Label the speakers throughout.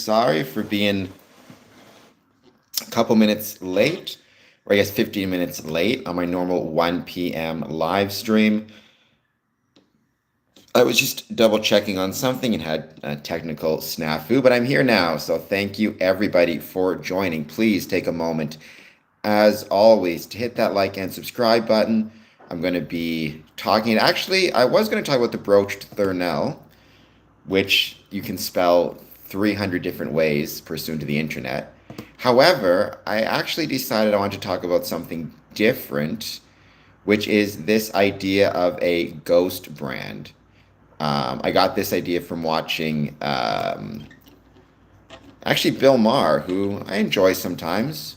Speaker 1: sorry for being a couple minutes late, or I guess 15 minutes late on my normal 1 p.m. live stream. I was just double checking on something and had a technical snafu, but I'm here now. So thank you everybody for joining. Please take a moment, as always, to hit that like and subscribe button. I'm going to be talking. Actually, I was going to talk about the broached thurnel, which you can spell 300 different ways pursuant to the internet. However, I actually decided I want to talk about something different, which is this idea of a ghost brand. I got this idea from watching actually Bill Maher, who I enjoy sometimes.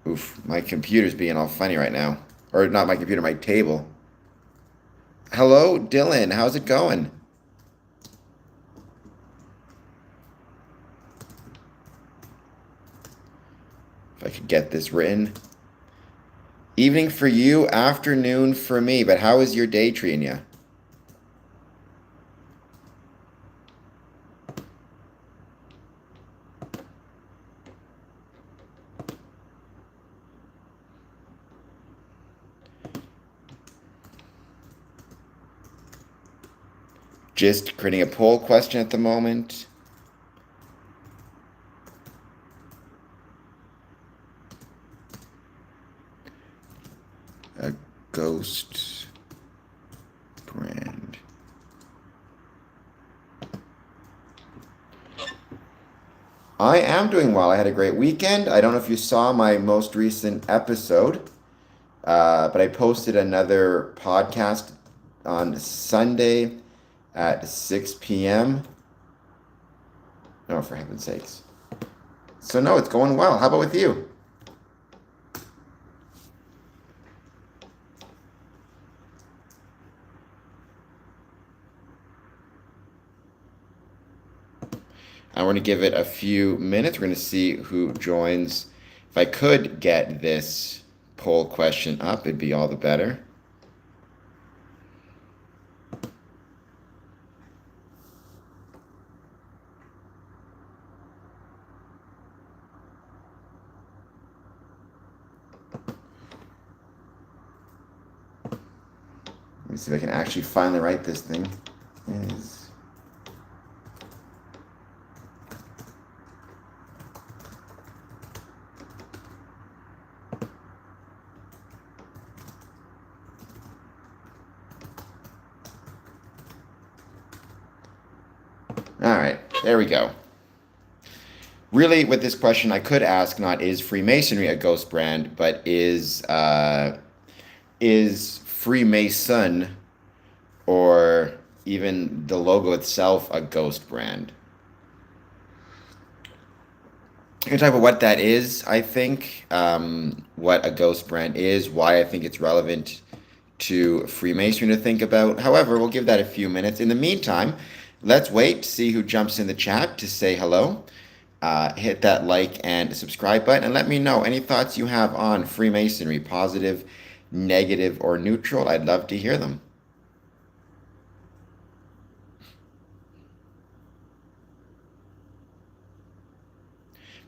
Speaker 1: Oof, my computer's being all funny right now. Or not my computer, my table. Hello, Dylan. How's it going? If I could get this written. Evening for you, afternoon for me. But how is your day treating you? Just creating a poll question at the moment. A ghost brand. I am doing well. I had a great weekend. I don't know if you saw my most recent episode, but I posted another podcast on Sunday at 6 p.m. Oh, for heaven's sakes. So no, it's going well. How about with you? I want to give it a few minutes. We're going to see who joins. If I could get this poll question up, it'd be all the better. Let me see if I can actually finally write this thing. All right, there we go. Really, with this question, I could ask not is Freemasonry a ghost brand, but is Freemason or even the logo itself a ghost brand? I can talk about what that is, I think, what a ghost brand is, why I think it's relevant to Freemasonry to think about. However, we'll give that a few minutes. In the meantime, let's wait to see who jumps in the chat to say hello. Hit that like and subscribe button and let me know any thoughts you have on Freemasonry, positive, negative, or neutral. I'd love to hear them.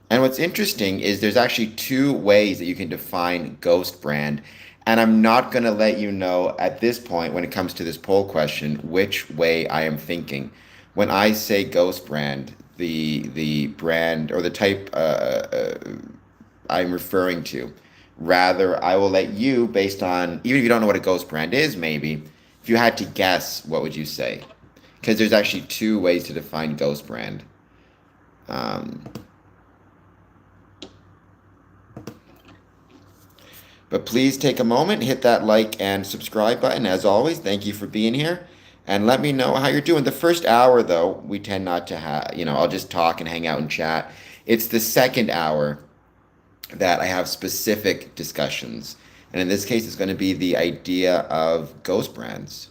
Speaker 1: And what's interesting is there's actually two ways that you can define ghost brand. And I'm not going to let you know at this point when it comes to this poll question which way I am thinking. When I say ghost brand, the brand or the type I'm referring to. Rather, I will let you, based on, even if you don't know what a ghost brand is, maybe, if you had to guess, what would you say? Because there's actually two ways to define ghost brand. But please take a moment, hit that like and subscribe button. As always, thank you for being here. And let me know how you're doing. The first hour, though, we tend not to have, I'll just talk and hang out and chat. It's the second hour that I have specific discussions. And in this case, it's going to be the idea of ghost brands.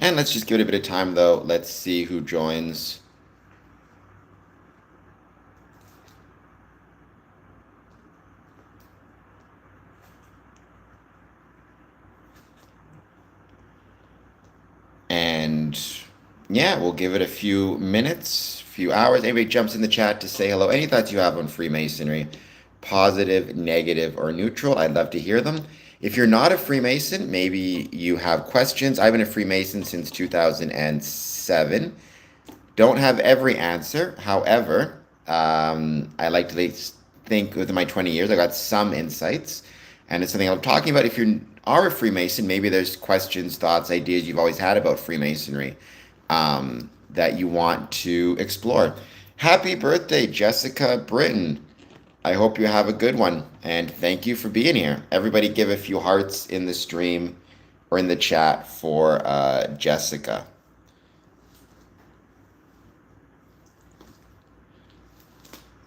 Speaker 1: And let's just give it a bit of time, though. Let's see who joins. And yeah, we'll give it a few minutes, few hours. Anybody jumps in the chat to say hello. Any thoughts you have on Freemasonry, positive, negative, or neutral, I'd love to hear them. If you're not a Freemason, maybe you have questions. I've been a Freemason since 2007. Don't have every answer. However, I like to think within my 20 years, I got some insights. And it's something I'm talking about. If you are a Freemason, maybe there's questions, thoughts, ideas you've always had about Freemasonry that you want to explore. Happy birthday, Jessica Britton. I hope you have a good one. And thank you for being here. Everybody give a few hearts in the stream or in the chat for Jessica.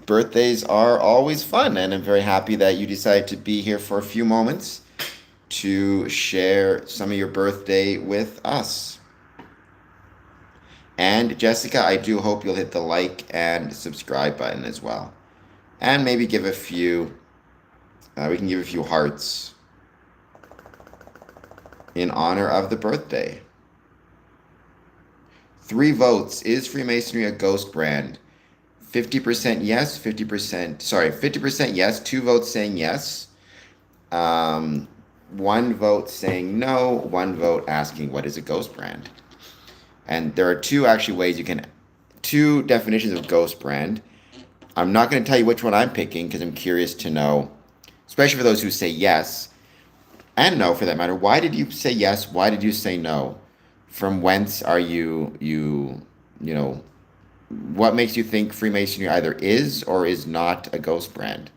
Speaker 1: Birthdays are always fun, and I'm very happy that you decided to be here for a few moments to share some of your birthday with us. And Jessica, I do hope you'll hit the like and subscribe button as well. And maybe give a few, we can give a few hearts in honor of the birthday. 3 votes. Is Freemasonry a ghost brand? 50% yes, 50% yes, 2 votes saying yes, 1 vote saying no, 1 vote asking what is a ghost brand. And there are 2 actually ways you can, 2 definitions of ghost brand. I'm not going to tell you which one I'm picking because I'm curious to know, especially for those who say yes and no for that matter. Why did you say yes? Why did you say no? From whence are you know, what makes you think Freemasonry either is or is not a ghost brand?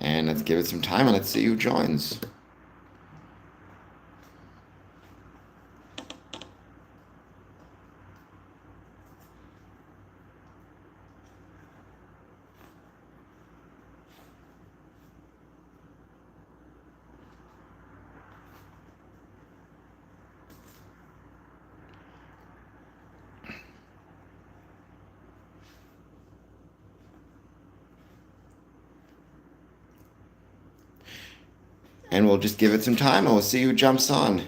Speaker 1: And let's give it some time and let's see who joins. And we'll just give it some time and we'll see who jumps on.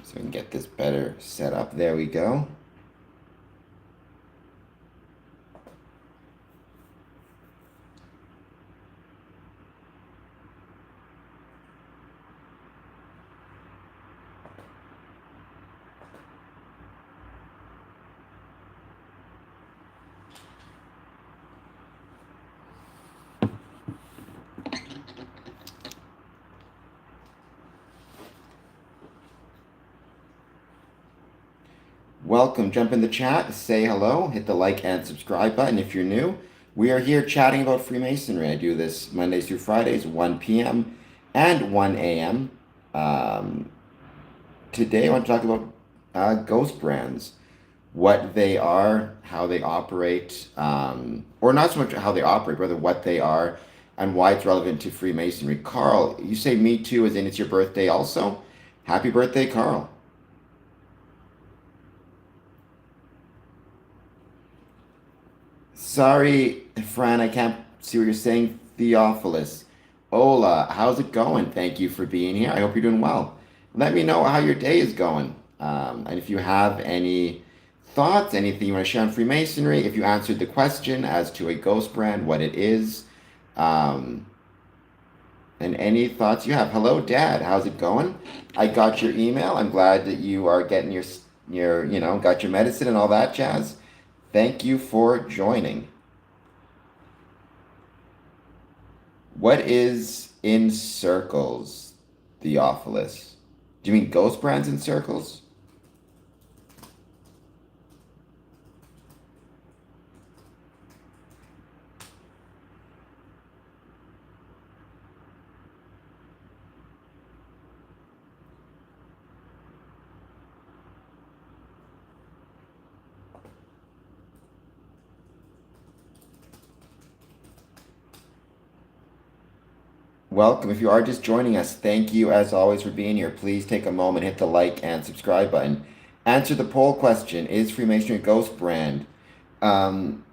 Speaker 1: So we can get this better set up. There we go. Welcome. Jump in the chat, say hello, hit the like and subscribe button if you're new. We are here chatting about Freemasonry. I do this Mondays through Fridays, 1 p.m. and 1 a.m. Today I want to talk about ghost brands, what they are, how they operate, or not so much how they operate, rather what they are and why it's relevant to Freemasonry. Carl, you say me too, as in it's your birthday also? Happy birthday, Carl. Sorry, Fran, I can't see what you're saying. Theophilus. Ola, how's it going? Thank you for being here. I hope you're doing well. Let me know how your day is going. And if you have any thoughts, anything you want to share on Freemasonry, if you answered the question as to a ghost brand, what it is, and any thoughts you have. Hello, Dad. How's it going? I got your email. I'm glad that you are getting got your medicine and all that jazz. Thank you for joining. What is in circles, Theophilus? Do you mean ghost brands in circles? Welcome. If you are just joining us, thank you as always for being here. Please take a moment, hit the like and subscribe button. Answer the poll question. Is Freemasonry a ghost brand? Um,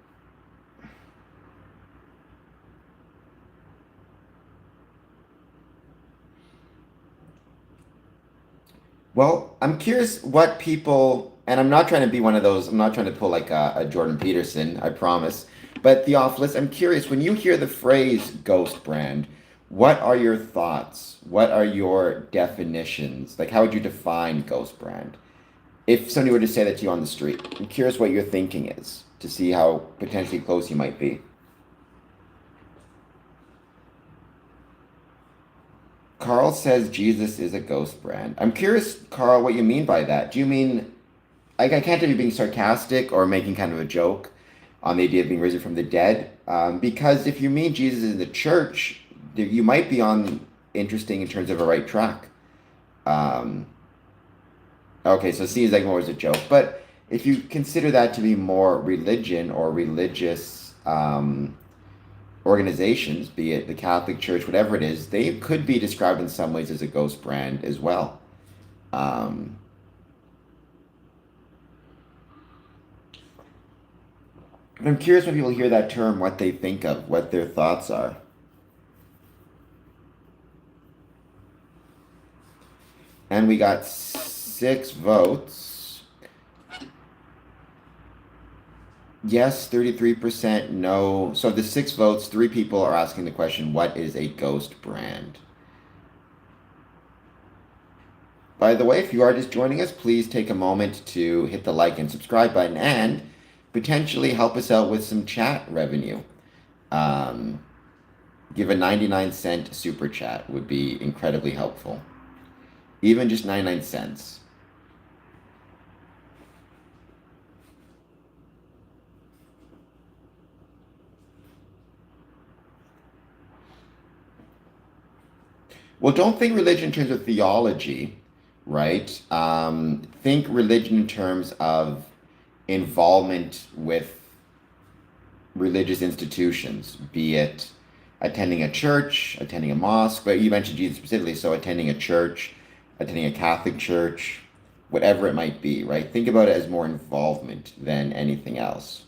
Speaker 1: well, I'm curious what people, and I'm not trying to be one of those, I'm not trying to pull like a Jordan Peterson, I promise. But Theophilus, I'm curious, when you hear the phrase ghost brand, what are your thoughts? What are your definitions? Like, how would you define ghost brand? If somebody were to say that to you on the street, I'm curious what your thinking is to see how potentially close you might be. Carl says Jesus is a ghost brand. I'm curious, Carl, what you mean by that. Do you mean, I can't tell you being sarcastic or making kind of a joke on the idea of being risen from the dead? Because if you mean Jesus is in the church, you might be on interesting in terms of a right track. Um, okay, so it seems like more as a joke. But if you consider that to be more religion or religious organizations, be it the Catholic Church, whatever it is, they could be described in some ways as a ghost brand as well. Um, but I'm curious when people hear that term, what they think of, what their thoughts are. And we got 6 votes. Yes, 33% no. So of the 6 votes, 3 people are asking the question, what is a ghost brand? By the way, if you are just joining us, please take a moment to hit the like and subscribe button and potentially help us out with some chat revenue. Um, Give a 99-cent super chat would be incredibly helpful. Even just 99 cents. Well, don't think religion in terms of theology, right? Think religion in terms of involvement with religious institutions, be it attending a church, attending a mosque, but you mentioned Jesus specifically, so attending a church, attending a Catholic church, whatever it might be, right? Think about it as more involvement than anything else.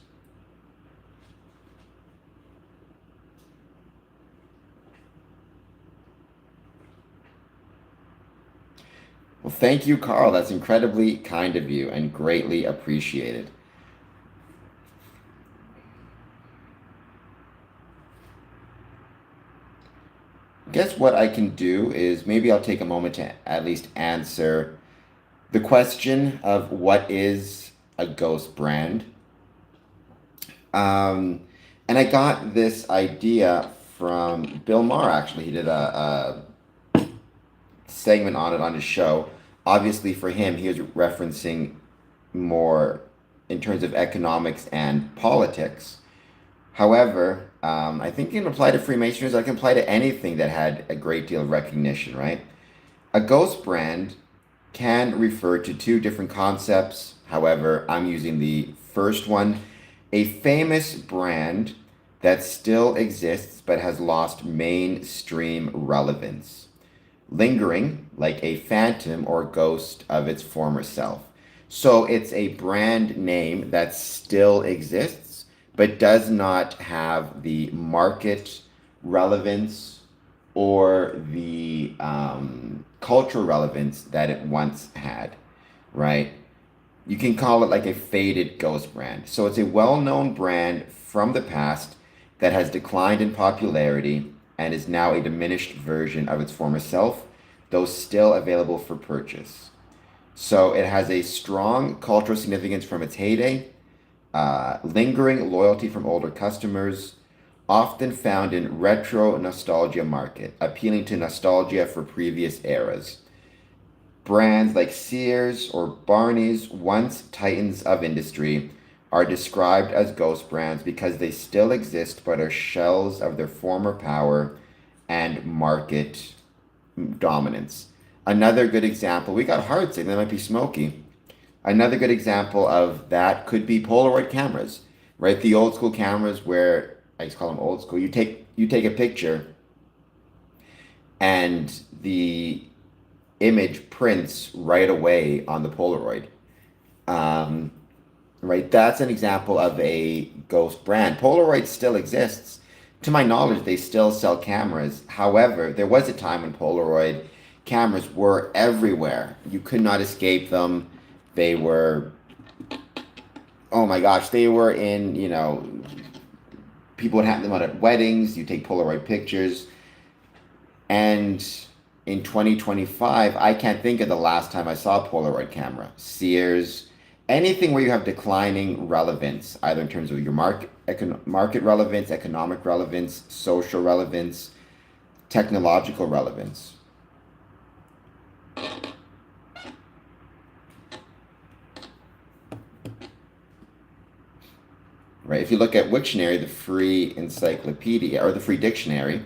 Speaker 1: Well, thank you, Carl. That's incredibly kind of you and greatly appreciated. Guess what I can do is maybe I'll take a moment to at least answer the question of what is a ghost brand. Um, and I got this idea from Bill Maher, actually. He did a segment on it on his show. Obviously, for him, he was referencing more in terms of economics and politics. However, I think it can apply to Freemasonry. I can apply to anything that had a great deal of recognition, right? A ghost brand can refer to 2 different concepts. However, I'm using the first one. A famous brand that still exists but has lost mainstream relevance, lingering like a phantom or ghost of its former self. So it's a brand name that still exists but does not have the market relevance or the cultural relevance that it once had, right? You can call it like a faded ghost brand. So it's a well known brand from the past that has declined in popularity and is now a diminished version of its former self, though still available for purchase. So it has a strong cultural significance from its heyday, lingering loyalty from older customers, often found in retro nostalgia market, appealing to nostalgia for previous eras. Brands like Sears or Barney's, once titans of industry, are described as ghost brands because they still exist but are shells of their former power and market dominance. Another good example, we got hard saying that might be smoky. Another good example of that could be Polaroid cameras, right? The old school cameras where I just call them old school. You take a picture and the image prints right away on the Polaroid. Um, right, that's an example of a ghost brand. Polaroid still exists. To my knowledge, they still sell cameras. However, there was a time when Polaroid cameras were everywhere. You could not escape them. They were, oh my gosh, they were in, people would have them out at weddings. You take Polaroid pictures. And in 2025, I can't think of the last time I saw a Polaroid camera. Sears, anything where you have declining relevance, either in terms of your market relevance, economic relevance, social relevance, technological relevance. Right? If you look at Wiktionary, the free encyclopedia or the free dictionary,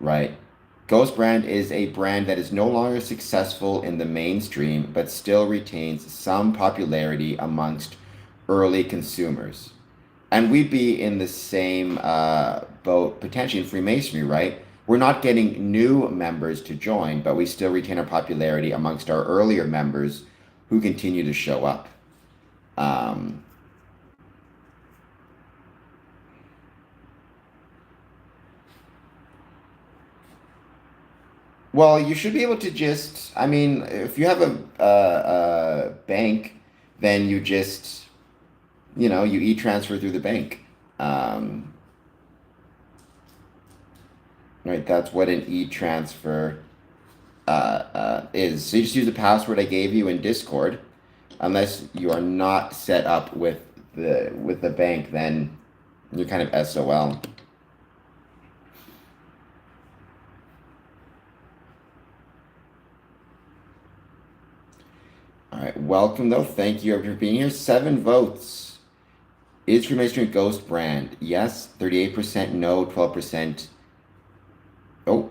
Speaker 1: right? Ghost brand is a brand that is no longer successful in the mainstream, but still retains some popularity amongst early consumers. And we'd be in the same boat potentially in Freemasonry, right? We're not getting new members to join, but we still retain our popularity amongst our earlier members who continue to show up. Um, Well, you should be able to just, I mean, if you have a bank, then you just, you e-transfer through the bank. Um, right, that's what an e-transfer is. So you just use the password I gave you in Discord, unless you are not set up with the bank, then you're kind of SOL. All right, welcome though. Thank you for being here. 7 votes. Is Freemasonry a ghost brand? Yes. 38% no. 12%. Oh,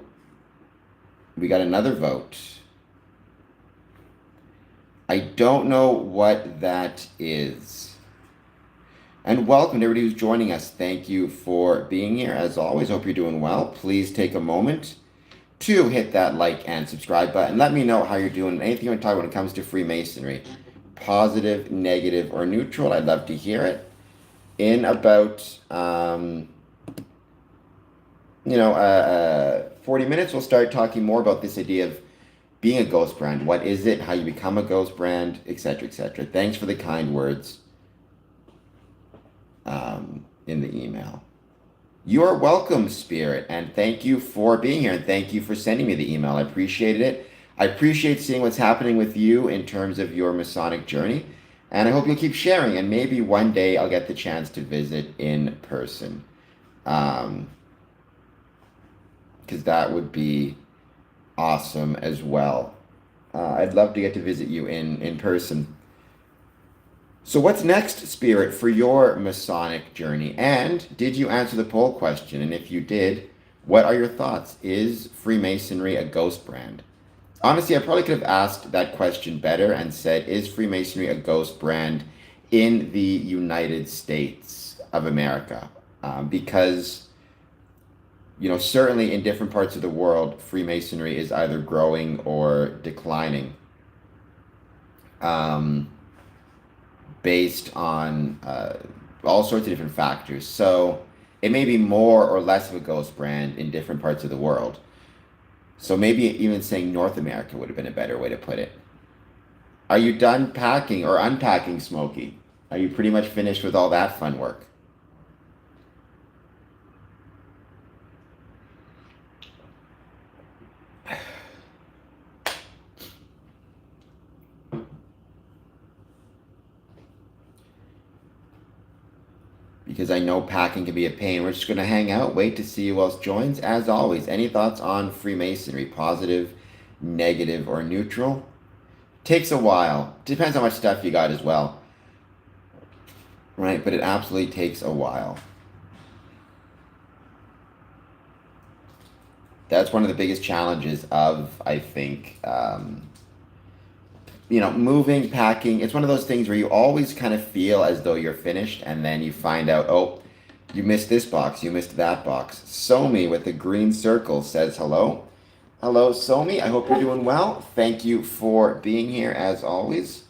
Speaker 1: we got another vote. I don't know what that is. And welcome to everybody who's joining us. Thank you for being here. As always, hope you're doing well. Please take a moment to hit that like and subscribe button. Let me know how you're doing. Anything you want to talk about when it comes to Freemasonry. Positive, negative, or neutral. I'd love to hear it. In about 40 minutes, we'll start talking more about this idea of being a ghost brand. What is it? How you become a ghost brand, etc., etc. Thanks for the kind words in the email. You are welcome, Spirit, and thank you for being here, and thank you for sending me the email. I appreciated it. I appreciate seeing what's happening with you in terms of your Masonic journey, and I hope you'll keep sharing, and maybe one day I'll get the chance to visit in person. Because that would be awesome as well. I'd love to get to visit you in person. So what's next, Spirit, for your Masonic journey? And did you answer the poll question? And if you did, what are your thoughts? Is Freemasonry a ghost brand? Honestly, I probably could have asked that question better and said, is Freemasonry a ghost brand in the United States of America? Because, certainly in different parts of the world, Freemasonry is either growing or declining. Based on all sorts of different factors. So it may be more or less of a ghost brand in different parts of the world. So maybe even saying North America would have been a better way to put it. Are you done packing or unpacking, Smokey? Are you pretty much finished with all that fun work? because I know packing can be a pain. We're just going to hang out, wait to see who else joins. As always, any thoughts on Freemasonry? Positive, negative, or neutral? Takes a while. Depends how much stuff you got as well. Right? But it absolutely takes a while. That's one of the biggest challenges of, I think, moving, packing. It's one of those things where you always kind of feel as though you're finished, and then you find out, oh, you missed this box, you missed that box. Somi with the green circle says hello. Hello, Somi. I hope you're doing well. Thank you for being here as always.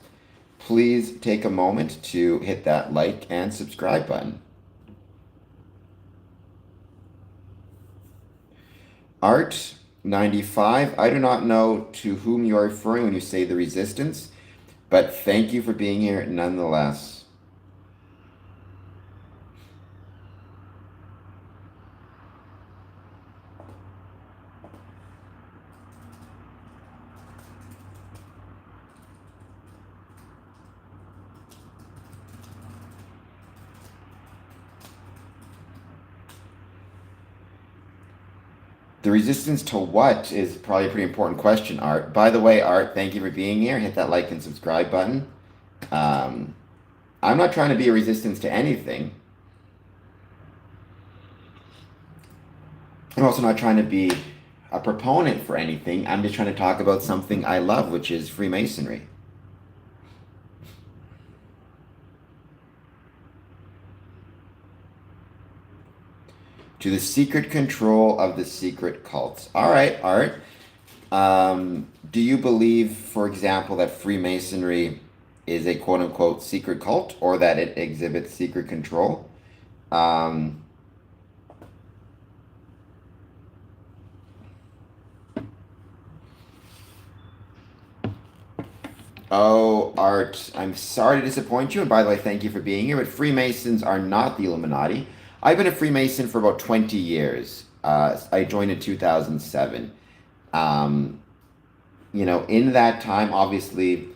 Speaker 1: Please take a moment to hit that like and subscribe button. Art 95. I do not know to whom you are referring when you say the resistance, but thank you for being here nonetheless. The resistance to what is probably a pretty important question, Art. By the way, Art, thank you for being here. Hit that like and subscribe button. I'm not trying to be a resistance to anything. I'm also not trying to be a proponent for anything. I'm just trying to talk about something I love, which is Freemasonry. To the secret control of the secret cults. All right, Art. Do you believe, for example, that Freemasonry is a quote unquote secret cult, or that it exhibits secret control? Oh, Art, I'm sorry to disappoint you. And by the way, thank you for being here. But Freemasons are not the Illuminati. I've been a Freemason for about 20 years. I joined in 2007. In that time, obviously,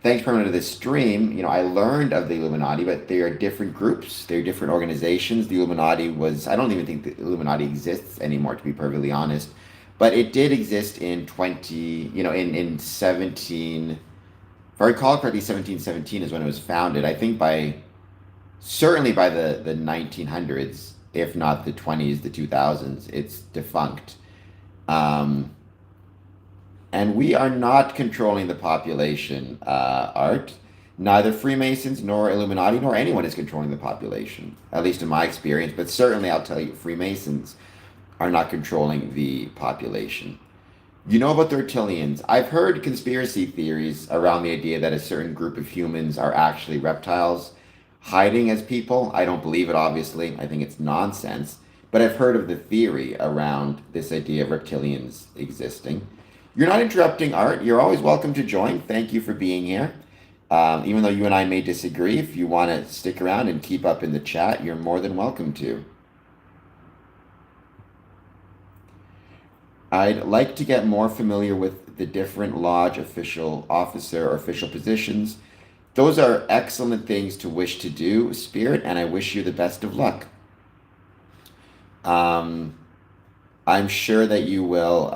Speaker 1: thanks primarily to this stream, I learned of the Illuminati, but they are different groups. They're different organizations. The Illuminati I don't even think the Illuminati exists anymore, to be perfectly honest. But it did exist in 17, if I recall correctly, 1717 is when it was founded. I think certainly by the 1900s, if not the 20s, the 2000s, it's defunct. And we are not controlling the population, Art. Neither Freemasons nor Illuminati nor anyone is controlling the population, at least in my experience. But certainly, I'll tell you, Freemasons are not controlling the population. You know about the reptilians. I've heard conspiracy theories around the idea that a certain group of humans are actually reptiles hiding as people. I don't believe it, obviously. I think it's nonsense. But I've heard of the theory around this idea of reptilians existing. You're not interrupting, Art. You're always welcome to join. Thank you for being here. Even though you and I may disagree, if you want to stick around and keep up in the chat, you're more than welcome to. I'd like to get more familiar with the different lodge officer or official positions. Those are excellent things to wish to do, Spirit, and I wish you the best of luck. I'm sure that you will.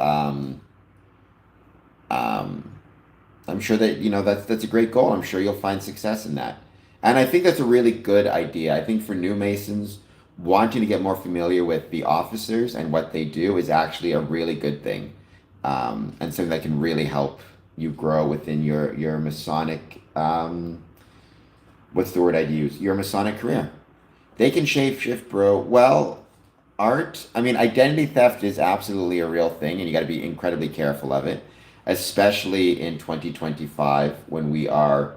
Speaker 1: I'm sure that that's a great goal. I'm sure you'll find success in that, and I think that's a really good idea. I think for new Masons, wanting to get more familiar with the officers and what they do is actually a really good thing, and something that can really help you grow within your Masonic, what's the word I'd use? Your Masonic career. They can shift, bro. Well, Art, I mean, identity theft is absolutely a real thing, and you got to be incredibly careful of it, especially in 2025 when we are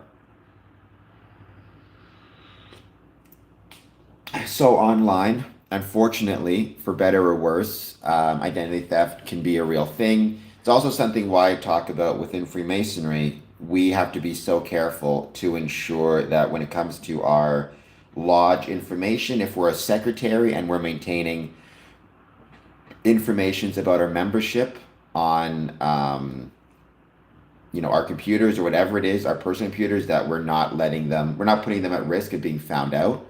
Speaker 1: so online. Unfortunately, for better or worse, identity theft can be a real thing. It's also something why I talk about within Freemasonry. We have to be so careful to ensure that when it comes to our lodge information, if we're a secretary and we're maintaining informations about our membership on our computers or whatever it is, our personal computers, that we're not putting them at risk of being found out.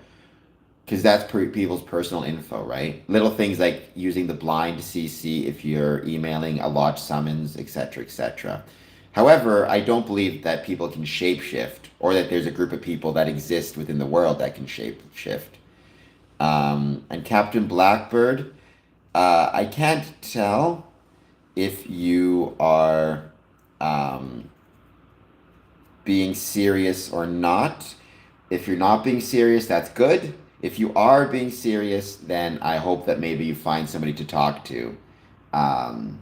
Speaker 1: because that's people's personal info, right? Little things like using the blind CC if you're emailing a lodge summons, etc., etc. However, I don't believe that people can shapeshift or that there's a group of people that exist within the world that can shapeshift. And Captain Blackbird, I can't tell if you are um, being serious or not. If you're not being serious, that's good. If you are being serious, then I hope that maybe you find somebody to talk to. Um,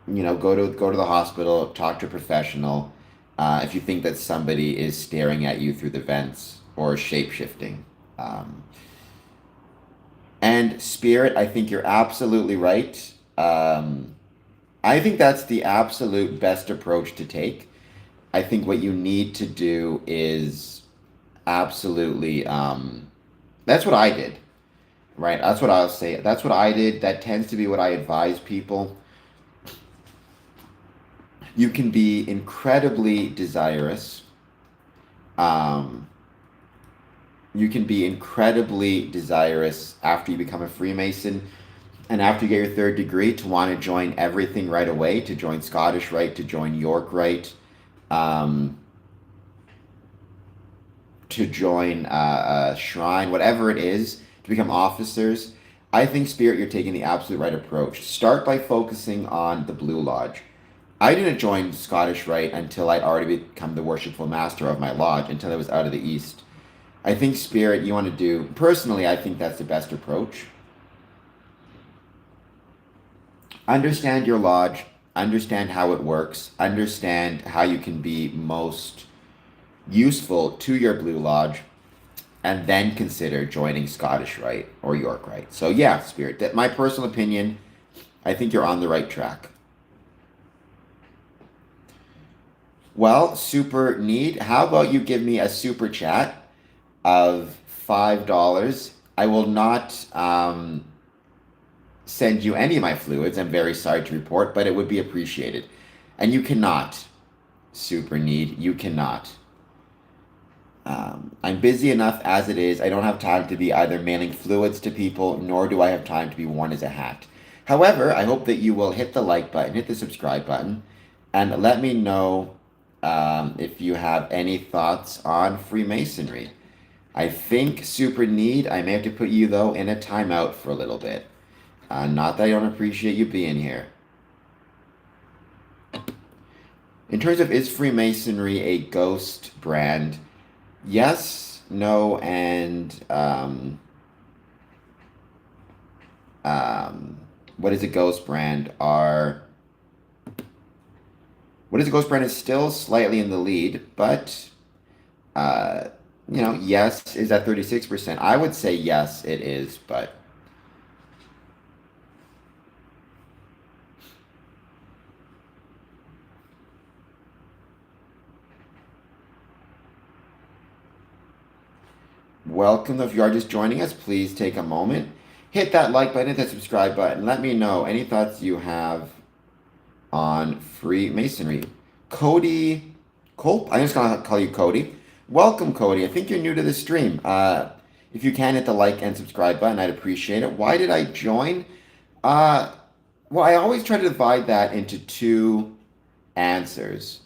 Speaker 1: go to the hospital, talk to a professional. If you think that somebody is staring at you through the vents or shape shifting. Um, and spirit, I think you're absolutely right. I think that's the absolute best approach to take. I think what you need to do is absolutely. That's what I did, right? That's what I'll say. That's what I did. That tends to be what I advise people. You can be incredibly desirous. Um, you can be incredibly desirous after you become a Freemason and after you get your third degree to want to join everything right away, to join Scottish Rite, to join York Rite, um, to join Shrine, whatever it is, to become officers. I think, Spirit, you're taking the absolute right approach. Start by focusing on the Blue Lodge. I didn't join Scottish Rite until I'd already become the worshipful master of my lodge, until I was out of the East. I think, Spirit, you want to do, personally, I think that's the best approach. Understand your lodge, understand how it works, understand how you can be most useful to your Blue Lodge, and then consider joining Scottish Rite or York Rite. So yeah, Spirit, that my personal opinion, I think you're on the right track. Well, Super Need, how about you give me a super chat of $5? I will not send you any of my fluids. I'm very sorry to report, but it would be appreciated. And you cannot, Super Need, you cannot. I'm busy enough as it is. I don't have time to be either mailing fluids to people, nor do I have time to be worn as a hat. However, I hope that you will hit the like button, hit the subscribe button, and let me know if you have any thoughts on Freemasonry. I think, Super Need, I may have to put you, though, in a timeout for a little bit. Not that I don't appreciate you being here. In terms of, is Freemasonry a ghost brand? Yes, no, and what is a ghost brand? What is a ghost brand is still slightly in the lead, but yes, is that 36%? I would say yes, it is, but welcome. If you are just joining us, please take a moment, hit that like button, hit that subscribe button. Let me know any thoughts you have on Freemasonry. Cody Culp, I'm just gonna call you Cody. Welcome, Cody. I think you're new to the stream. If you can hit the like and subscribe button, I'd appreciate it. Why did I join? Uh, well, I always try to divide that into two answers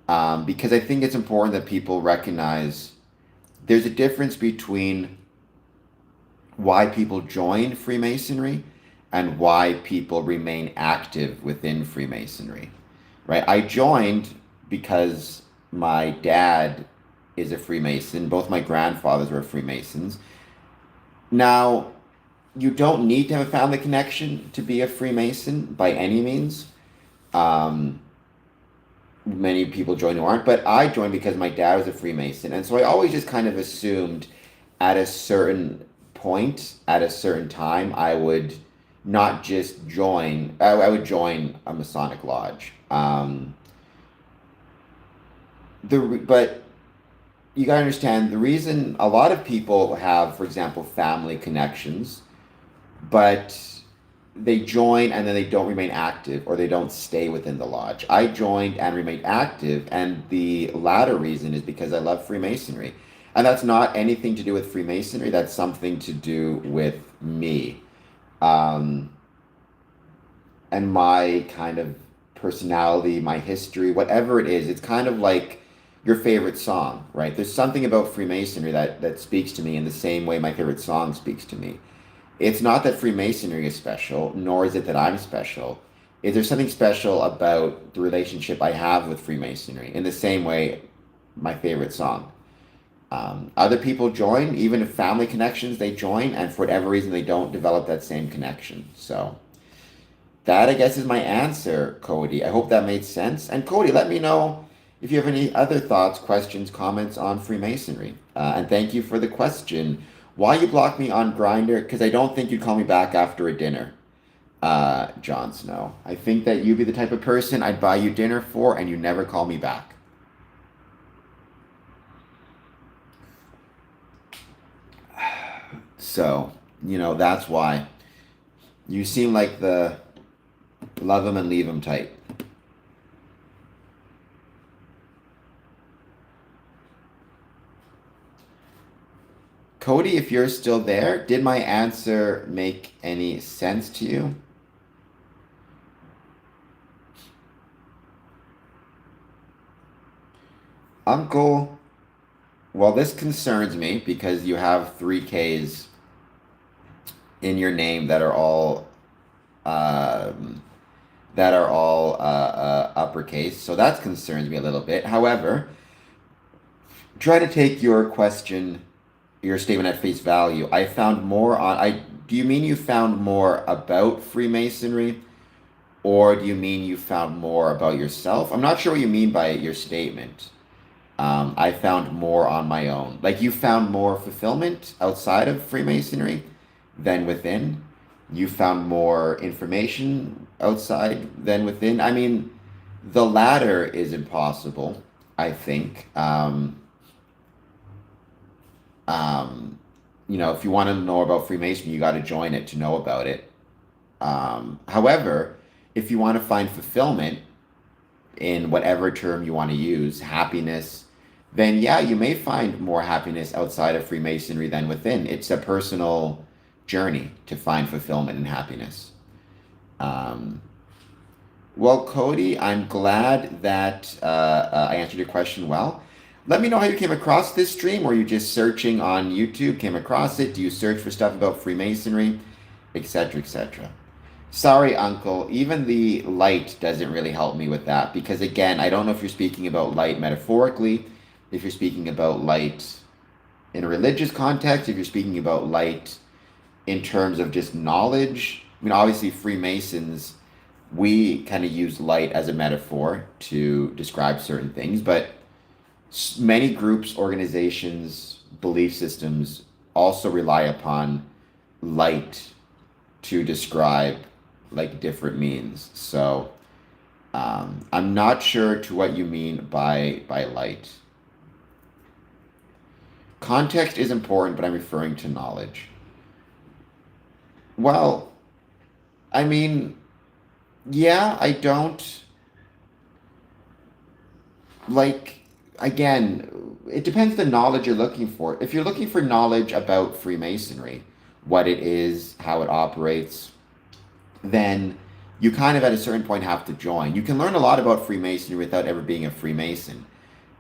Speaker 1: because I think it's important that people recognize there's a difference between why people join Freemasonry and why people remain active within Freemasonry, right? I joined because my dad is a Freemason. Both my grandfathers were Freemasons. Now, you don't need to have a family connection to be a Freemason by any means. Many people join who aren't, but I joined because my dad was a Freemason. And so I always just kind of assumed at a certain point, at a certain time, I would not just join, I would join a Masonic lodge. But you gotta understand the reason a lot of people have, for example, family connections, but they join and then they don't remain active or they don't stay within the lodge. I joined and remained active, and the latter reason is because I love Freemasonry. And that's not anything to do with Freemasonry. That's something to do with me. Um, and my kind of personality, my history, whatever it is. It's kind of like your favorite song, right? There's something about Freemasonry that speaks to me in the same way my favorite song speaks to me. It's not that Freemasonry is special, nor is it that I'm special. Is there something special about the relationship I have with Freemasonry in the same way my favorite song? Other people join, even if family connections, they join, and for whatever reason, they don't develop that same connection. So that, I guess, is my answer, Cody. I hope that made sense. And Cody, let me know if you have any other thoughts, questions, comments on Freemasonry. And thank you for the question. Why you block me on Grindr? Because I don't think you'd call me back after a dinner, Jon Snow. I think that you'd be the type of person I'd buy you dinner for, and you never call me back. So, that's why. You seem like the love him and leave him type. Cody, if you're still there, did my answer make any sense to you? Uncle, well, this concerns me because you have three Ks in your name um, that are all uppercase. So that concerns me a little bit. However, try to take your question, your statement at face value. I found more on. Do you mean you found more about Freemasonry, or do you mean you found more about yourself? I'm not sure what you mean by your statement. I found more on my own. Like you found more fulfillment outside of Freemasonry than within. You found more information outside than within. I mean, the latter is impossible, I think. If you want to know about Freemasonry, you got to join it to know about it. However, if you want to find fulfillment in whatever term you want to use, happiness, then yeah, you may find more happiness outside of Freemasonry than within. It's a personal journey to find fulfillment and happiness. Um, well, Cody, I'm glad that I answered your question well. Let me know how you came across this stream. Were you just searching on YouTube, came across it? Do you search for stuff about Freemasonry, etc., etc.? Sorry, Uncle. Even the light doesn't really help me with that because, again, I don't know if you're speaking about light metaphorically, if you're speaking about light in a religious context, if you're speaking about light in terms of just knowledge. I mean, obviously, Freemasons, we kind of use light as a metaphor to describe certain things, but many groups, organizations, belief systems also rely upon light to describe like different means. So I'm not sure to what you mean by light. Context is important, but I'm referring to knowledge. Well, I mean, yeah, I don't like, again, it depends the knowledge you're looking for. If you're looking for knowledge about Freemasonry, what it is, how it operates, then you kind of at a certain point have to join. You can learn a lot about Freemasonry without ever being a Freemason.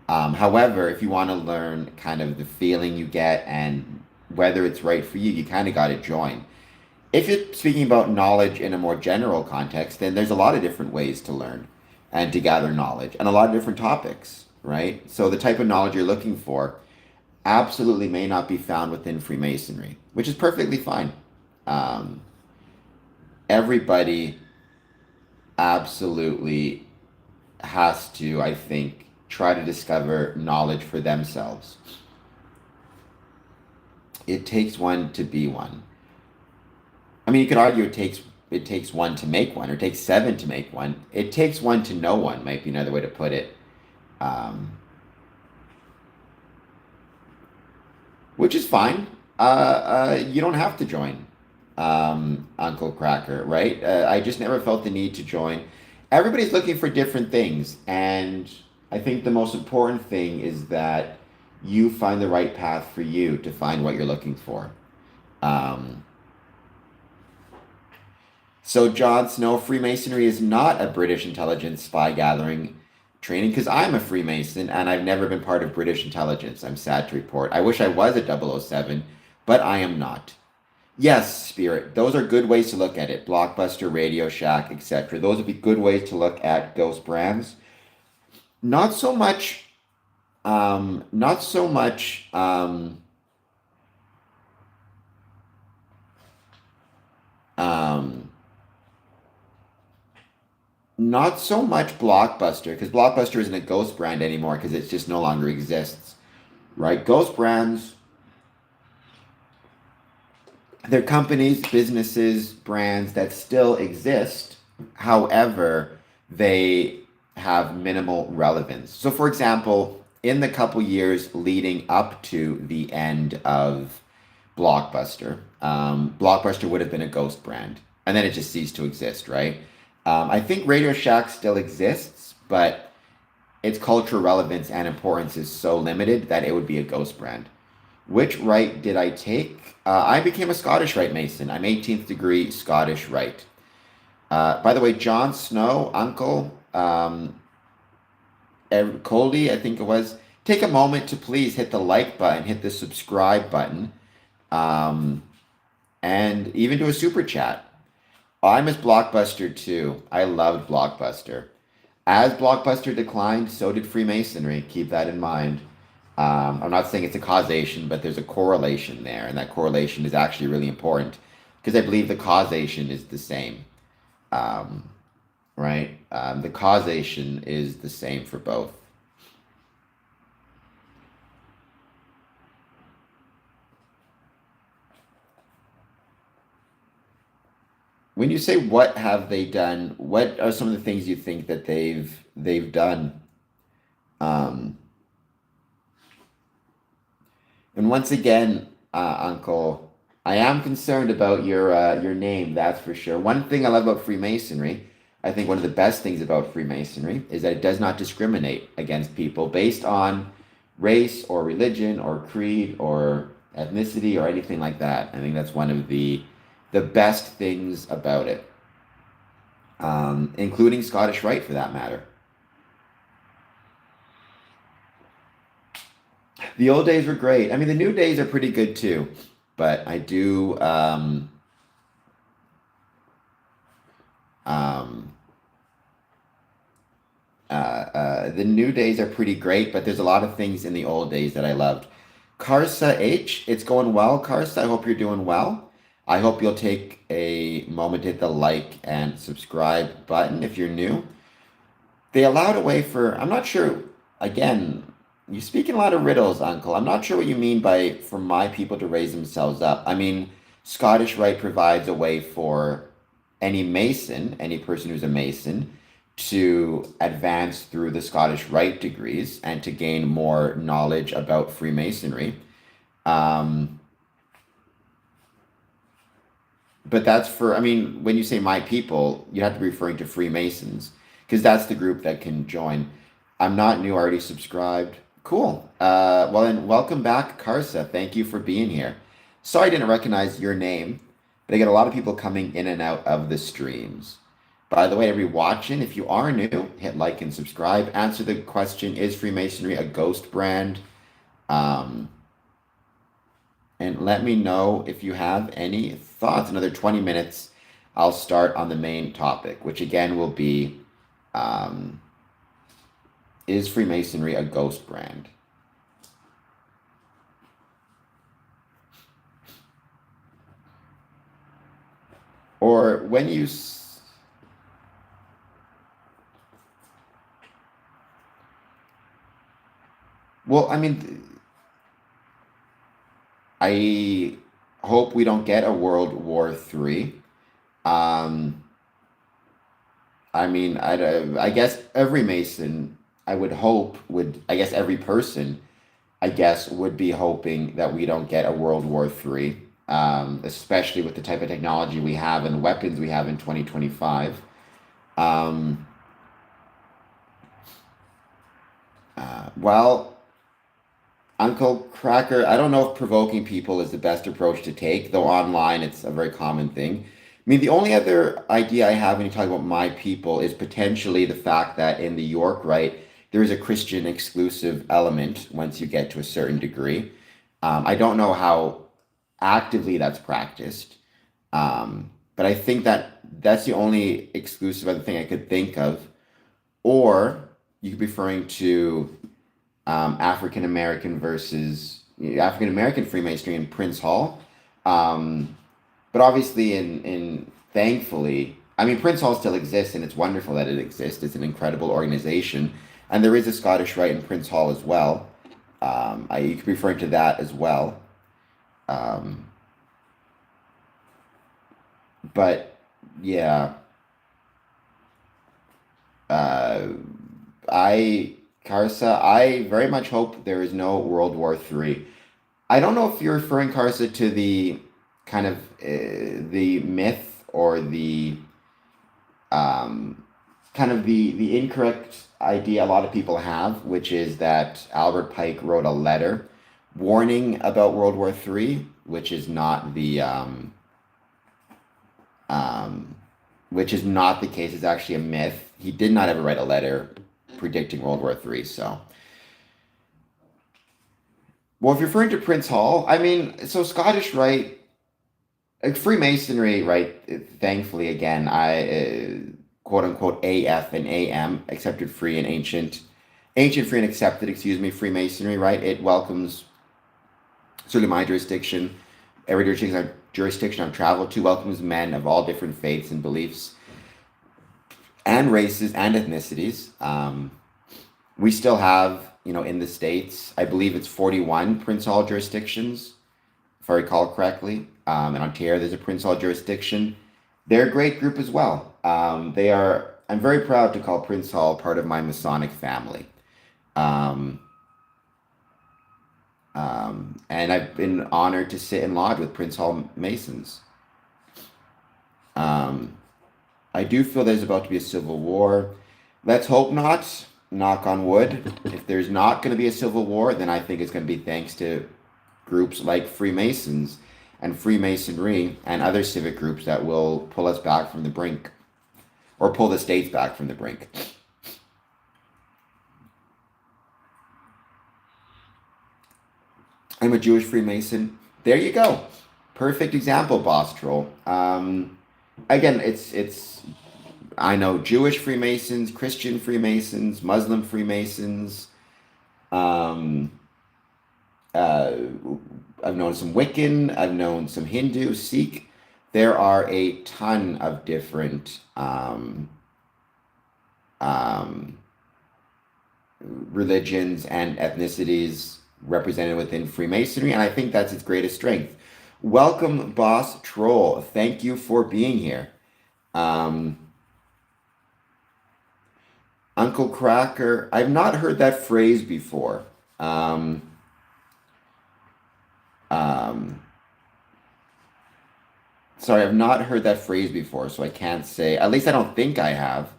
Speaker 1: However, if you want to learn kind of the feeling you get and whether it's right for you, you kind of got to join. If you're speaking about knowledge in a more general context, then there's a lot of different ways to learn and to gather knowledge and a lot of different topics, right? So the type of knowledge you're looking for absolutely may not be found within Freemasonry, which is perfectly fine. Um, Everybody absolutely has to, I think, try to discover knowledge for themselves. It takes one to be one. I mean, you could argue it takes one to make one, or it takes seven to make one. It takes one to know one, might be another way to put it. Um, which is fine. You don't have to join, Uncle Cracker, right? I just never felt the need to join. Everybody's looking for different things, and I think the most important thing is that you find the right path for you to find what you're looking for. Um, so, Jon Snow, Freemasonry is not a British intelligence spy gathering training because I'm a Freemason and I've never been part of British intelligence. I'm sad to report. I wish I was a 007, but I am not. Yes, Spirit. Those are good ways to look at it. Blockbuster, Radio Shack, etc. Those would be good ways to look at ghost brands. Not so much. Not so much. Um, Not so much Blockbuster because Blockbuster isn't a ghost brand anymore because it just no longer exists, right? Ghost brands, they're companies, businesses, brands that still exist. However, they have minimal relevance. So, for example, in the couple years leading up to the end of Blockbuster, Blockbuster would have been a ghost brand, and then it just ceased to exist, right? I think Radio Shack still exists, but its cultural relevance and importance is so limited that it would be a ghost brand. Which rite did I take? I became a Scottish Rite Mason. I'm 18th degree Scottish Rite. By the way, Jon Snow, Uncle, Coldy, I think it was. Take a moment to please hit the like button, hit the subscribe button, um, and even do a super chat. I miss Blockbuster too. I loved Blockbuster. As Blockbuster declined, so did Freemasonry. Keep that in mind. I'm not saying it's a causation, but there's a correlation there, and that correlation is actually really important because I believe the causation is the same. Um, right? The causation is the same for both. When you say what have they done, what are some of the things you think that they've done? Um, and once again, Uncle, I am concerned about your name. That's for sure. One thing I love about Freemasonry, I think one of the best things about Freemasonry is that it does not discriminate against people based on race or religion or creed or ethnicity or anything like that. I think that's one of the best things about it, including Scottish Rite for that matter. The old days were great. I mean, the new days are pretty good too, but I do. Um, the new days are pretty great, but there's a lot of things in the old days that I loved. Karsa H, it's going well, Karsa. I hope you're doing well. I hope you'll take a moment to hit the like and subscribe button if you're new. They allowed a way for, I'm not sure, again, you speak in a lot of riddles, Uncle. I'm not sure what you mean by for my people to raise themselves up. I mean, Scottish Rite provides a way for any Mason, any person who's a Mason, to advance through the Scottish Rite degrees and to gain more knowledge about Freemasonry. Um, but that's for, I mean, when you say my people, you have to be referring to Freemasons because that's the group that can join. I'm not new, I already subscribed. Cool. Well, then, welcome back, Karsa. Thank you for being here. Sorry I didn't recognize your name, but I get a lot of people coming in and out of the streams. By the way, everybody watching, if you are new, hit like and subscribe. Answer the question, is Freemasonry a ghost brand? Um, and let me know if you have any thoughts. Another 20 minutes, I'll start on the main topic, which again will be, um, is Freemasonry a ghost brand? Or when you, well, I mean, I hope we don't get a World War III. Um, I mean, I guess every Mason, I would hope, I guess every person, I guess, would be hoping that we don't get a World War III, especially with the type of technology we have and the weapons we have in 2025. Um, well, Uncle Cracker, I don't know if provoking people is the best approach to take, though online it's a very common thing. I mean, the only other idea I have when you talk about my people is potentially the fact that in the York, right, there is a Christian exclusive element once you get to a certain degree. I don't know how actively that's practiced, but I think that that's the only exclusive other thing I could think of. Or you could be referring to African American versus African American Freemasonry in Prince Hall. Um, but obviously, in thankfully, I mean, Prince Hall still exists, and it's wonderful that it exists. It's an incredible organization, and there is a Scottish Rite in Prince Hall as well. You could be referring to that as well. Um, but yeah, uh, I Carsa, I very much hope there is no World War III. I don't know if you're referring, Carsa, to the kind of the myth or the um, kind of the incorrect idea a lot of people have, which is that Albert Pike wrote a letter warning about World War III, um, which is not the case. It's actually a myth. He did not ever write a letter predicting World War III. So, well, if you're referring to Prince Hall, I mean, so Scottish Rite, Freemasonry, right? Thankfully, again, I quote unquote AF and AM, accepted free and ancient free and accepted, excuse me, Freemasonry, right? It welcomes certainly my jurisdiction, every jurisdiction I've traveled to welcomes men of all different faiths and beliefs and races and ethnicities. We still have, in the States, I believe it's 41 Prince Hall jurisdictions, if I recall correctly. In Ontario, there's a Prince Hall jurisdiction. They're a great group as well. I'm very proud to call Prince Hall part of my Masonic family. Um, and I've been honored to sit in lodge with Prince Hall Masons. Um, I do feel there's about to be a civil war. Let's hope not. Knock on wood. If there's not going to be a civil war, then I think it's going to be thanks to groups like Freemasons and Freemasonry and other civic groups that will pull us back from the brink or pull the states back from the brink. I'm a Jewish Freemason. There you go. Perfect example, Boss Troll. Again, it's I know Jewish Freemasons, Christian Freemasons, Muslim Freemasons. Um, uh, I've known some Wiccan. I've known some Hindu, Sikh. There are a ton of different um, religions and ethnicities represented within Freemasonry, and I think that's its greatest strength. Welcome, Boss Troll. Thank you for being here. Um, Uncle Cracker, I've not heard that phrase before. Um, um, Sorry, I've not heard that phrase before, so I can't say. At least I don't think I have.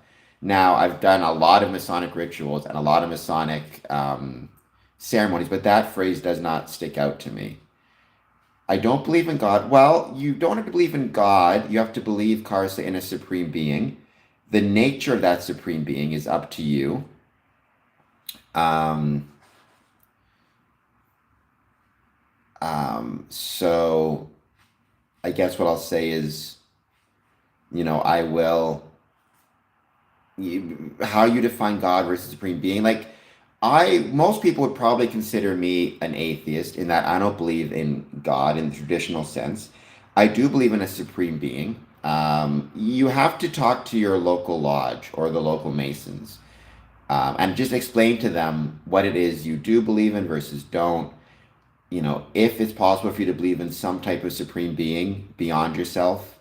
Speaker 1: Now, I've done a lot of Masonic rituals and a lot of Masonic ceremonies, but that phrase does not stick out to me. I don't believe in God. Well, you don't have to believe in God. You have to believe, Karsa, in a supreme being. The nature of that supreme being is up to you. Um, so I guess what I'll say is, I will, how you define God versus supreme being. Like, most people would probably consider me an atheist in that I don't believe in God in the traditional sense. I do believe in a supreme being. You have to talk to your local lodge or the local Masons, and just explain to them what it is you do believe in versus don't. If it's possible for you to believe in some type of supreme being beyond yourself.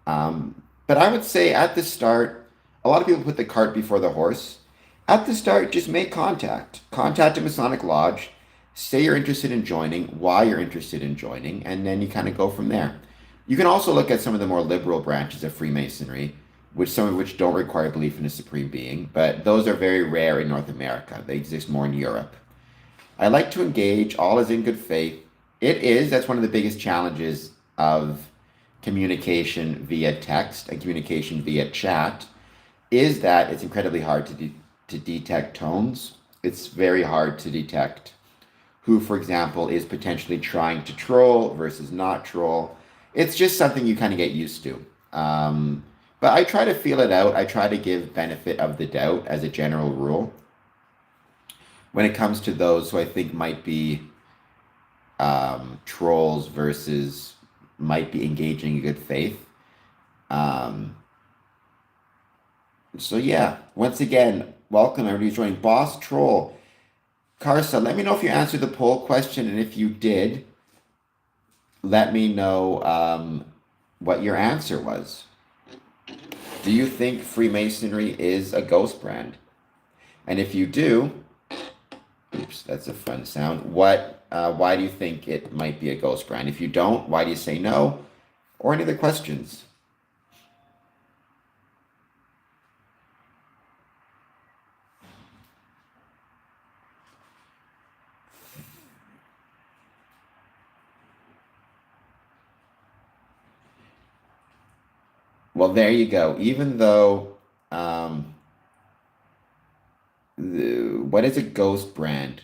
Speaker 1: But I would say at the start, a lot of people put the cart before the horse. At the start, just make contact. Contact a Masonic Lodge, say you're interested in joining, why you're interested in joining, and then you kind of go from there. You can also look at some of the more liberal branches of Freemasonry, some of which don't require belief in a supreme being, but those are very rare in North America. They exist more in Europe. I like to engage, all is in good faith. That's one of the biggest challenges of communication via text and communication via chat, is that it's incredibly hard to detect tones. It's very hard to detect who, for example, is potentially trying to troll versus not troll. It's just something you kind of get used to. But I try to feel it out. I try to give benefit of the doubt as a general rule when it comes to those who I think might be trolls versus might be engaging in good faith. Um, so yeah, once again, welcome everybody who's joining. Boss Troll, Carsa, let me know if you answered the poll question, and if you did, let me know what your answer was. Do you think Freemasonry is a ghost brand? And if you do, oops, that's a fun sound. Why do you think it might be a ghost brand? If you don't, why do you say no? Or any other questions? Well, there you go. Even though, um, what is a ghost brand?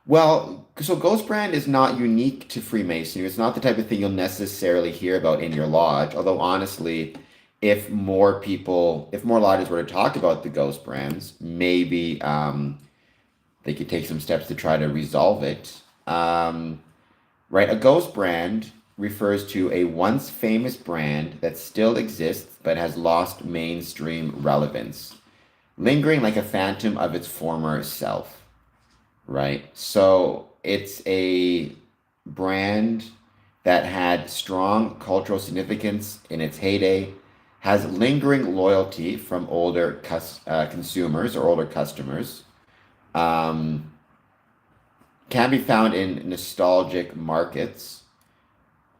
Speaker 1: Well, so ghost brand is not unique to Freemasonry. It's not the type of thing you'll necessarily hear about in your lodge. Although honestly, if more lodges were to talk about the ghost brands, maybe they could take some steps to try to resolve it. Right, a ghost brand refers to a once famous brand that still exists but has lost mainstream relevance, lingering like a phantom of its former self. Right, so it's a brand that had strong cultural significance in its heyday, has lingering loyalty from older consumers or older customers, um, can be found in nostalgic markets.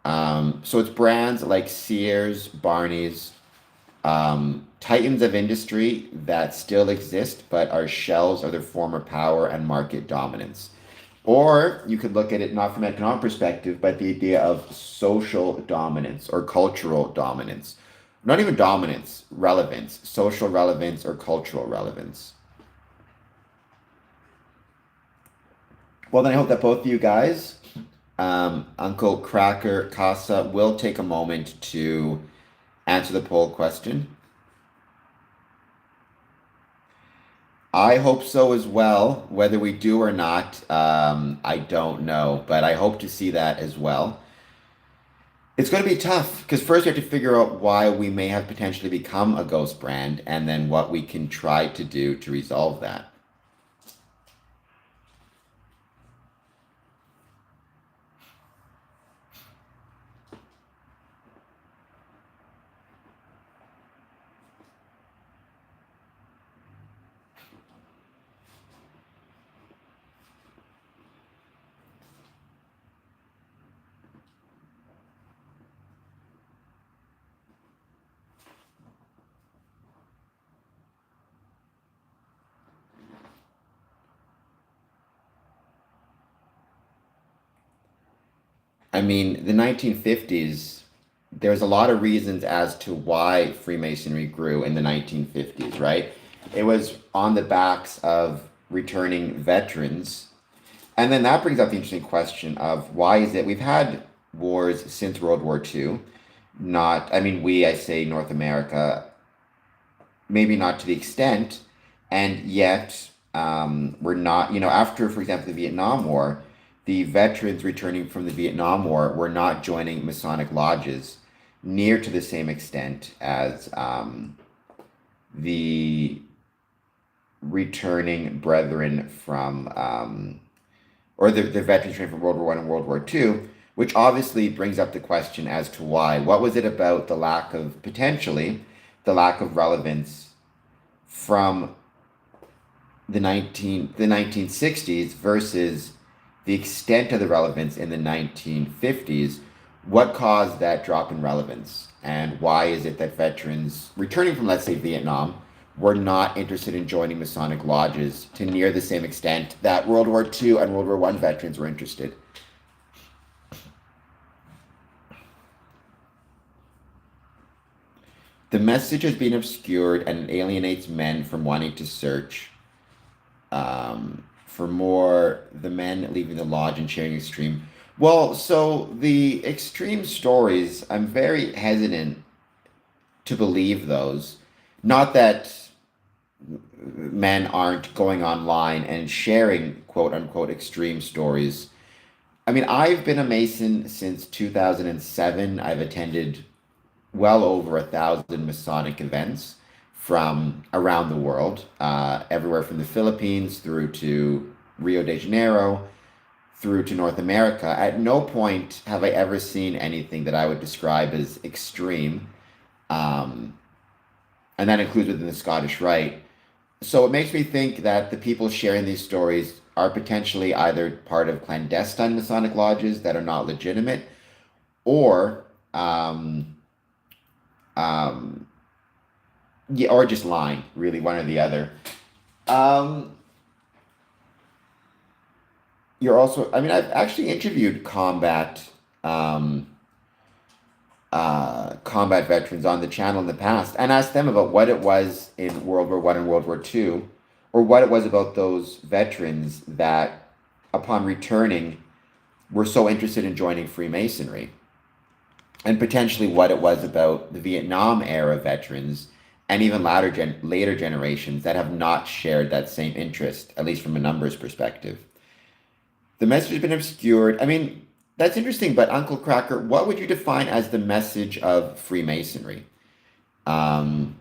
Speaker 1: So it's brands like Sears, Barney's, titans of industry that still exist but are shells of their former power and market dominance. Or you could look at it not from an economic perspective, but the idea of social dominance or cultural dominance. Not even dominance, relevance, social relevance or cultural relevance. Well, then I hope that both of you guys, Uncle Cracker, Casa, will take a moment to answer the poll question. I hope so as well. Whether we do or not, I don't know, but I hope to see that as well. It's going to be tough because first we have to figure out why we may have potentially become a ghost brand and then what we can try to do to resolve that. I mean, the 1950s, there's a lot of reasons as to why Freemasonry grew in the 1950s, right? It was on the backs of returning veterans. And then that brings up the interesting question of why is it we've had wars since World War II? Not, I mean, I say North America, maybe not to the extent, and yet we're not, after, for example, the Vietnam War, the veterans returning from the Vietnam War were not joining Masonic lodges near to the same extent as the returning brethren from, or the veterans returning from World War One and World War Two, which obviously brings up the question as to why. What was it about potentially, the lack of relevance from the 1960s versus the extent of the relevance in the 1950s? What caused that drop in relevance? And why is it that veterans returning from, let's say, Vietnam were not interested in joining Masonic lodges to near the same extent that World War II and World War I veterans were interested. The message has been obscured and it alienates men from wanting to search for more, the men leaving the lodge and sharing extreme. Well, so the extreme stories, I'm very hesitant to believe those. Not that men aren't going online and sharing quote unquote extreme stories. I mean, I've been a Mason since 2007. I've attended well over 1,000 Masonic events from around the world, everywhere from the Philippines through to Rio de Janeiro, through to North America. At no point have I ever seen anything that I would describe as extreme, um, and that includes within the Scottish Rite. So it makes me think that the people sharing these stories are potentially either part of clandestine Masonic lodges that are not legitimate, or um, yeah, or just lying, really, one or the other. Um, you're also, I mean, I've actually interviewed um, combat veterans on the channel in the past and asked them about what it was in World War I and World War II, or what it was about those veterans that, upon returning, were so interested in joining Freemasonry, and potentially what it was about the Vietnam era veterans and even later generations that have not shared that same interest, at least from a numbers perspective. The message has been obscured. I mean, that's interesting, but Uncle Cracker, what would you define as the message of Freemasonry? Um,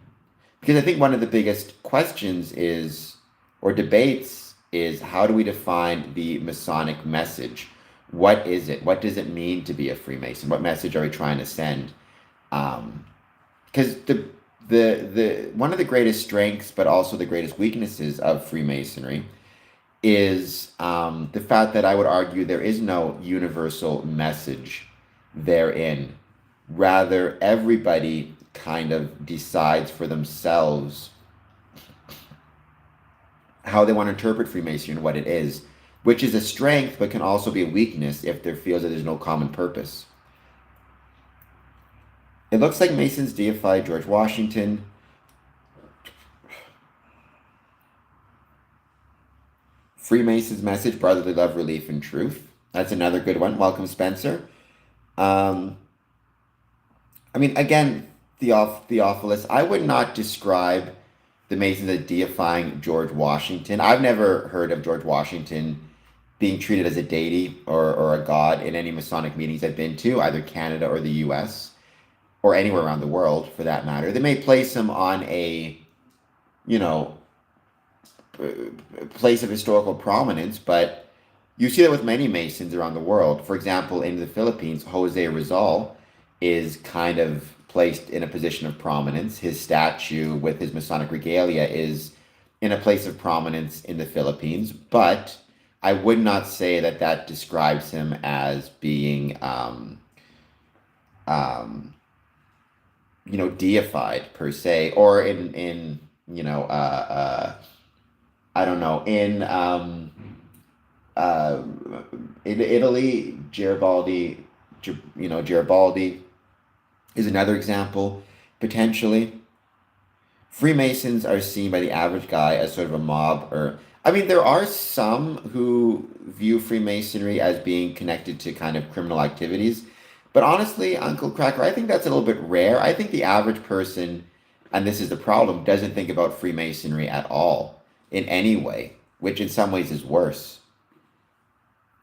Speaker 1: because I think one of the biggest questions is, or debates, is how do we define the Masonic message? What is it? What does it mean to be a Freemason? What message are we trying to send? Um, because the one of the greatest strengths, but also the greatest weaknesses of Freemasonry is the fact that I would argue there is no universal message therein. Rather, everybody kind of decides for themselves how they want to interpret Freemasonry and what it is, which is a strength but can also be a weakness if there feels that there's no common purpose. It looks like Masons deify George Washington. Freemasons' message, brotherly love, relief, and truth. That's another good one. Welcome, Spencer. Um, I mean, again, Theophilus, I would not describe the Masons as deifying George Washington. I've never heard of George Washington being treated as a deity or a god in any Masonic meetings I've been to, either Canada or the US, or anywhere around the world for that matter. They may place him on a, you know, place of historical prominence, but you see that with many Masons around the world. For example, in the Philippines, Jose Rizal is kind of placed in a position of prominence. His statue with his Masonic regalia is in a place of prominence in the Philippines, but I would not say that that describes him as being, deified per se, or in I don't know, uh, in Italy, Garibaldi is another example, potentially. Freemasons are seen by the average guy as sort of a mob, or I mean, there are some who view Freemasonry as being connected to kind of criminal activities, but honestly, Uncle Cracker, I think that's a little bit rare. I think the average person, and this is the problem, doesn't think about Freemasonry at all in any way, which in some ways is worse.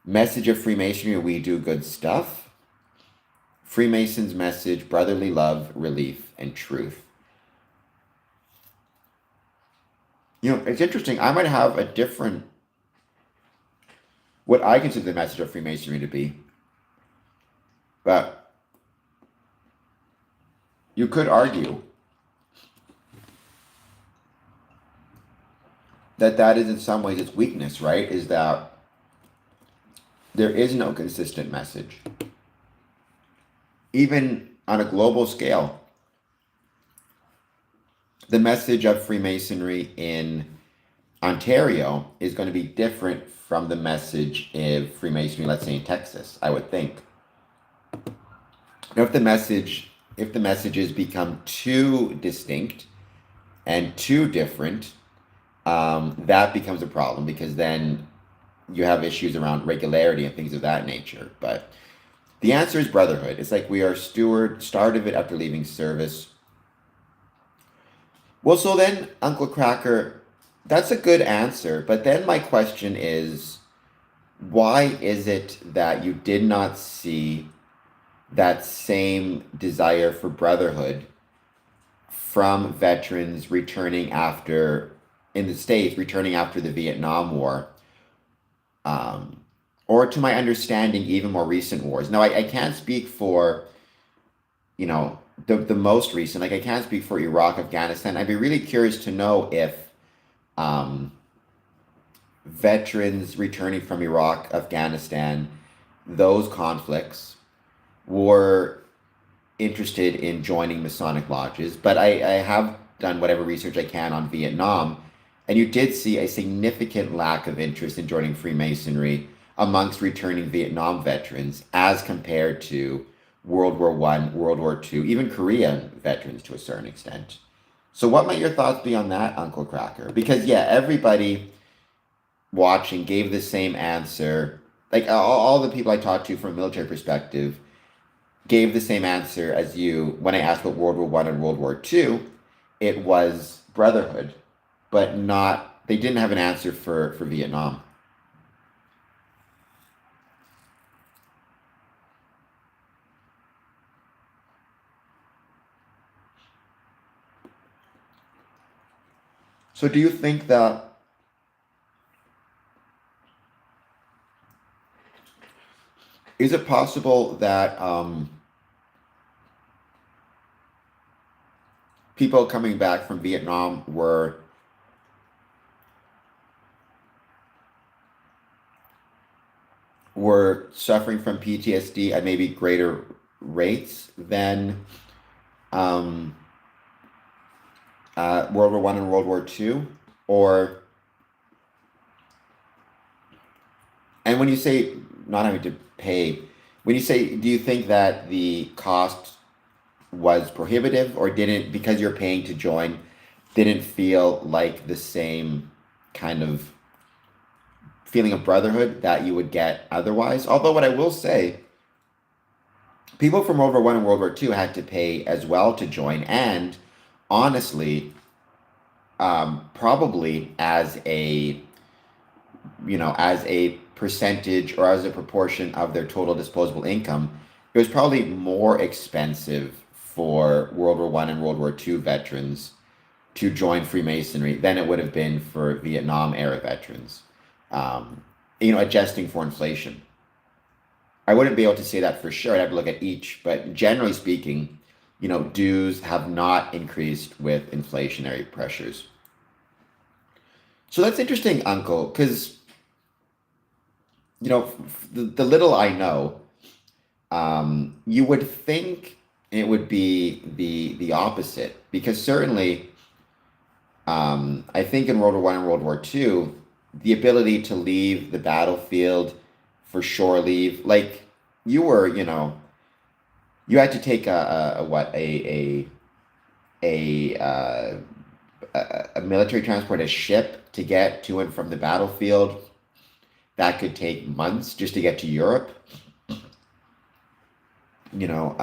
Speaker 1: Message of Freemasonry: we do good stuff. Freemasons' message: brotherly love, relief, and truth. It's interesting. I might have a different, what I consider the message of Freemasonry to be. But you could argue that that is in some ways its weakness, right? Is that there is no consistent message. Even on a global scale, the message of Freemasonry in Ontario is going to be different from the message of Freemasonry, let's say in Texas, I would think. Now, if the messages become too distinct and too different, that becomes a problem because then you have issues around regularity and things of that nature. But the answer is brotherhood. It's like we are start of it after leaving service. Well, so then, Uncle Cracker, that's a good answer. But then my question is, why is it that you did not see that same desire for brotherhood from veterans returning after, in the States, returning after the Vietnam War, um, or to my understanding, even more recent wars? Now, I can't speak for, you know, the most recent, like I can't speak for Iraq, Afghanistan. I'd be really curious to know if um, veterans returning from Iraq, Afghanistan, those conflicts were interested in joining Masonic lodges, but I have done whatever research I can on Vietnam, and you did see a significant lack of interest in joining Freemasonry amongst returning Vietnam veterans as compared to World War One, World War Two, even Korean veterans to a certain extent. So, what might your thoughts be on that, Uncle Cracker? Because yeah, everybody watching gave the same answer. Like all the people I talked to from a military perspective gave the same answer as you when I asked about World War One and World War Two. It was brotherhood, but not. They didn't have an answer for Vietnam. So, do you think that is it possible that people coming back from Vietnam were suffering from PTSD at maybe greater rates than um, World War One and World War Two, or and when you say not having to pay, when you say, do you think that the cost was prohibitive, or didn't because you're paying to join, didn't feel like the same kind of feeling of brotherhood that you would get otherwise? Although what I will say, people from World War One and World War Two had to pay as well to join, and honestly, probably as a as a percentage or as a proportion of their total disposable income, it was probably more expensive for World War One and World War Two veterans to join Freemasonry than it would have been for Vietnam era veterans. Um, adjusting for inflation. I wouldn't be able to say that for sure. I'd have to look at each, but generally speaking, dues have not increased with inflationary pressures. So that's interesting, Uncle, because the little I know, you would think it would be the opposite, because certainly, I think in World War One and World War Two, the ability to leave the battlefield for shore leave, like you were, you had to take a what a a military transport, a ship to get to and from the battlefield. That could take months just to get to Europe. You know,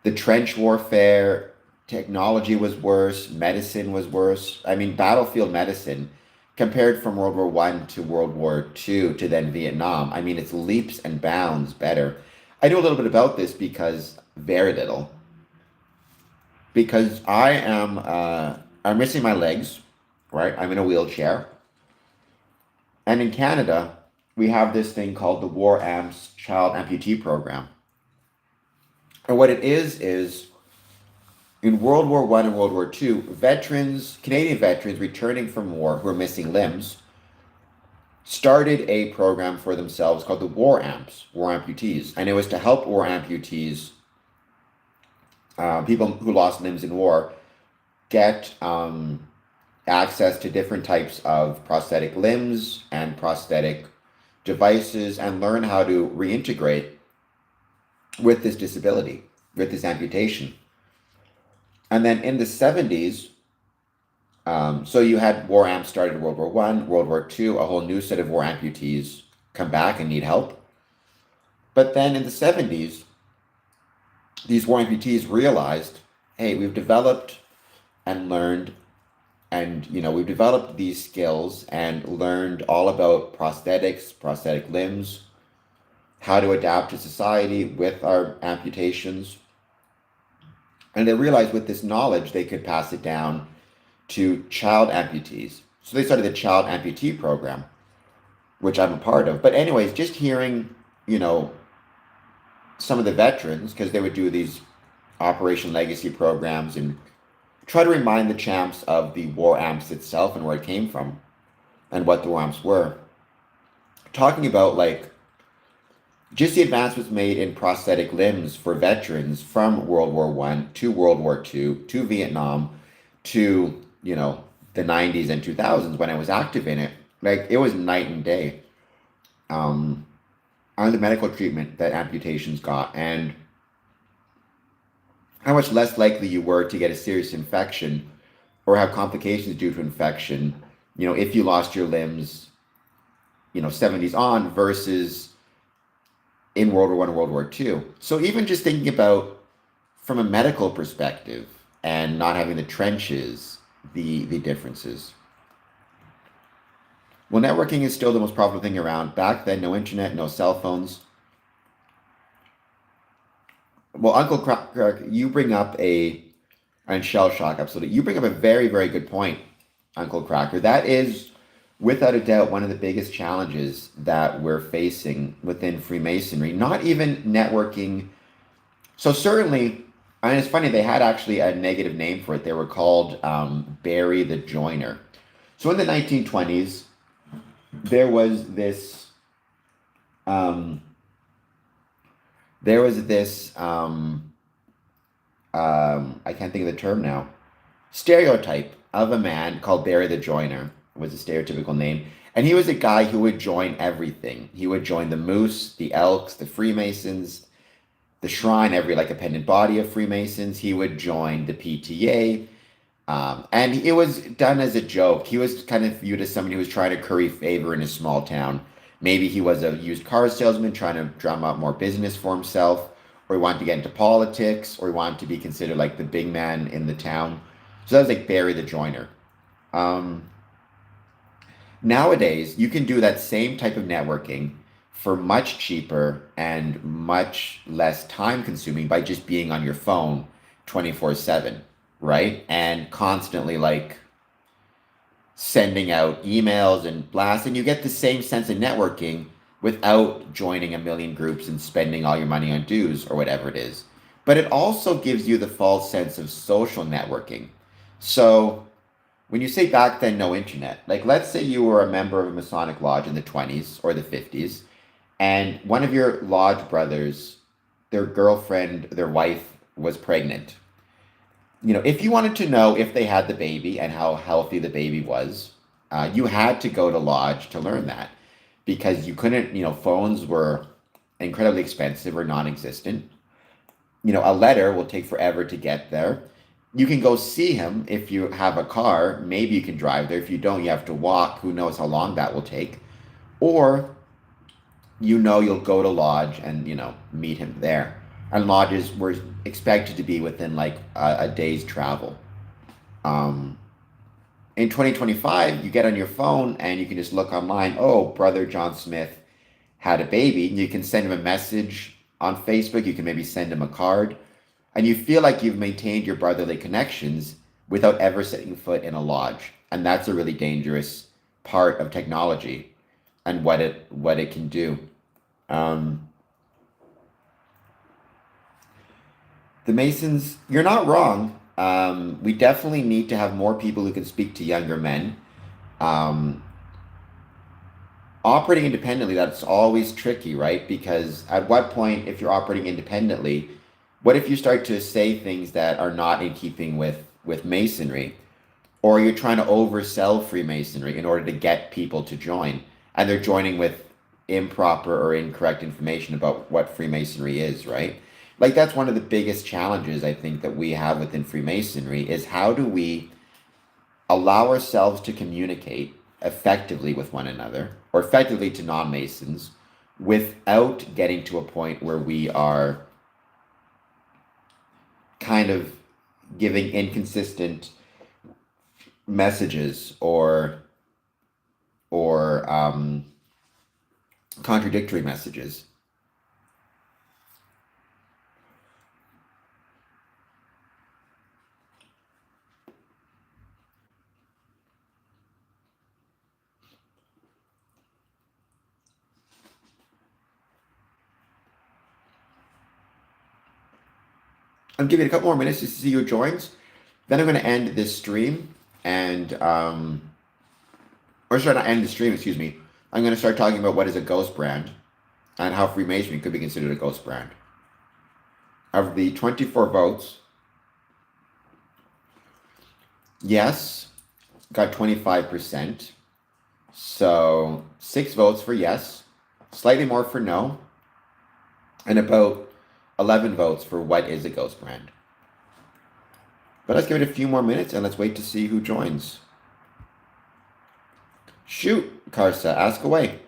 Speaker 1: the trench warfare technology was worse, medicine was worse. I mean, battlefield medicine compared from World War One to World War Two to then Vietnam. I mean, it's leaps and bounds better. I know a little bit about this because very little, because I'm missing my legs, right? I'm in a wheelchair, and in Canada we have this thing called the War Amps Child Amputee Program, and what it is in World War One and World War Two, Canadian veterans returning from war who are missing limbs, started a program for themselves called the War Amps, War Amputees, and it was to help war amputees, people who lost limbs in war, get access to different types of prosthetic limbs and prosthetic devices and learn how to reintegrate with this disability, with this amputation. And then in the 70s, so you had war amps started in World War One, World War Two, a whole new set of war amputees come back and need help. But then in the 70s, these war amputees realized, hey, we've developed and learned, and we've developed these skills and learned all about prosthetics, prosthetic limbs, how to adapt to society with our amputations. And they realized with this knowledge, they could pass it down to child amputees. So they started the child amputee program, which I'm a part of. But anyways, just hearing, some of the veterans, because they would do these Operation Legacy programs and try to remind the champs of the war amps itself and where it came from and what the war amps were. Talking about just the advancements made in prosthetic limbs for veterans from World War One to World War Two to Vietnam to, the 90s and 2000s when I was active in it. It was night and day on the medical treatment that amputations got and how much less likely you were to get a serious infection or have complications due to infection, if you lost your limbs, 70s on versus in World War One, World War Two. So even just thinking about from a medical perspective and not having the trenches, the differences. Well, networking is still the most powerful thing around. Back then, no internet, no cell phones. Well, Uncle Crack, you bring up and Shell Shock, absolutely. You bring up a very, very good point, Uncle Cracker. That is, without a doubt, one of the biggest challenges that we're facing within Freemasonry. Not even networking. So certainly, and it's funny, they had actually a negative name for it. They were called Barry the Joiner. So in the 1920s, there was this I can't think of the term now, stereotype of a man called Barry the Joiner was a stereotypical name. And he was a guy who would join everything. He would join the Moose, the Elks, the Freemasons, the Shrine, every appendant body of Freemasons. He would join the PTA. And it was done as a joke. He was kind of viewed as somebody who was trying to curry favor in a small town. Maybe he was a used car salesman trying to drum up more business for himself, or he wanted to get into politics, or he wanted to be considered the big man in the town. So that was Barry the Joiner. Nowadays, you can do that same type of networking for much cheaper and much less time consuming by just being on your phone 24/7. Right? And constantly sending out emails and blasts, and you get the same sense of networking without joining a million groups and spending all your money on dues or whatever it is. But it also gives you the false sense of social networking. So when you say back then no internet, let's say you were a member of a Masonic lodge in the 20s or the 50s, and one of your lodge brothers, their girlfriend, their wife was pregnant. If you wanted to know if they had the baby and how healthy the baby was, you had to go to lodge to learn that because you couldn't, phones were incredibly expensive or non-existent. A letter will take forever to get there. You can go see him if you have a car. Maybe you can drive there. If you don't, you have to walk. Who knows how long that will take. Or, you'll go to lodge and, meet him there. And lodges were expected to be within a day's travel. In 2025, you get on your phone and you can just look online. Oh, brother John Smith had a baby. You can send him a message on Facebook. You can maybe send him a card. And you feel like you've maintained your brotherly connections without ever setting foot in a lodge. And that's a really dangerous part of technology and what it can do. The Masons, you're not wrong. We definitely need to have more people who can speak to younger men. Operating independently, that's always tricky, right? Because at what point, if you're operating independently, what if you start to say things that are not in keeping with with Masonry, or you're trying to oversell Freemasonry in order to get people to join, and they're joining with improper or incorrect information about what Freemasonry is, right? Like that's one of the biggest challenges I think that we have within Freemasonry is how do we allow ourselves to communicate effectively with one another or effectively to non-Masons without getting to a point where we are kind of giving inconsistent messages or contradictory messages. I'm giving it a couple more minutes just to see who joins. Then I'm going to end this stream and, or sorry, not end the stream, excuse me. I'm going to start talking about what is a ghost brand and how Freemasonry could be considered a ghost brand. Of the 24 votes, yes got 25%. So 6 votes for yes, slightly more for no, and about 11 votes for what is a ghost brand. But let's give it a few more minutes and let's wait to see who joins. Shoot, Karsa, ask away.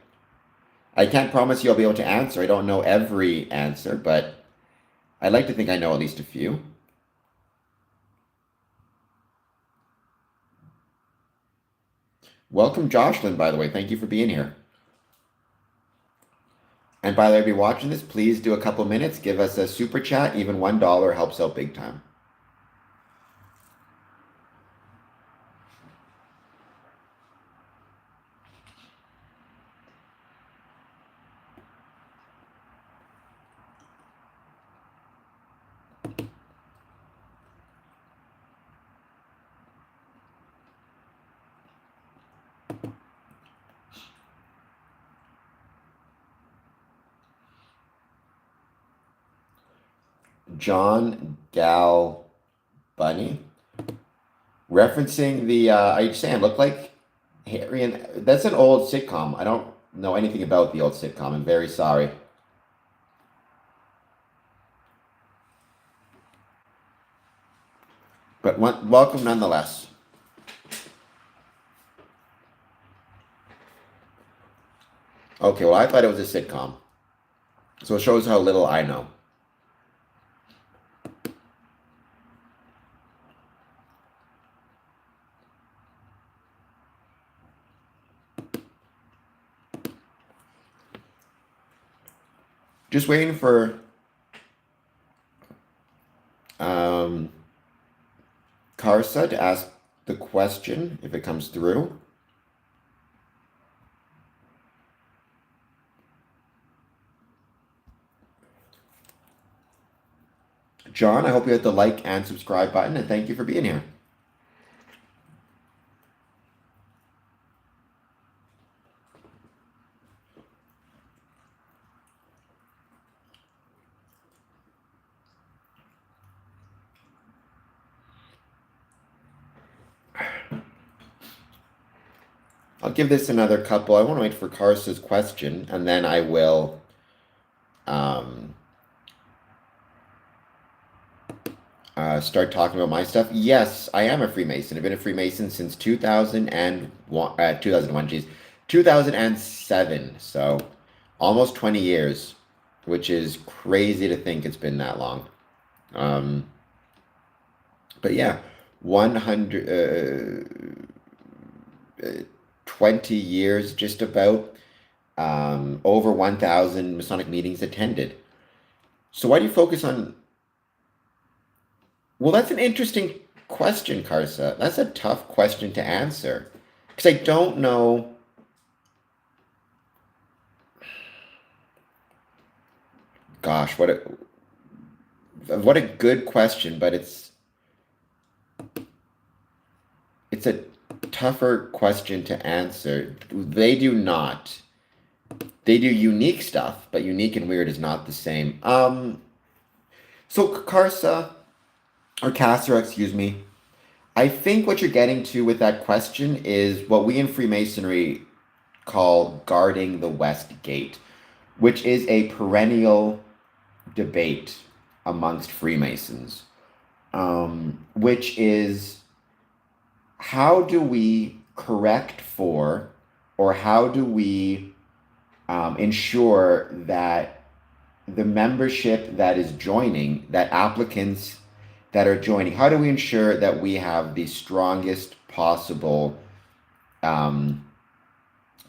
Speaker 1: I can't promise you'll be able to answer. I don't know every answer, but I'd like to think I know at least a few. Welcome, Jocelyn, by the way. Thank you for being here. And by the way, if you're watching this, please do a couple minutes. Give us a super chat. Even $1 helps out big time. John Gal Bunny. Referencing the, are you saying look like Harry? And that's an old sitcom. I don't know anything about the old sitcom. I'm very sorry. But welcome nonetheless. Okay, well, I thought it was a sitcom. So it shows how little I know. Just waiting for Karsa to ask the question if it comes through. John, I hope you hit the like and subscribe button, and thank you for being here. I'll give this another couple. I want to wait for Karsa's question, and then I will start talking about my stuff. Yes, I am a Freemason. I've been a Freemason since 2007. So almost 20 years, which is crazy to think it's been that long. But yeah, 120 years just about, over 1,000 Masonic meetings attended. So why do you focus on... Well, that's an interesting question, Karsa. That's a tough question to answer. Because I don't know... Gosh, what a good question, but it's a tougher question to answer. They do not. They do unique stuff, but unique and weird is not the same. So Karsa, or Kasra, excuse me, I think what you're getting to with that question is what we in Freemasonry call guarding the West Gate, which is a perennial debate amongst Freemasons, which is how do we correct for, or how do we ensure that the membership that is joining, that applicants that are joining, how do we ensure that we have the strongest possible um,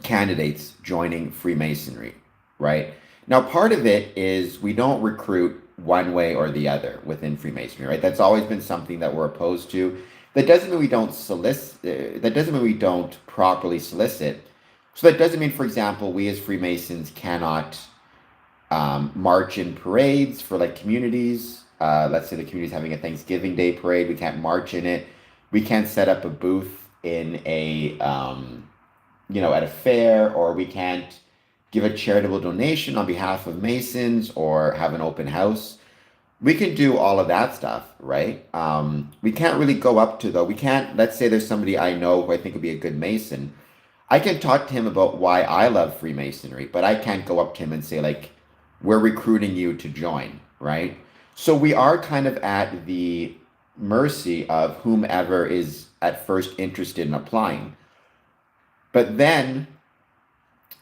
Speaker 1: candidates joining Freemasonry, right? Now, part of it is we don't recruit one way or the other within Freemasonry, right? That's always been something that we're opposed to. That doesn't mean we don't solicit. That doesn't mean we don't properly solicit. So that doesn't mean, for example, we as Freemasons cannot march in parades for like communities. Let's say the community is having a Thanksgiving Day parade. We can't march in it. We can't set up a booth in a at a fair, or we can't give a charitable donation on behalf of Masons or have an open house. We can do all of that stuff, right? We can't really go up to, though. We can't, let's say there's somebody I know who I think would be a good Mason. I can talk to him about why I love Freemasonry, but I can't go up to him and say, like, we're recruiting you to join, right? So we are kind of at the mercy of whomever is at first interested in applying. But then,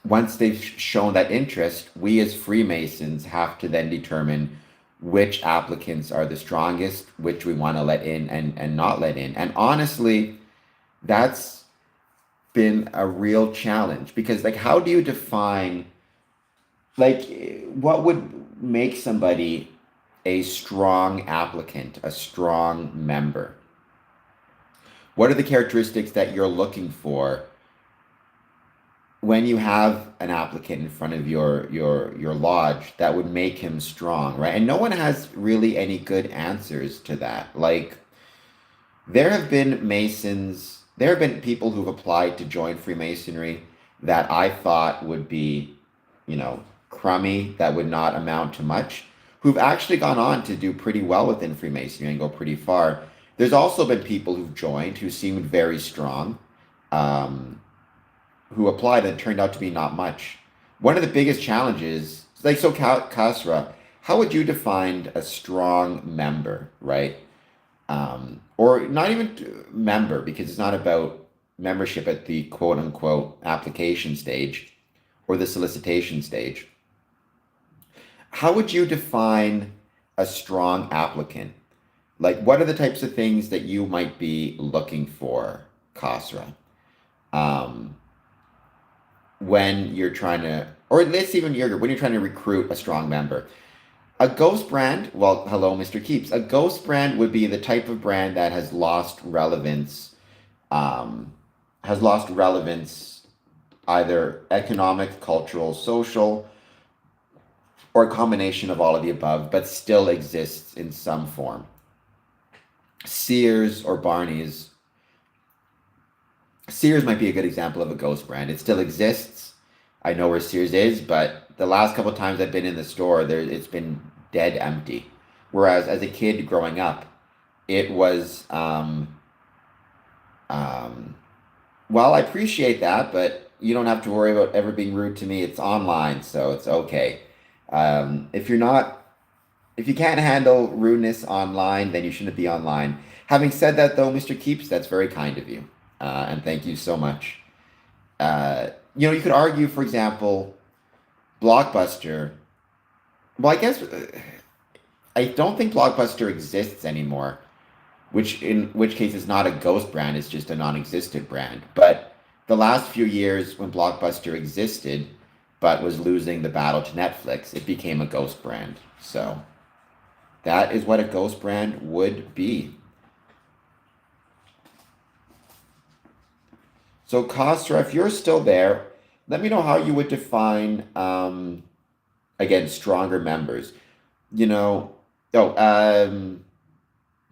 Speaker 1: once they've shown that interest, we as Freemasons have to then determine which applicants are the strongest, which we want to let in and not let in. And honestly, that's been a real challenge because, like, how do you define, like, what would make somebody a strong applicant, a strong member? What are the characteristics that you're looking for when you have an applicant in front of your lodge that would make him strong, right? And no one has really any good answers to that. Like, there have been people who've applied to join Freemasonry that I thought would be, crummy, that would not amount to much, who've actually gone on to do pretty well within Freemasonry and go pretty far. There's also been people who've joined who seemed very strong. Um, who applied and turned out to be not much. One of the biggest challenges, like, so Kasra, how would you define a strong member, right? Or not even member, because it's not about membership at the quote unquote application stage or the solicitation stage. How would you define a strong applicant? Like, what are the types of things that you might be looking for, Kasra? Um, when you're trying to, or let's even younger, when you're trying to recruit a strong member. A ghost brand, well, hello, Mr. Keeps. A ghost brand would be the type of brand that um, has lost relevance, either economic, cultural, social, or a combination of all of the above, but still exists in some form. Sears or Barney's. Sears might be a good example of a ghost brand. It still exists. I know where Sears is, but the last couple of times I've been in the store, it's been dead empty. Whereas as a kid growing up, it was um, well, I appreciate that, but you don't have to worry about ever being rude to me. It's online, so it's okay. If you're not, if you can't handle rudeness online, then you shouldn't be online. Having said that, though, Mr. Keeps, that's very kind of you, and thank you so much. You could argue, for example, Blockbuster. Well, I guess I don't think Blockbuster exists anymore, which in which case is not a ghost brand, it's just a non-existent brand. But the last few years when Blockbuster existed but was losing the battle to Netflix, it became a ghost brand. So that is what a ghost brand would be. So Kostra, if you're still there, let me know how you would define again stronger members. You know, oh,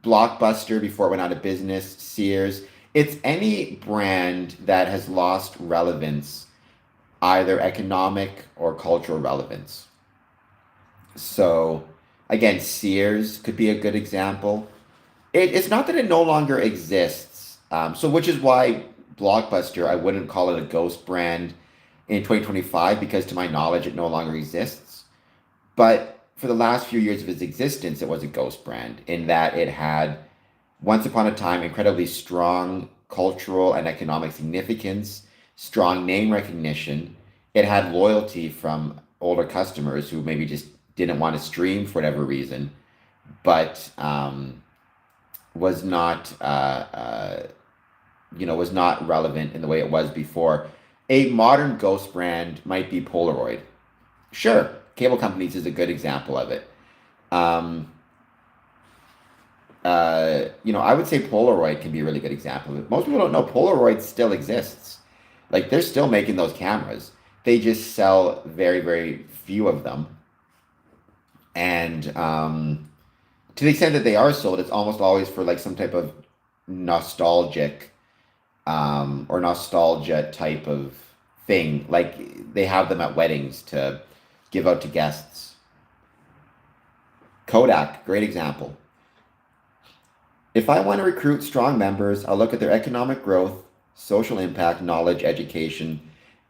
Speaker 1: Blockbuster before it went out of business, Sears. It's any brand that has lost relevance, either economic or cultural relevance. So, again, Sears could be a good example. It's not that it no longer exists. So which is why Blockbuster, I wouldn't call it a ghost brand in 2025 because to my knowledge it no longer exists. But for the last few years of its existence, it was a ghost brand in that it had once upon a time incredibly strong cultural and economic significance, strong name recognition. It had loyalty from older customers who maybe just didn't want to stream for whatever reason, but was not was not relevant in the way it was before. A modern ghost brand might be Polaroid. Sure, cable companies is a good example of it. Um, I would say Polaroid can be a really good example of it. Most people don't know Polaroid still exists. Like they're still making those cameras. They just sell very, very few of them. And to the extent that they are sold, it's almost always for like some type of nostalgic or nostalgia type of thing. Like they have them at weddings to give out to guests. Kodak, great example. If I want to recruit strong members, I'll look at their economic growth, social impact, knowledge, education,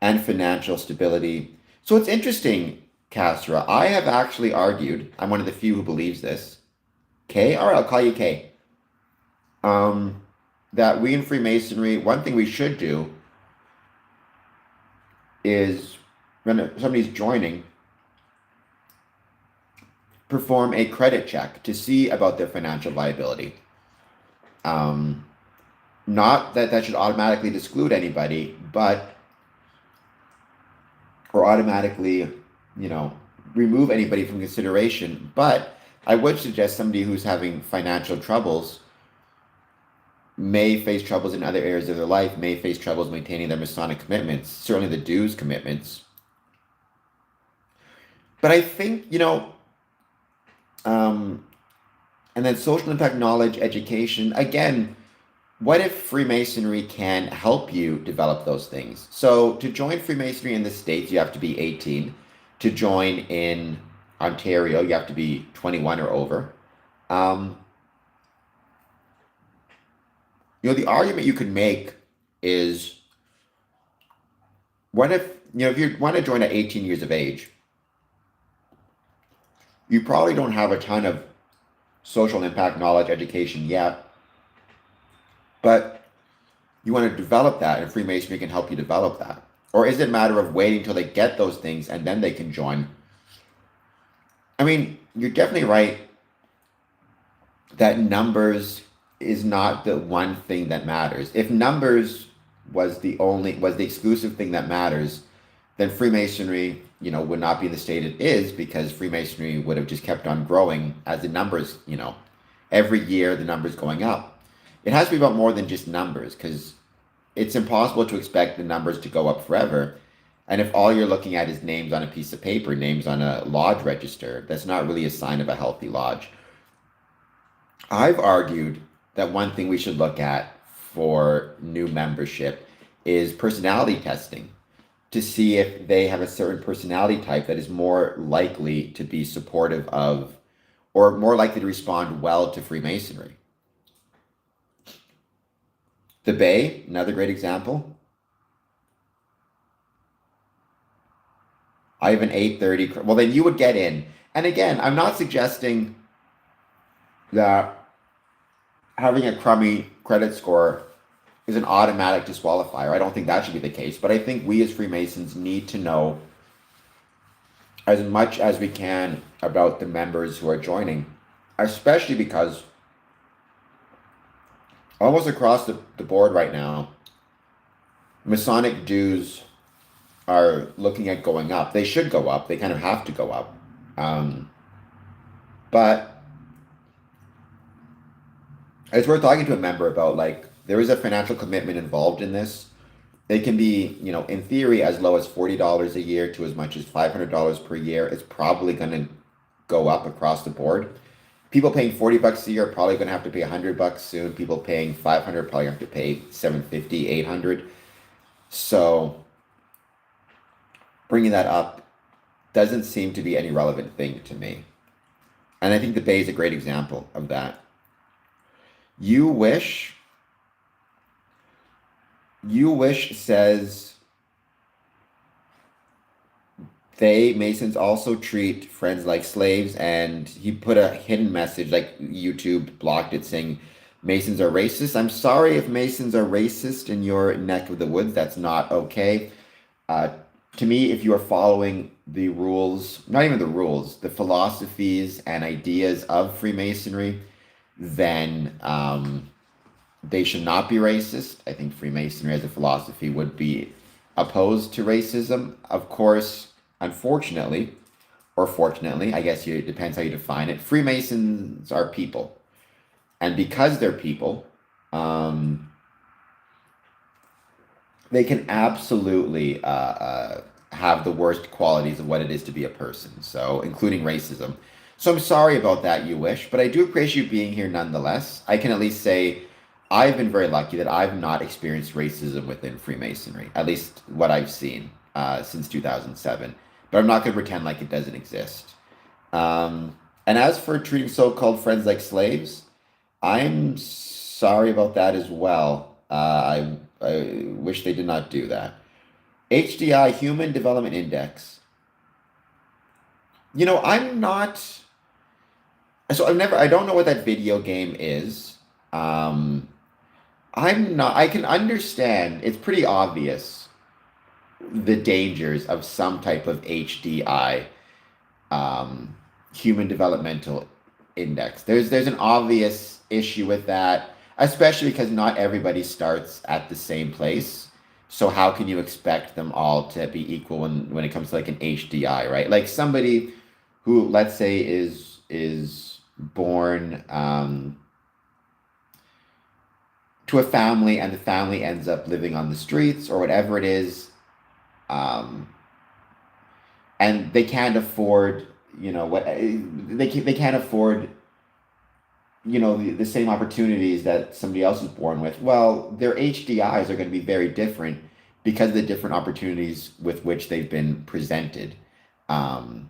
Speaker 1: and financial stability. So it's interesting, Castra. I have actually argued, I'm one of the few who believes this. K, all right, I'll call you K. Um, that we in Freemasonry, one thing we should do is when somebody's joining, perform a credit check to see about their financial viability. Um, Not that that should automatically exclude anybody, but or automatically, you know, remove anybody from consideration. But I would suggest somebody who's having financial troubles may face troubles in other areas of their life, may face troubles maintaining their Masonic commitments, certainly the dues commitments. But I think, um, and then social impact, knowledge, education. Again, what if Freemasonry can help you develop those things? So to join Freemasonry in the States, you have to be 18. To join in Ontario, you have to be 21 or over. Um, the argument you could make is what if, if you want to join at 18 years of age, you probably don't have a ton of social impact, knowledge, education yet, but you want to develop that, and Freemasonry can help you develop that. Or is it a matter of waiting till they get those things and then they can join? I mean, you're definitely right that numbers is not the one thing that matters. If numbers was the exclusive thing that matters, then Freemasonry, would not be in the state it is because Freemasonry would have just kept on growing as the numbers, every year the numbers going up. It has to be about more than just numbers because it's impossible to expect the numbers to go up forever. And if all you're looking at is names on a piece of paper, names on a lodge register, that's not really a sign of a healthy lodge. I've argued that one thing we should look at for new membership is personality testing to see if they have a certain personality type that is more likely to be supportive of or more likely to respond well to Freemasonry. The Bay, another great example. I have an 830. Well, then you would get in. And again, I'm not suggesting that having a crummy credit score is an automatic disqualifier. I don't think that should be the case. But I think we as Freemasons need to know as much as we can about the members who are joining, especially because almost across the board right now, Masonic dues are looking at going up. They should go up. They kind of have to go up. But it's worth talking to a member about like there is a financial commitment involved in this. It can be, in theory, as low as $40 a year to as much as $500 per year. It's probably going to go up across the board. People paying $40 a year are probably going to have to pay $100 soon. People paying $500 probably have to pay $750, $800. So bringing that up doesn't seem to be any relevant thing to me. And I think the Bay is a great example of that. You wish, you wish says they Masons also treat friends like slaves, and he put a hidden message like YouTube blocked it saying Masons are racist. I'm sorry if Masons are racist in your neck of the woods. That's not okay. Uh, to me, if you are following the rules, not even the rules, the philosophies and ideas of Freemasonry, then they should not be racist. I think Freemasonry as a philosophy would be opposed to racism. Of course, unfortunately, or fortunately, I guess it depends how you define it. Freemasons are people. And because they're people, um, they can absolutely have the worst qualities of what it is to be a person, so including racism. So I'm sorry about that, you wish, but I do appreciate you being here nonetheless. I can at least say I've been very lucky that I've not experienced racism within Freemasonry, at least what I've seen since 2007. But I'm not going to pretend like it doesn't exist. And as for treating so-called friends like slaves, I'm sorry about that as well. I wish they did not do that. HDI, Human Development Index. I'm not. So I don't know what that video game is. Um, I'm not. I can understand. It's pretty obvious the dangers of some type of HDI, um, Human Developmental Index. There's an obvious issue with that, especially because not everybody starts at the same place. So how can you expect them all to be equal when it comes to like an HDI, right? Like somebody who, let's say, is born to a family, and the family ends up living on the streets or whatever it is, um, and they can't afford, what they can't afford, the same opportunities that somebody else is born with. Well, their HDIs are going to be very different because of the different opportunities with which they've been presented. Um,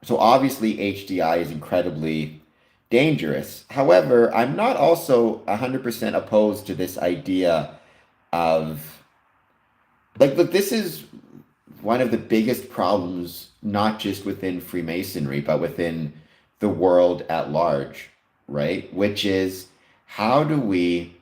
Speaker 1: so obviously, HDI is incredibly dangerous. However, I'm not also 100% opposed to this idea of, like, look, this is one of the biggest problems, not just within Freemasonry, but within the world at large, right? Which is, how do we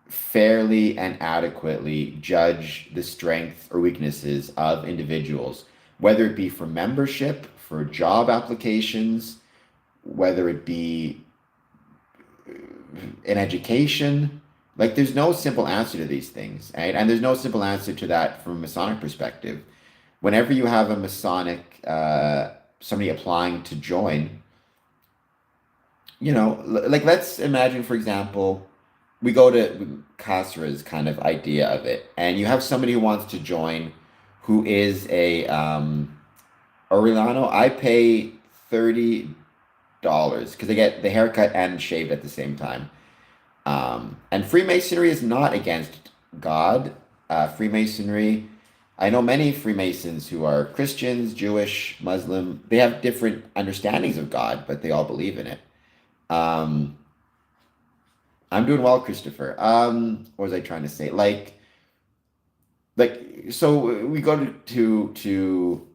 Speaker 1: fairly and adequately judge the strengths or weaknesses of individuals, whether it be for membership, for job applications, whether it be in education? Like, there's no simple answer to these things, right? And there's no simple answer to that from a Masonic perspective. Whenever you have a Masonic, somebody applying to join, like, let's imagine, for example, we go to Kasra's kind of idea of it, and you have somebody who wants to join who is a Aureliano. I pay $30 because they get the haircut and shaved at the same time. And Freemasonry is not against God. Freemasonry, I know many Freemasons who are Christians, Jewish, Muslim. They have different understandings of God, but they all believe in it. Um, I'm doing well, Christopher. What was I trying to say? So we go to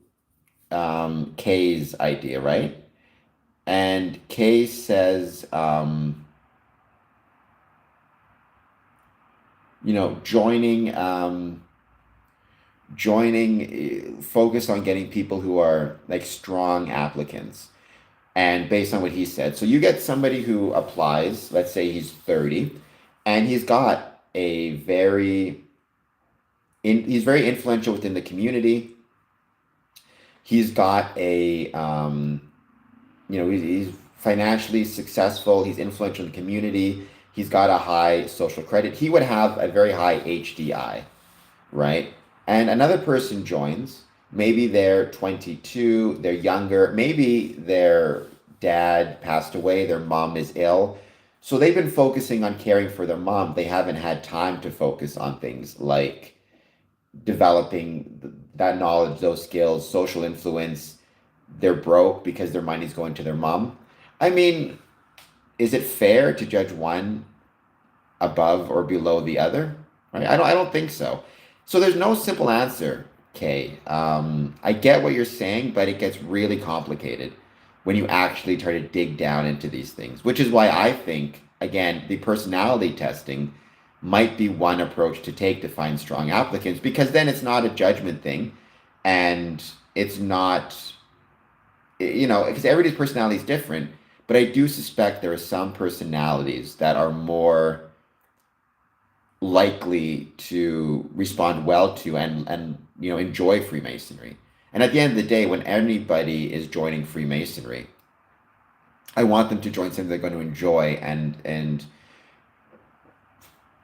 Speaker 1: Kay's idea, right? And Kay says, joining, focus on getting people who are like strong applicants. And based on what he said, so you get somebody who applies, let's say he's 30, and he's very influential within the community. He's got he's financially successful. He's influential in the community. He's got a high social credit. He would have a very high HDI, right? And another person joins. Maybe they're 22, they're younger. Maybe their dad passed away, their mom is ill. So they've been focusing on caring for their mom. They haven't had time to focus on things like developing that knowledge, those skills, social influence. They're broke because their money's going to their mom. I mean, is it fair to judge one above or below the other? Right? I don't think so. So there's no simple answer, Kay. I get what you're saying, but it gets really complicated when you actually try to dig down into these things, which is why I think, again, the personality testing might be one approach to take to find strong applicants, because then it's not a judgment thing, and it's not, because everybody's personality is different, but I do suspect there are some personalities that are more likely to respond well to and enjoy Freemasonry. And at the end of the day, when anybody is joining Freemasonry, I want them to join something they're going to enjoy and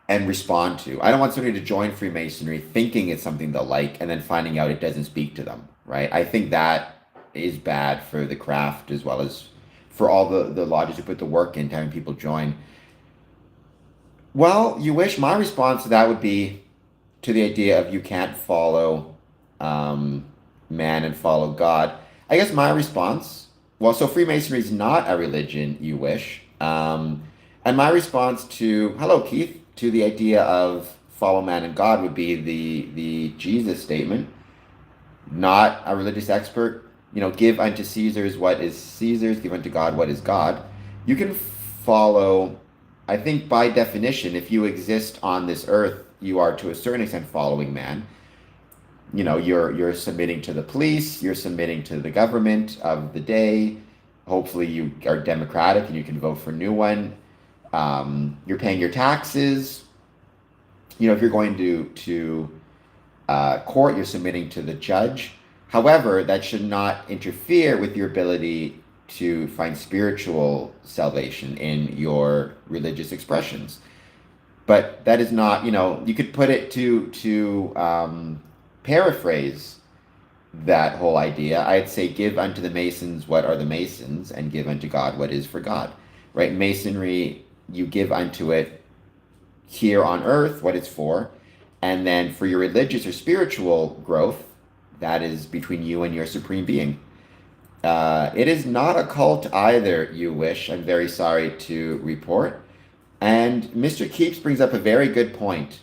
Speaker 1: respond to. I don't want somebody to join Freemasonry thinking it's something they'll like and then finding out it doesn't speak to them, right? I think that is bad for the craft as well as for all the lodges who put the work into having people join. Well, you wish. My response to that would be to the idea of you can't follow um, man and follow God. I guess my response, well, so Freemasonry is not a religion, you wish. And my response to, hello, Keith, to the idea of follow man and God would be the Jesus statement, not a religious expert. Give unto Caesar's what is Caesar's, give unto God what is God. You can follow, I think by definition, if you exist on this earth, you are to a certain extent following man. You're submitting to the police, you're submitting to the government of the day. Hopefully you are democratic and you can vote for a new one. You're paying your taxes. If you're going to court, you're submitting to the judge. However, that should not interfere with your ability to find spiritual salvation in your religious expressions. But that is not, you could put it to paraphrase that whole idea. I'd say, give unto the Masons what are the Masons, and give unto God what is for God. Right? Masonry, you give unto it here on earth what it's for, and then for your religious or spiritual growth, that is between you and your supreme being. It is not a cult either, you wish. I'm very sorry to report. And Mr. Keeps brings up a very good point.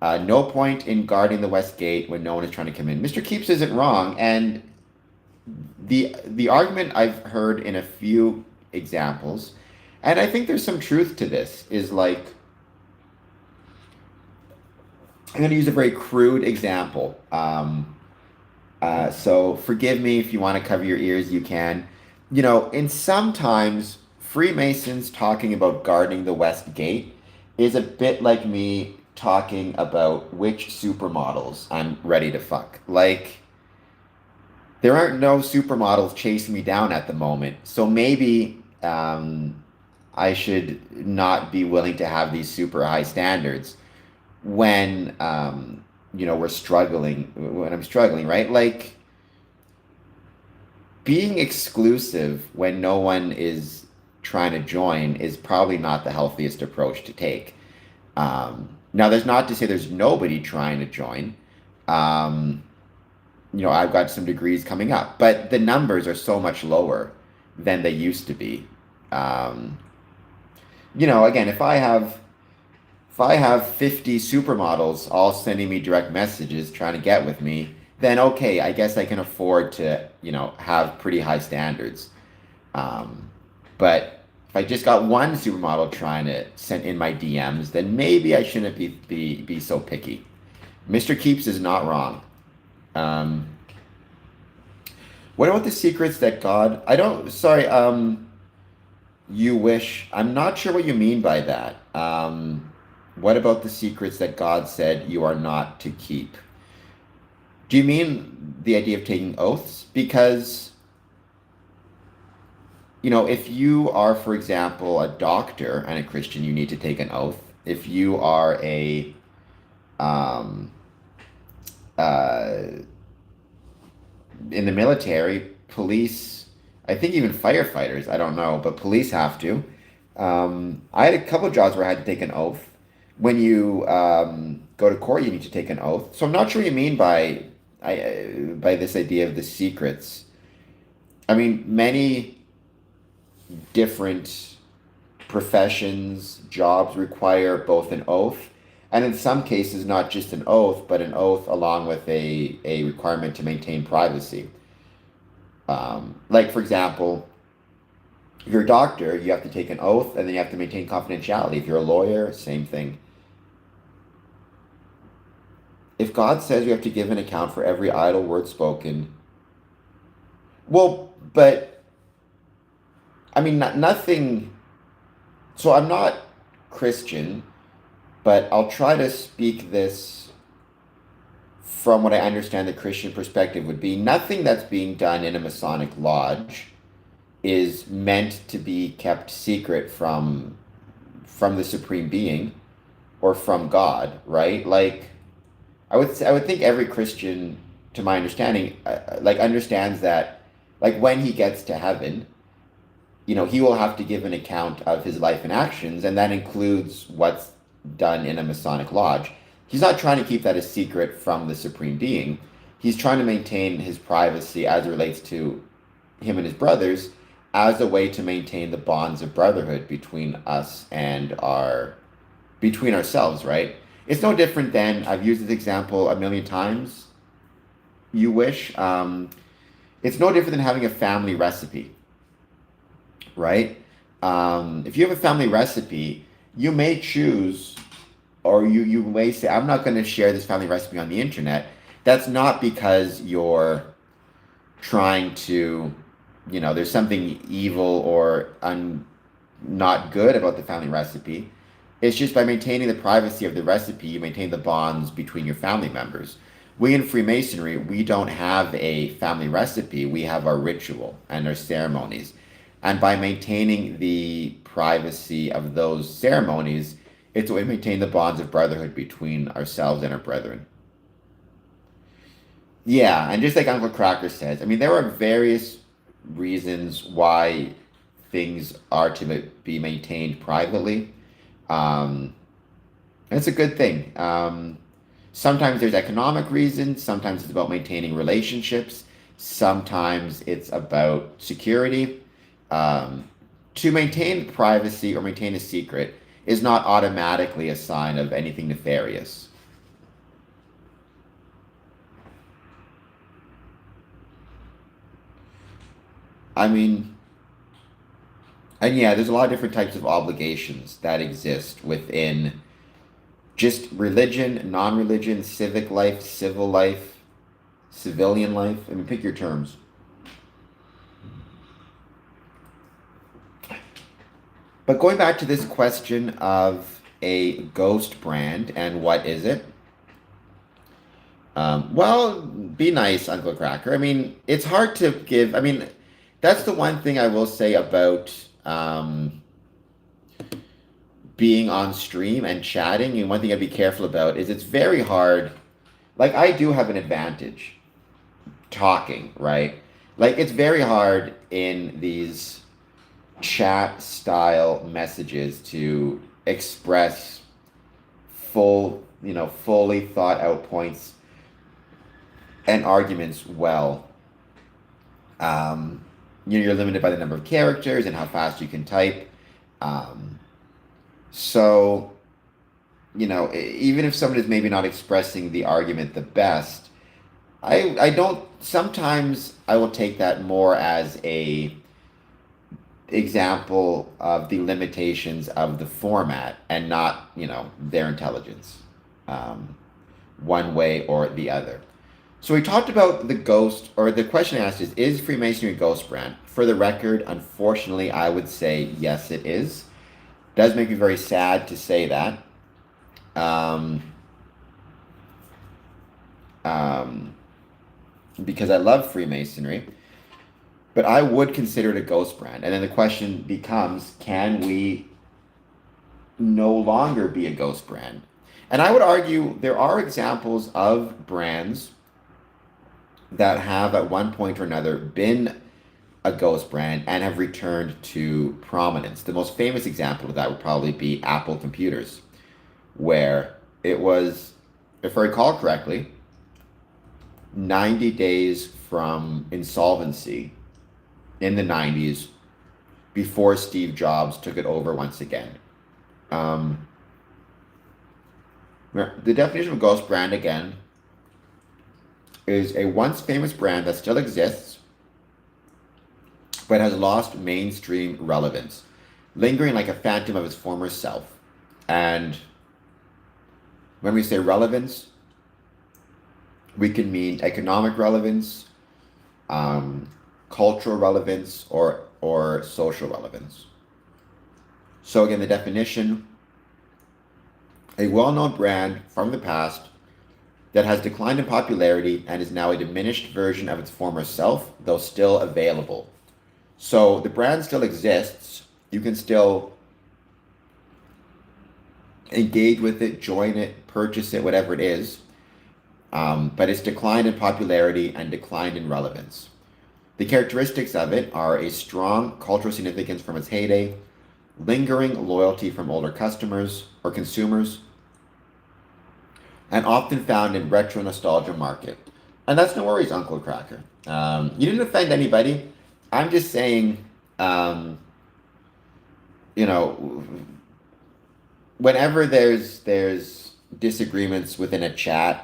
Speaker 1: No point in guarding the West Gate when no one is trying to come in. Mr. Keeps isn't wrong, and the argument I've heard in a few examples, and I think there's some truth to this, is like, I'm going to use a very crude example. So forgive me if you want to cover your ears, you can. In sometimes Freemasons talking about guarding the West Gate is a bit like me talking about which supermodels I'm ready to fuck. Like, there aren't no supermodels chasing me down at the moment, so maybe I should not be willing to have these super high standards when we're struggling, when I'm struggling, right? Like, being exclusive when no one is trying to join is probably not the healthiest approach to take. Now, there's not to say there's nobody trying to join. I've got some degrees coming up, but the numbers are so much lower than they used to be. Again, if I have 50 supermodels all sending me direct messages trying to get with me, then okay, I guess I can afford to, have pretty high standards. But if I just got one supermodel trying to send in my DMs, then maybe I shouldn't be so picky. Mr. Keeps is not wrong. What about the secrets that God? I don't. Sorry. You wish. I'm not sure what you mean by that. What about the secrets that God said you are not to keep? Do you mean the idea of taking oaths? Because, if you are, for example, a doctor and a Christian, you need to take an oath. If you are a um, in the military, police, I think even firefighters, I don't know, but police have to. I had a couple of jobs where I had to take an oath. When you go to court, you need to take an oath. So I'm not sure what you mean by this idea of the secrets. I mean, many different professions, jobs require both an oath, and in some cases, not just an oath, but an oath along with a requirement to maintain privacy. Like, for example, if you're a doctor, you have to take an oath and then you have to maintain confidentiality. If you're a lawyer, same thing. If God says you have to give an account for every idle word spoken, well, but I mean, nothing. So I'm not Christian, but I'll try to speak this from what I understand the Christian perspective would be. Nothing that's being done in a Masonic lodge is meant to be kept secret from the supreme being or from God, right? Like I would think every Christian, to my understanding, like understands that, like when he gets to heaven, he will have to give an account of his life and actions, and that includes what's done in a Masonic lodge. He's not trying to keep that a secret from the supreme being. He's trying to maintain his privacy as it relates to him and his brothers, as a way to maintain the bonds of brotherhood between us and between ourselves, right? It's no different than, I've used this example a million times, you wish. It's no different than having a family recipe, right? If you have a family recipe, you may choose, or you may say, I'm not going to share this family recipe on the internet. That's not because you're trying to, there's something evil or not good about the family recipe. It's just by maintaining the privacy of the recipe, you maintain the bonds between your family members. We in Freemasonry, we don't have a family recipe. We have our ritual and our ceremonies. And by maintaining the privacy of those ceremonies, it's a way to maintain the bonds of brotherhood between ourselves and our brethren. Yeah, and just like Uncle Cracker says, I mean, there are various reasons why things are to be maintained privately. Um, it's a good thing. Sometimes there's economic reasons, sometimes it's about maintaining relationships, sometimes it's about security. To maintain privacy or maintain a secret is not automatically a sign of anything nefarious. I mean, and yeah, there's a lot of different types of obligations that exist within just religion, non-religion, civic life, civil life, civilian life. I mean, pick your terms. But going back to this question of a ghost brand and what is it? Well, be nice, Uncle Cracker. I mean, it's hard to give. I mean, that's the one thing I will say about being on stream and chatting. And one thing I'd be careful about is it's very hard. Like, I do have an advantage talking, right? Like, it's very hard in these chat style messages to express fully thought out points and arguments well. You're limited by the number of characters and how fast you can type. So, even if someone is maybe not expressing the argument the best, I don't, sometimes I will take that more as a example of the limitations of the format and not, their intelligence, one way or the other. So we talked about the ghost, or the question I asked is Freemasonry a ghost brand? For the record, unfortunately, I would say yes, it is. Does make me very sad to say that. Because I love Freemasonry, but I would consider it a ghost brand. And then the question becomes, can we no longer be a ghost brand? And I would argue there are examples of brands that have at one point or another been a ghost brand and have returned to prominence. The most famous example of that would probably be Apple Computers, where it was, if I recall correctly, 90 days from insolvency in the 90s before Steve Jobs took it over once again. Um, the definition of ghost brand, again, is a once famous brand that still exists but has lost mainstream relevance, lingering like a phantom of its former self. And when we say relevance, we can mean economic relevance, cultural relevance, or social relevance. So again, the definition: a well-known brand from the past that has declined in popularity and is now a diminished version of its former self, though still available. So the brand still exists. You can still engage with it, join it, purchase it, whatever it is. But it's declined in popularity and declined in relevance. The characteristics of it are a strong cultural significance from its heyday, lingering loyalty from older customers or consumers, and often found in retro nostalgia market. And that's no worries, Uncle Cracker. You didn't offend anybody. I'm just saying, you know, whenever there's disagreements within a chat,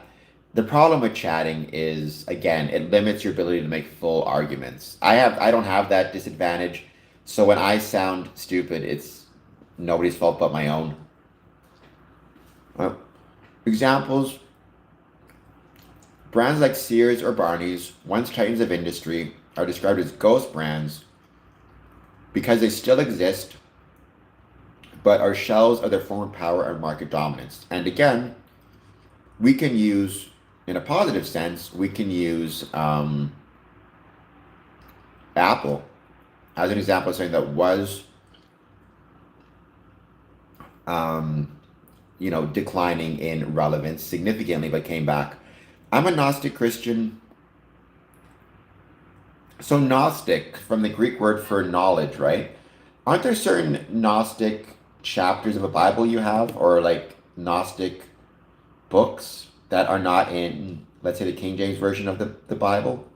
Speaker 1: the problem with chatting is, again, it limits your ability to make full arguments. I don't have that disadvantage, so when I sound stupid, it's nobody's fault but my own. Well, examples: brands like Sears or Barney's, once titans of industry, are described as ghost brands because they still exist but are shells of their former power and market dominance. And again, we can use, in a positive sense, we can use Apple as an example of something that was declining in relevance significantly but came back. I'm a Gnostic Christian. So Gnostic, from the Greek word for knowledge, right? Aren't there certain Gnostic chapters of a Bible you have, or like Gnostic books that are not in, let's say, the King James Version of the Bible?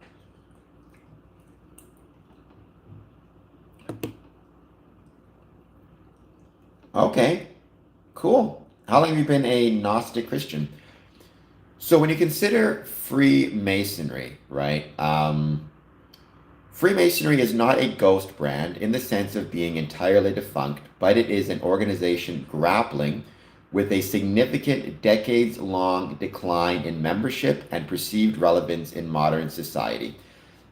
Speaker 1: Okay, cool. How long have you been a Gnostic Christian? So when you consider Freemasonry, right? Freemasonry is not a ghost brand in the sense of being entirely defunct, but it is an organization grappling with a significant decades-long decline in membership and perceived relevance in modern society.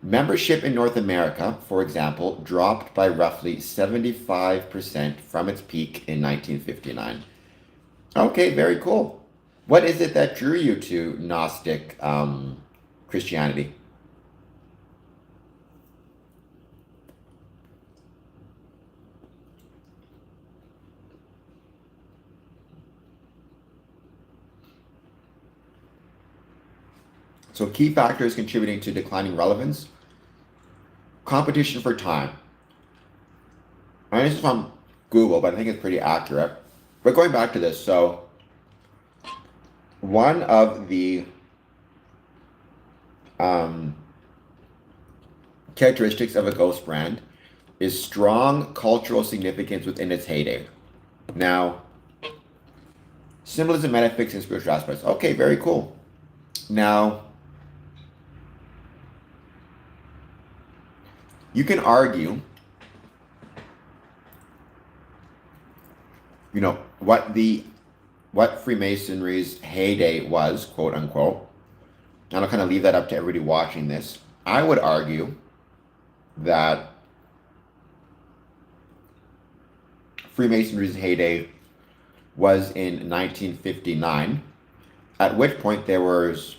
Speaker 1: Membership in North America, for example, dropped by roughly 75% from its peak in 1959. Okay, very cool. What is it that drew you to Gnostic Christianity? So key factors contributing to declining relevance: competition for time. I mean, this is from Google, but I think it's pretty accurate. But going back to this, so one of the characteristics of a ghost brand is strong cultural significance within its heyday. Now, symbolism, metaphysics, and spiritual aspects. Okay, very cool. Now, you can argue, what Freemasonry's heyday was, quote unquote. And I'll kind of leave that up to everybody watching this. I would argue that Freemasonry's heyday was in 1959, at which point there was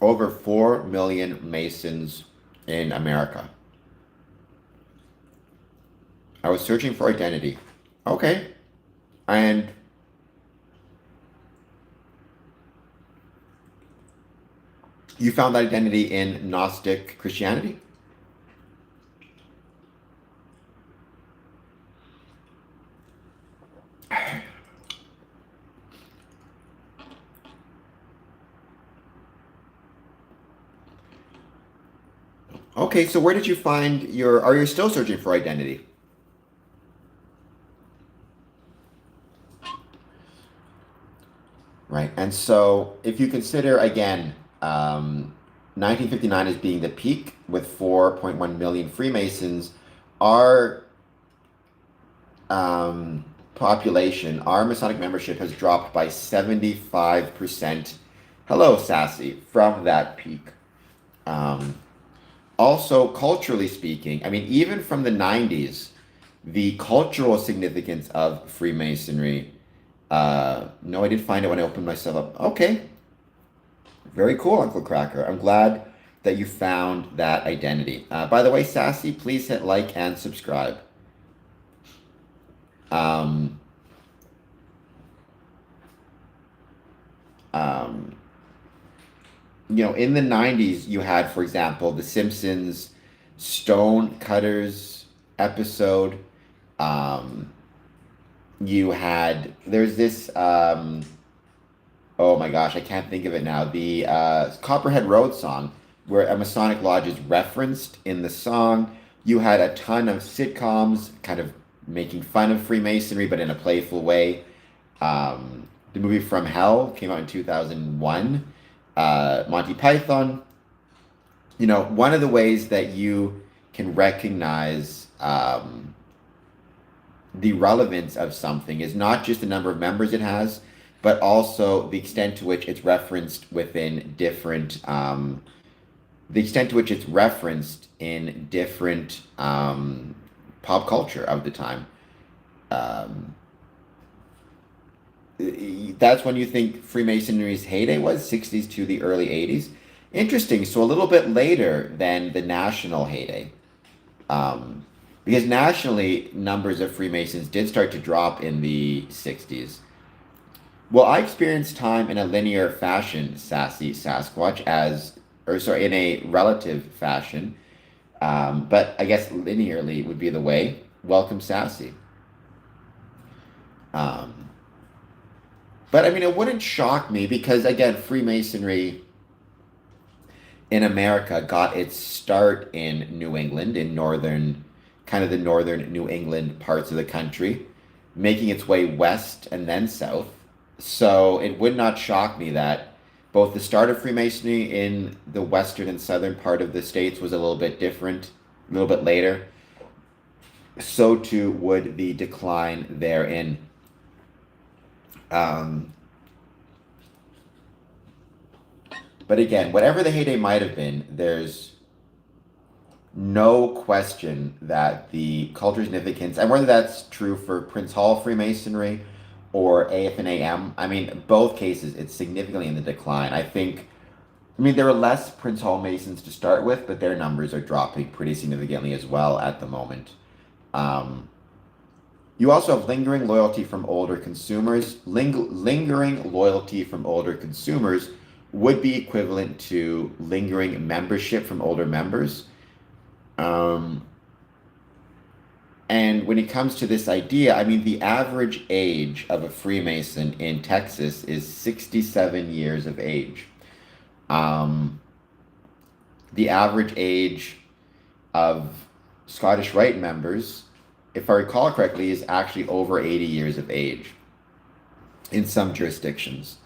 Speaker 1: over 4 million Masons in America. I was searching for identity. Okay. And you found that identity in Gnostic Christianity? Okay, so where did you find are you still searching for identity? right? And so if you consider again, 1959 as being the peak with 4.1 million Freemasons, our population, our Masonic membership has dropped by 75%. Hello, Sassy, from that peak. Um, Also, culturally speaking, I mean, even from the 90s, the cultural significance of Freemasonry. No, I did find it when I opened myself up. Okay, very cool, Uncle Cracker. I'm glad that you found that identity. By the way, Sassy, please hit like and subscribe. Um, um, in the 90s, you had, for example, The Simpsons Stone Cutters episode. Um, there's this, oh my gosh, I can't think of it now. The Copperhead Road song, where a Masonic Lodge is referenced in the song. You had a ton of sitcoms kind of making fun of Freemasonry, but in a playful way. The movie From Hell came out in 2001. Monty Python. One of the ways that you can recognize the relevance of something is not just the number of members it has, but also the extent to which it's referenced within different, the extent to which it's referenced in different pop culture of the time. Um, that's when you think Freemasonry's heyday was, 60s to the early 80s. Interesting. So a little bit later than the national heyday. Um, because nationally, numbers of Freemasons did start to drop in the 60s. Well, I experienced time in a linear fashion, Sassy Sasquatch, in a relative fashion. But I guess linearly would be the way. Welcome, Sassy. Um, but I mean, it wouldn't shock me because, again, Freemasonry in America got its start in New England, in kind of the northern New England parts of the country, making its way west and then south. So it would not shock me that both the start of Freemasonry in the western and southern part of the states was a little bit different, a little bit later. So too would the decline therein. Um, but again, whatever the heyday might have been, there's no question that the cultural significance, and whether that's true for Prince Hall Freemasonry or AF&AM, I mean, both cases, it's significantly in the decline. I mean, there are less Prince Hall Masons to start with, but their numbers are dropping pretty significantly as well at the moment. You also have lingering loyalty from older consumers. Lingering loyalty from older consumers would be equivalent to lingering membership from older members. And when it comes to this idea, I mean, the average age of a Freemason in Texas is 67 years of age. Um, the average age of Scottish Rite members, if I recall correctly, is actually over 80 years of age in some jurisdictions.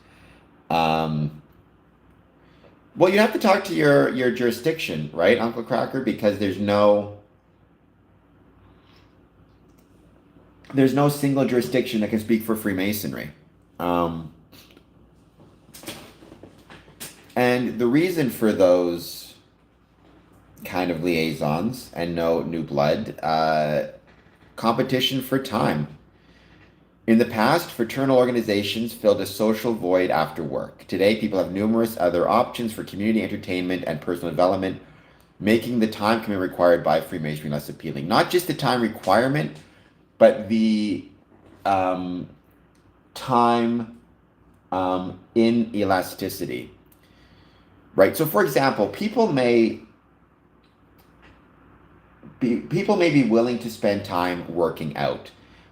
Speaker 1: Well, you have to talk to your jurisdiction, right, Uncle Cracker? Because there's no single jurisdiction that can speak for Freemasonry. Um, and the reason for those kind of liaisons and no new blood, competition for time. In the past, fraternal organizations filled a social void after work. Today, people have numerous other options for community entertainment and personal development, making the time commitment required by Freemasonry less appealing. Not just the time requirement, but the time inelasticity. Right? So, for example, people may be willing to spend time working out.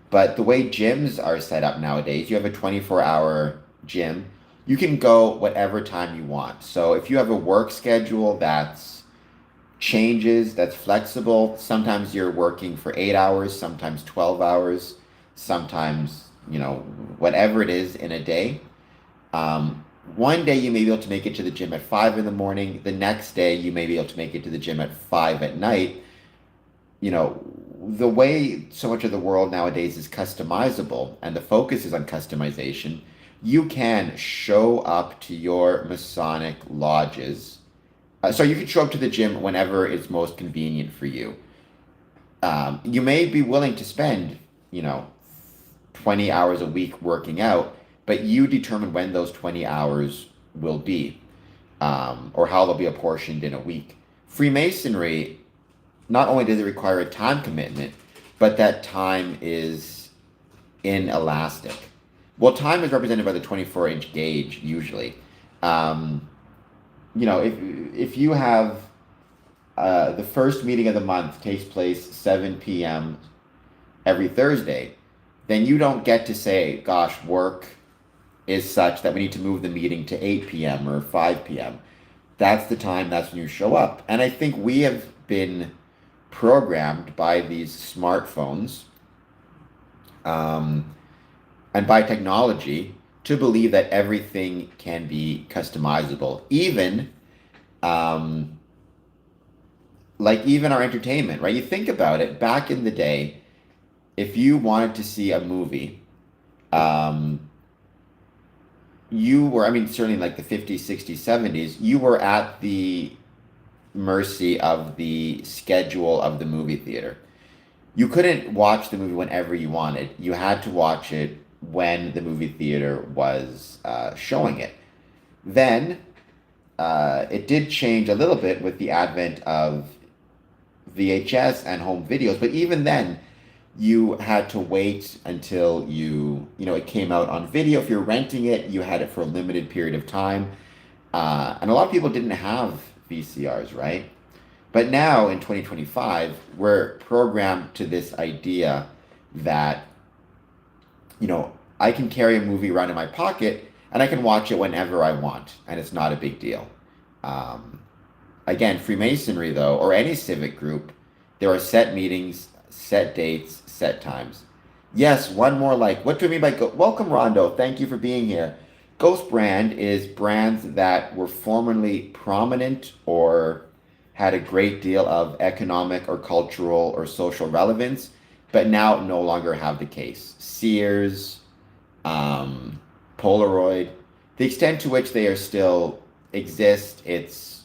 Speaker 1: But the way gyms are set up nowadays, you have a 24-hour gym. You can go whatever time you want. So if you have a work schedule that's flexible, sometimes you're working for 8 hours, sometimes 12 hours, sometimes, whatever it is in a day. One day you may be able to make it to the gym at 5 in the morning. The next day you may be able to make it to the gym at 5 at night. You know, the way so much of the world nowadays is customizable and the focus is on customization, you can show up to your Masonic lodges. So you can show up to the gym whenever it's most convenient for you. You may be willing to spend, you know, 20 hours a week working out, but you determine when those 20 hours will be, or how they'll be apportioned in a week. Freemasonry, not only does it require a time commitment, but that time is inelastic. Well, time is represented by the 24-inch gauge usually. Um, if you have the first meeting of the month takes place 7 p.m. every Thursday, then you don't get to say, gosh, work is such that we need to move the meeting to 8 p.m. or 5 p.m. That's the time, that's when you show up. And I think we have been programmed by these smartphones, um, and by technology to believe that everything can be customizable. Um, even our entertainment, right? You think about it, back in the day, if you wanted to see a movie, um, you were, I mean, certainly in like the 50s, 60s, 70s, you were at the mercy of the schedule of the movie theater. You couldn't watch the movie whenever you wanted. You had to watch it when the movie theater was showing it. Then it did change a little bit with the advent of VHS and home videos, but even then, you had to wait until it came out on video. If you're renting it, you had it for a limited period of time. And a lot of people didn't have VCRs, right? But now in 2025, we're programmed to this idea that, I can carry a movie around in my pocket and I can watch it whenever I want, and it's not a big deal. Um, Again, Freemasonry, though, or any civic group, there are set meetings, set dates, set times. Yes, one more like. What do you mean by welcome, Rondo? Thank you for being here. Ghost brand is brands that were formerly prominent or had a great deal of economic or cultural or social relevance, but now no longer have the case. Sears, um, Polaroid, the extent to which they are still exist, it's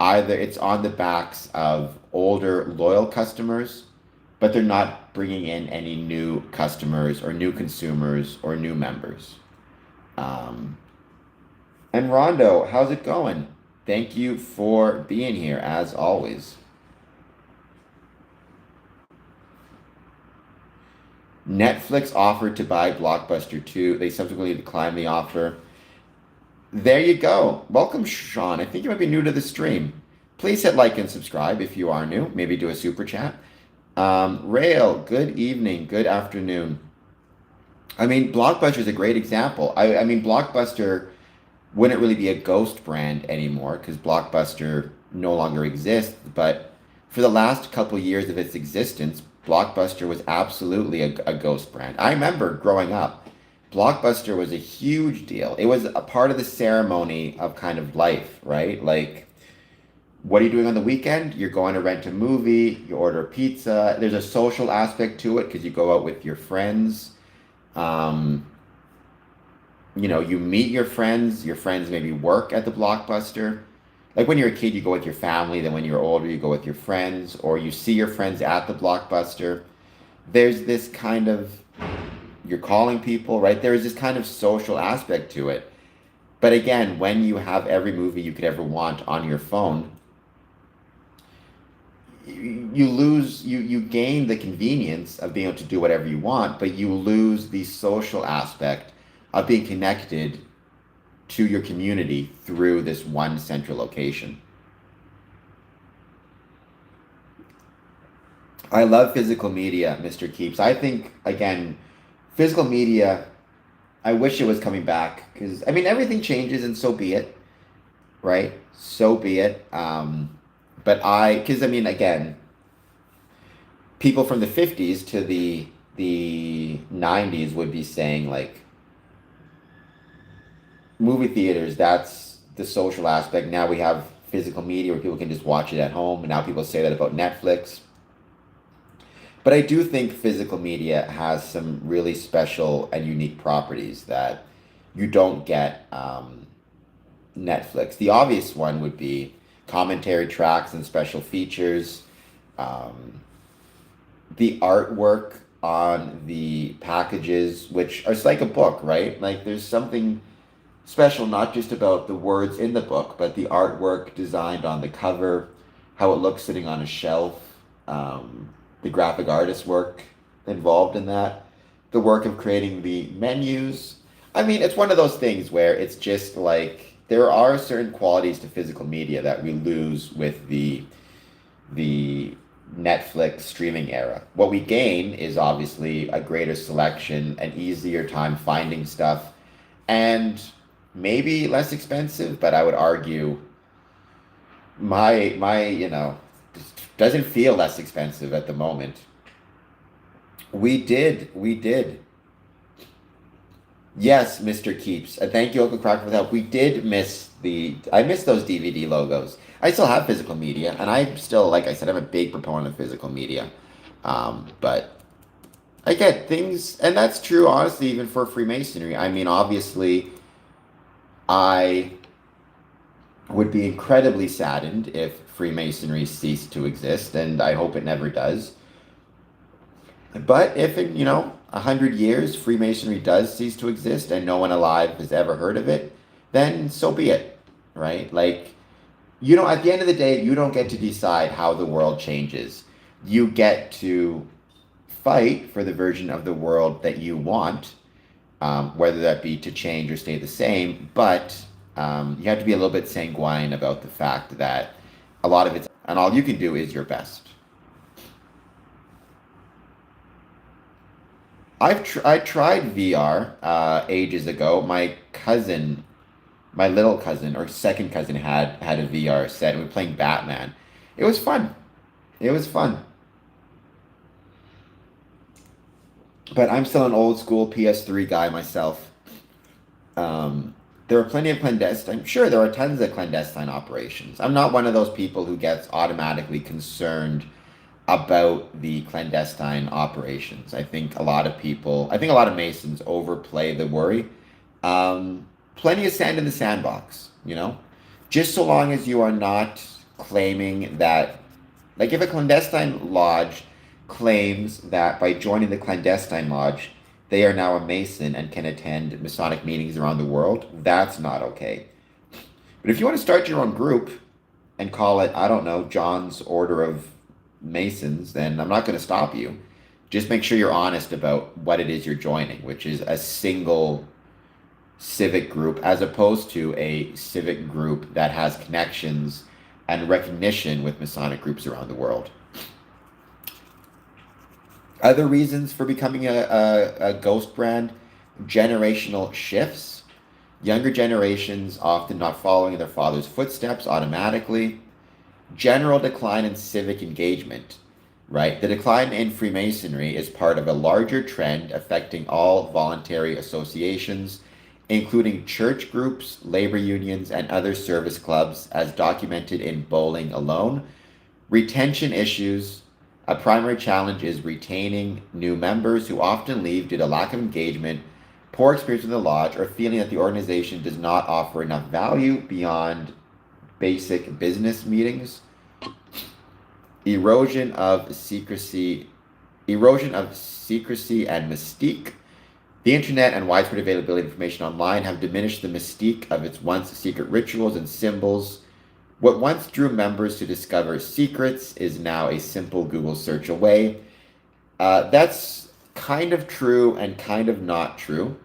Speaker 1: on the backs of older loyal customers, but they're not bringing in any new customers or new consumers or new members. Um, and Rondo, how's it going? Thank you for being here as always. Netflix offered to buy Blockbuster 2. They subsequently declined the offer. There you go. Welcome, Sean. I think you might be new to the stream. Please hit like and subscribe if you are new. Maybe do a super chat. Rail, good evening, good afternoon. I mean, Blockbuster is a great example. I mean, Blockbuster wouldn't really be a ghost brand anymore because Blockbuster no longer exists. But for the last couple years of its existence, Blockbuster was absolutely a ghost brand. I remember growing up, Blockbuster was a huge deal. It was a part of the ceremony of kind of life, right? Like, what are you doing on the weekend? You're going to rent a movie, you order pizza. There's a social aspect to it because you go out with your friends. Um, you meet your friends maybe work at the Blockbuster. Like when you're a kid, you go with your family, then when you're older, you go with your friends, or you see your friends at the Blockbuster. There's this kind of, you're calling people, right? There is this kind of social aspect to it. But again, when you have every movie you could ever want on your phone, you gain the convenience of being able to do whatever you want, but you lose the social aspect of being connected to your community through this one central location. I love physical media, Mr. Keeps. I think, again, physical media, I wish it was coming back because, I mean, everything changes and so be it, right? So be it. Because, I mean, again, people from the 50s to the 90s would be saying, like, movie theaters, that's the social aspect. Now we have physical media where people can just watch it at home. And now people say that about Netflix. But I do think physical media has some really special and unique properties that you don't get Netflix. The obvious one would be commentary tracks and special features, um, the artwork on the packages, which are it's like a book, right? Like there's something special not just about the words in the book, but the artwork designed on the cover, how it looks sitting on a shelf, the graphic artist work involved in that, the work of creating the menus. I mean, it's one of those things where it's just like there are certain qualities to physical media that we lose with the Netflix streaming era. What we gain is obviously a greater selection, an easier time finding stuff, and maybe less expensive, but I would argue my doesn't feel less expensive at the moment. We did. Yes, Mr. Keeps. Thank you, Uncle Crack, for the help. We did miss I missed those DVD logos. I still have physical media, and I'm still, like I said, I'm a big proponent of physical media. But I get things, and that's true, honestly, even for Freemasonry. I mean, obviously, I would be incredibly saddened if Freemasonry ceased to exist, and I hope it never does. But if in, 100 years Freemasonry does cease to exist and no one alive has ever heard of it, then so be it, right? Like, at the end of the day, you don't get to decide how the world changes. You get to fight for the version of the world that you want, whether that be to change or stay the same. But you have to be a little bit sanguine about the fact that a lot of it's, and all you can do is your best. I tried VR ages ago. My little cousin or second cousin had a VR set, and we were playing Batman. It was fun. It was fun. But I'm still an old school PS3 guy myself. There are plenty of clandestine. Sure, there are tons of clandestine operations. I'm not one of those people who gets automatically concerned about the clandestine operations. I think a lot of Masons overplay the worry. Plenty of sand in the sandbox. Just so long as you are not claiming that, like if a clandestine lodge claims that by joining the clandestine lodge, they are now a Mason and can attend Masonic meetings around the world, that's not okay. But if you want to start your own group and call it, I don't know, John's Order of Masons, then I'm not going to stop you. Just make sure you're honest about what it is you're joining, which is a single civic group as opposed to a civic group that has connections and recognition with Masonic groups around the world. Other reasons for becoming a ghost brand: generational shifts. Younger generations often not following their father's footsteps automatically. General decline in civic engagement, right? The decline in Freemasonry is part of a larger trend affecting all voluntary associations, including church groups, labor unions, and other service clubs, as documented in Bowling alone. Retention issues. A primary challenge is retaining new members who often leave due to lack of engagement, poor experience in the lodge, or feeling that the organization does not offer enough value beyond basic business meetings. Erosion of secrecy, erosion of secrecy and mystique. The internet and widespread availability of information online have diminished the mystique of its once secret rituals and symbols. What once drew members to discover secrets is now a simple Google search away. That's kind of true and kind of not true.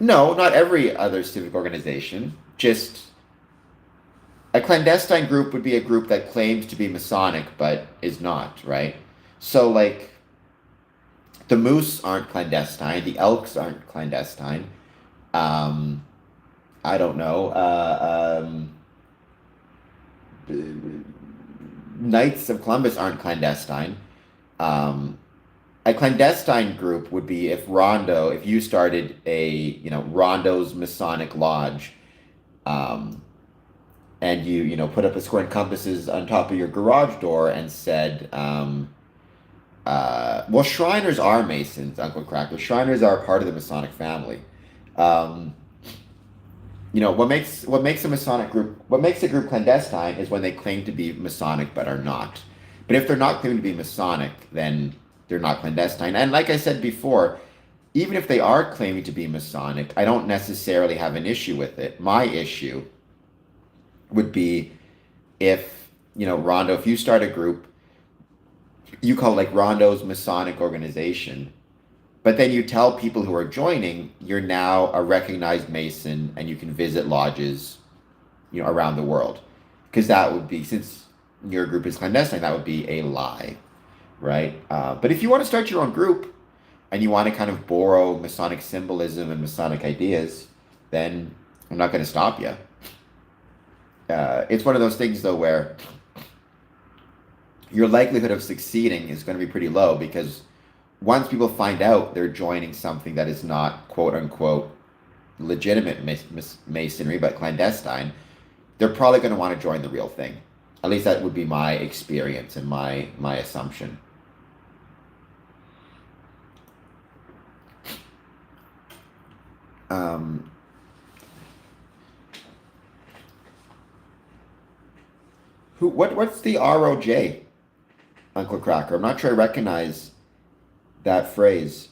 Speaker 1: No, not every other civic organization. Just a clandestine group would be a group that claims to be Masonic but is not, right? So, like, the Moose aren't clandestine, the Elks aren't clandestine. Um, I don't know. Knights of Columbus aren't clandestine. Um, a clandestine group would be if you started Rondo's Masonic Lodge, um, and you put up a square and compasses on top of your garage door and said, well, Shriners are Masons, Uncle Cracker. Shriners are part of the Masonic family. Um, what makes a group clandestine is when they claim to be Masonic but are not. But if they're not claiming to be Masonic, then they're not clandestine. And like I said before, even if they are claiming to be Masonic, I don't necessarily have an issue with it. My issue would be if, Rondo, if you start a group, you call it like Rondo's Masonic organization, but then you tell people who are joining, you're now a recognized Mason and you can visit lodges, around the world. Because that would be, since your group is clandestine, that would be a lie, right? But if you want to start your own group and you want to kind of borrow Masonic symbolism and Masonic ideas, then I'm not going to stop you. It's one of those things, though, where your likelihood of succeeding is going to be pretty low because once people find out they're joining something that is not quote unquote legitimate masonry but clandestine, they're probably going to want to join the real thing. At least that would be my experience and my assumption. What's the ROJ, Uncle Cracker? I'm not sure I recognize that phrase.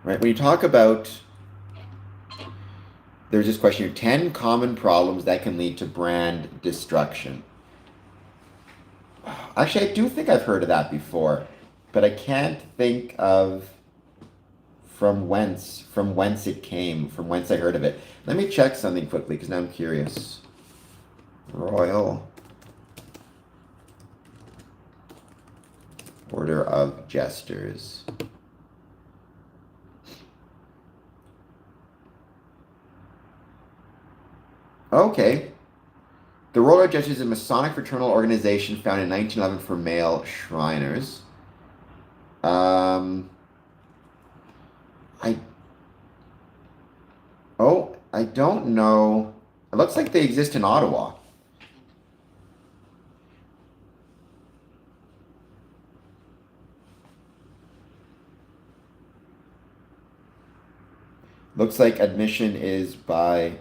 Speaker 1: Right, when you talk about, there's this question here, 10 common problems that can lead to brand destruction. Actually, I do think I've heard of that before, but I can't think of from whence it came, from whence I heard of it. Let me check something quickly because now I'm curious. Royal Order of Jesters. Okay. The Royal Order of Jesters is a Masonic fraternal organization founded in 1911 for male Shriners. I don't know. It looks like they exist in Ottawa. Looks like admission is by.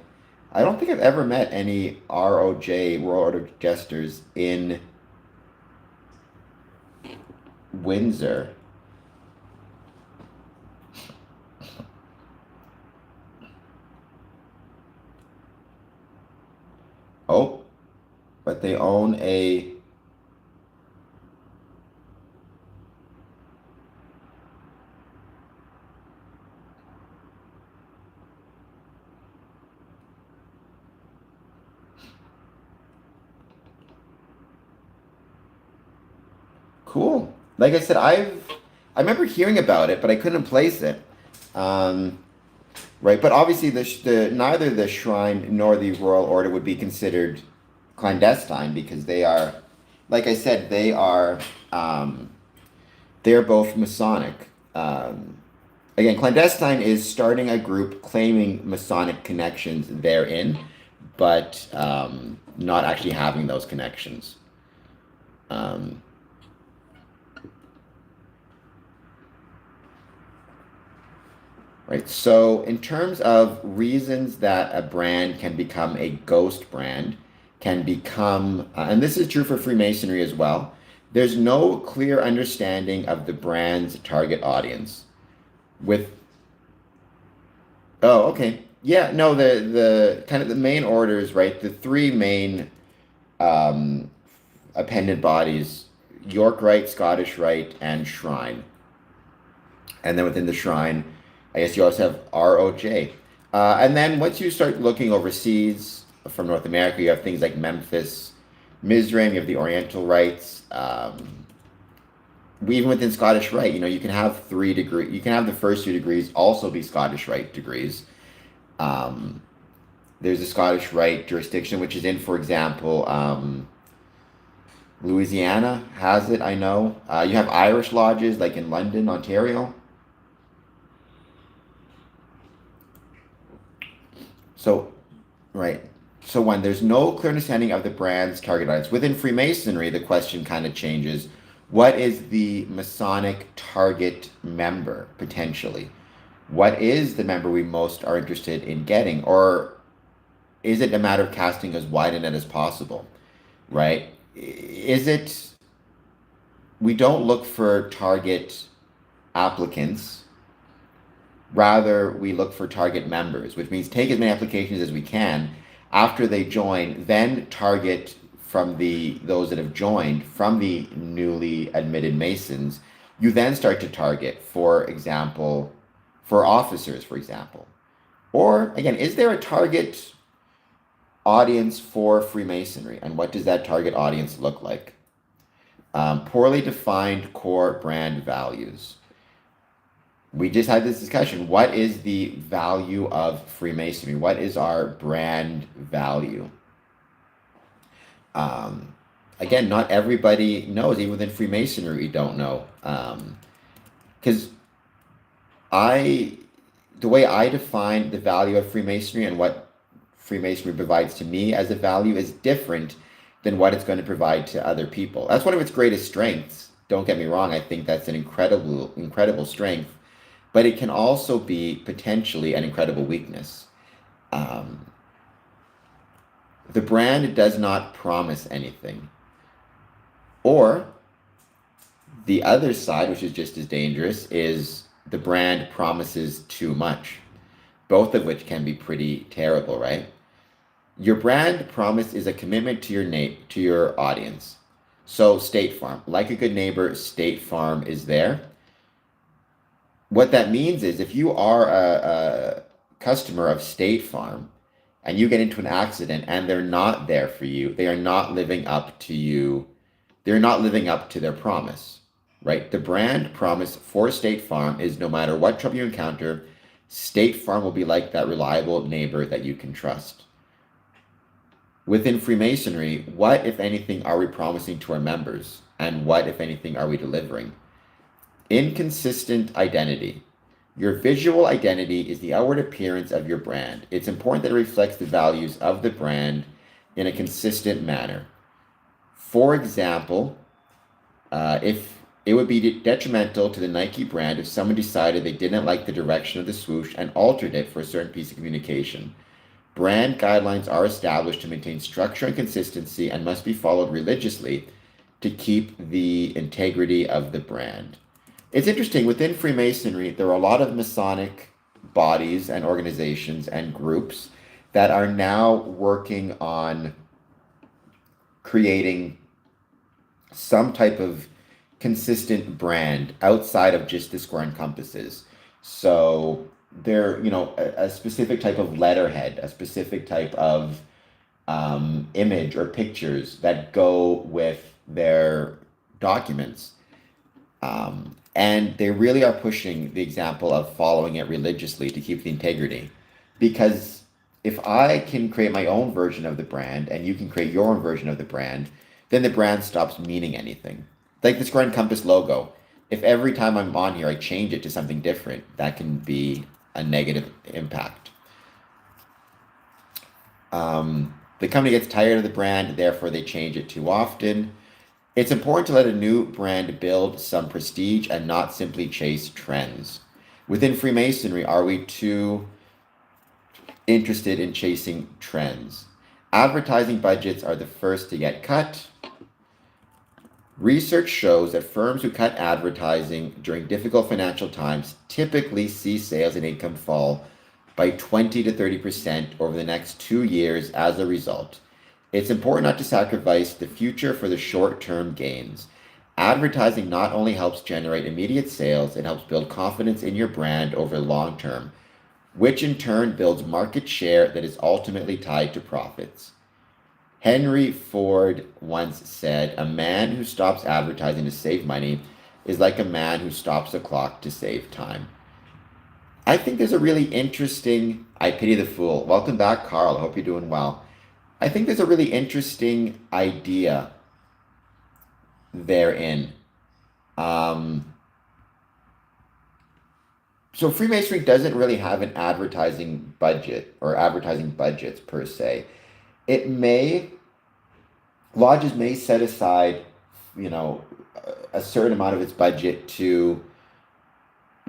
Speaker 1: I don't think I've ever met any ROJ, Royal Order of Jesters, in Windsor. Oh, but they own a. Cool. Like I said, I remember hearing about it, but I couldn't place it. Right, but obviously neither the shrine nor the royal order would be considered clandestine because they are, like I said, they are both Masonic. Again, clandestine is starting a group claiming Masonic connections therein, but not actually having those connections. Right. So, in terms of reasons that a brand can become a ghost brand, and this is true for Freemasonry as well, there's no clear understanding of the brand's target audience. With, oh, okay. Yeah, no, the kind of the main orders, right? The three main um, appendant bodies, York Rite, Scottish Rite, and Shrine. And then within the Shrine, I guess you also have ROJ. And then once you start looking overseas from North America, you have things like Memphis, Mizraim, you have the Oriental Rites, even within Scottish Rite, you can have 3 degree, you can have the first 2 degrees also be Scottish Rite degrees. Um, there's a Scottish Rite jurisdiction which is in, for example, Louisiana has it. I know. You have Irish lodges like in London, Ontario. So, right. So when there's no clear understanding of the brand's target audience within Freemasonry, the question kind of changes. What is the Masonic target member potentially? What is the member we most are interested in getting? Or is it a matter of casting as wide a net as possible? Right? Is it, we don't look for target applicants, rather we look for target members, which means take as many applications as we can. After they join, then target from those that have joined from the newly admitted Masons. You then start to target, for example, for officers, for example. Or again, is there a target audience for Freemasonry, and what does that target audience look like? Poorly defined core brand values. We just had this discussion. What is the value of Freemasonry? What is our brand value? Um, Again, not everybody knows. Even within Freemasonry, we don't know. Because I, the way I define the value of Freemasonry and what Freemasonry provides to me as a value is different than what it's going to provide to other people. That's one of its greatest strengths. Don't get me wrong. I think that's an incredible strength, but it can also be potentially an incredible weakness. Um, the brand does not promise anything. Or the other side, which is just as dangerous, is the brand promises too much, both of which can be pretty terrible, right? Your brand promise is a commitment to to your audience. So State Farm, like a good neighbor, State Farm is there. What that means is if you are a customer of State Farm and you get into an accident and they're not there for you, they are not living up to you, they're not living up to their promise, right? The brand promise for State Farm is no matter what trouble you encounter, State Farm will be like that reliable neighbor that you can trust. Within Freemasonry, what, if anything, are we promising to our members? And what, if anything, are we delivering? Inconsistent identity. Your visual identity is the outward appearance of your brand. It's important that it reflects the values of the brand in a consistent manner. For example, if it would be detrimental to the Nike brand if someone decided they didn't like the direction of the swoosh and altered it for a certain piece of communication. Brand guidelines are established to maintain structure and consistency and must be followed religiously to keep the integrity of the brand. It's interesting, within Freemasonry, there are a lot of Masonic bodies and organizations and groups that are now working on creating some type of consistent brand outside of just the square and compasses. So they're, a specific type of letterhead, a specific type of image or pictures that go with their documents. And they really are pushing the example of following it religiously to keep the integrity. Because if I can create my own version of the brand and you can create your own version of the brand, then the brand stops meaning anything. Like the Square and Compass logo. If every time I'm on here I change it to something different, that can be a negative impact. The company gets tired of the brand, therefore they change it too often. It's important to let a new brand build some prestige and not simply chase trends. Within Freemasonry, are we too interested in chasing trends? Advertising budgets are the first to get cut. Research shows that firms who cut advertising during difficult financial times typically see sales and income fall by 20 to 30% over the next 2 years as a result. It's important not to sacrifice the future for the short-term gains. Advertising not only helps generate immediate sales, it helps build confidence in your brand over the long term, which in turn builds market share that is ultimately tied to profits. Henry Ford once said, "A man who stops advertising to save money is like a man who stops the clock to save time. I think there's a really interesting, I pity the fool. Welcome back, Carl. I hope you're doing well. I think there's a really interesting idea therein. Um, so Freemasonry doesn't really have an advertising budget or advertising budgets per se. It may, lodges may set aside, you know, a certain amount of its budget to,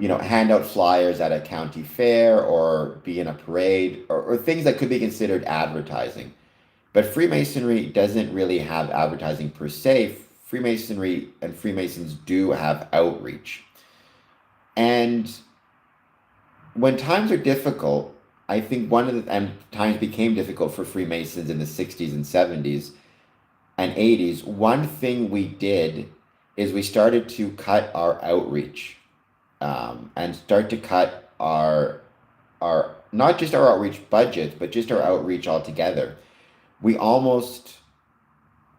Speaker 1: hand out flyers at a county fair or be in a parade or things that could be considered advertising. But Freemasonry doesn't really have advertising per se. Freemasonry and Freemasons do have outreach. And when times are difficult, I think one of the and times became difficult for Freemasons in the 60s and 70s and 80s. One thing we did is we started to cut our outreach, and start to cut our not just our outreach budgets, but just our outreach altogether. We almost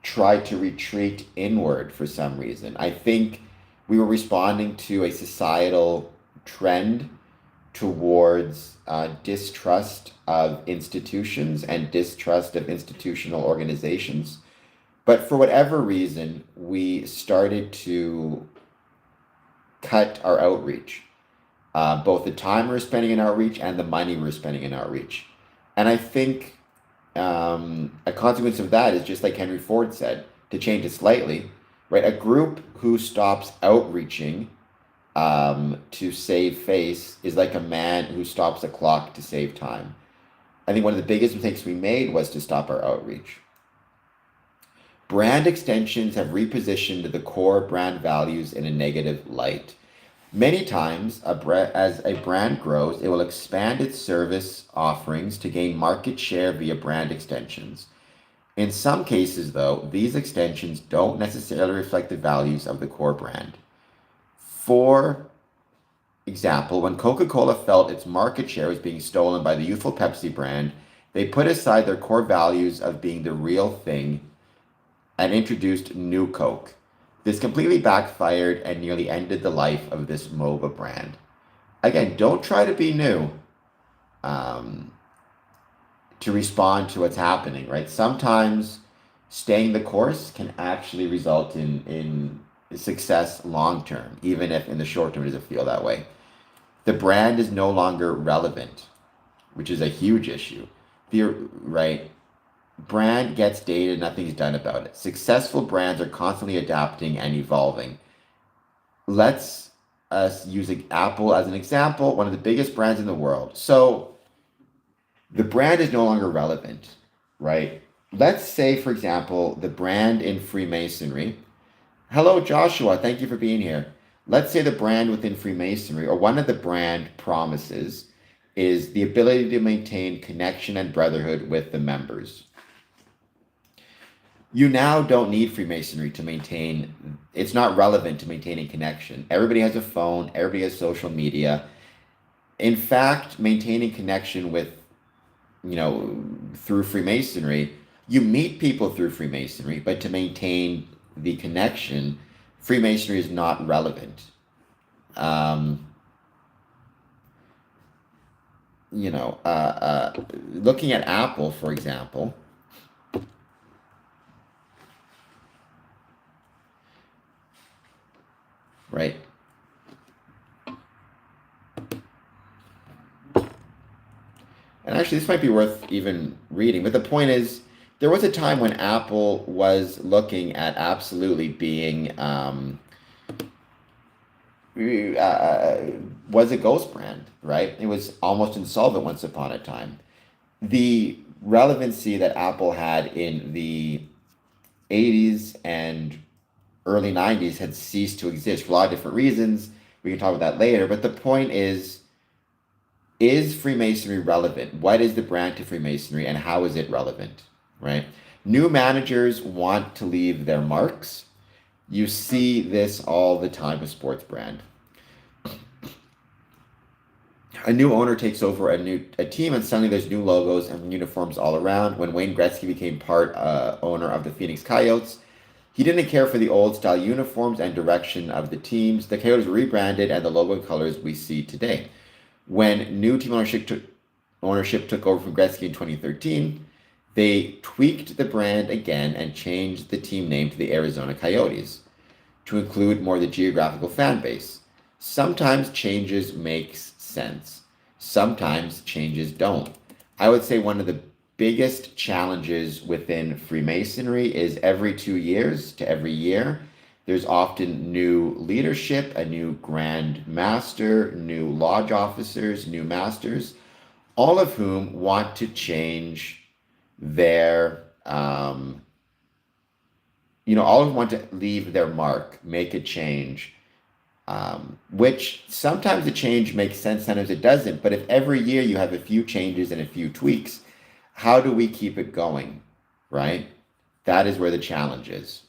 Speaker 1: tried to retreat inward for some reason. I think we were responding to a societal trend towards distrust of institutions and distrust of institutional organizations. But for whatever reason, we started to cut our outreach, both the time we were spending in outreach and the money we were spending in outreach. And I think a consequence of that is just like Henry Ford said, to change it slightly, right? A group who stops outreaching to save face is like a man who stops a clock to save time. I think one of the biggest mistakes we made was to stop our outreach. Brand extensions have repositioned the core brand values in a negative light. Many times, as a brand grows, it will expand its service offerings to gain market share via brand extensions. In some cases, though, these extensions don't necessarily reflect the values of the core brand. For example, when Coca-Cola felt its market share was being stolen by the youthful Pepsi brand, they put aside their core values of being the real thing and introduced New Coke. This completely backfired and nearly ended the life of this MOBA brand. Again, don't try to be new to respond to what's happening, right? Sometimes staying the course can actually result in success long term, even if in the short term it doesn't feel that way. The brand is no longer relevant, which is a huge issue. Right? Brand gets dated, nothing's done about it. Successful brands are constantly adapting and evolving. Let's use Apple as an example, one of the biggest brands in the world. So the brand is no longer relevant, right? Let's say, for example, the brand in Freemasonry. Hello, Joshua. Thank you for being here. Let's say the brand within Freemasonry, or one of the brand promises, is the ability to maintain connection and brotherhood with the members. You now don't need Freemasonry to maintain, it's not relevant to maintaining connection. Everybody has a phone, everybody has social media. In fact, maintaining connection with, through Freemasonry, you meet people through Freemasonry, but to maintain the connection, Freemasonry is not relevant. Looking at Apple, for example, right? And actually, this might be worth even reading, but the point is, there was a time when Apple was looking at absolutely being, was a ghost brand, right? It was almost insolvent once upon a time. The relevancy that Apple had in the 80s and early 90s had ceased to exist for a lot of different reasons. We can talk about that later, but the point is Freemasonry relevant? What is the brand to Freemasonry and how is it relevant, right? New managers want to leave their marks. You see this all the time with sports brand. A new owner takes over a team and suddenly there's new logos and uniforms all around. When Wayne Gretzky became owner of the Phoenix Coyotes, He didn't care for the old style uniforms and direction of the teams. The Coyotes were rebranded and the logo colors we see today. When new team ownership took over from Gretzky in 2013, they tweaked the brand again and changed the team name to the Arizona Coyotes to include more of the geographical fan base. Sometimes changes make sense. Sometimes changes don't. I would say one of the biggest challenges within Freemasonry is every 2 years to every year, there's often new leadership, a new grand master, new lodge officers, new masters, all of whom want to change their, all of them want to leave their mark, make a change, which sometimes the change makes sense, sometimes it doesn't. But if every year you have a few changes and a few tweaks, how do we keep it going, right? That is where the challenge is.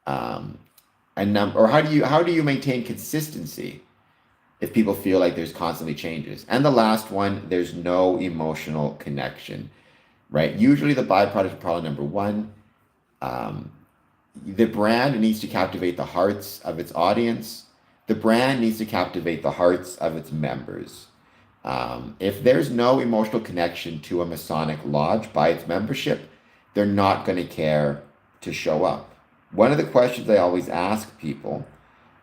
Speaker 1: Or how do you maintain consistency if people feel like there's constantly changes? And the last one, there's no emotional connection, right? Usually the byproduct of problem number one, the brand needs to captivate the hearts of its audience. The brand needs to captivate the hearts of its members. If there's no emotional connection to a Masonic lodge by its membership, they're not going to care to show up. One of the questions I always ask people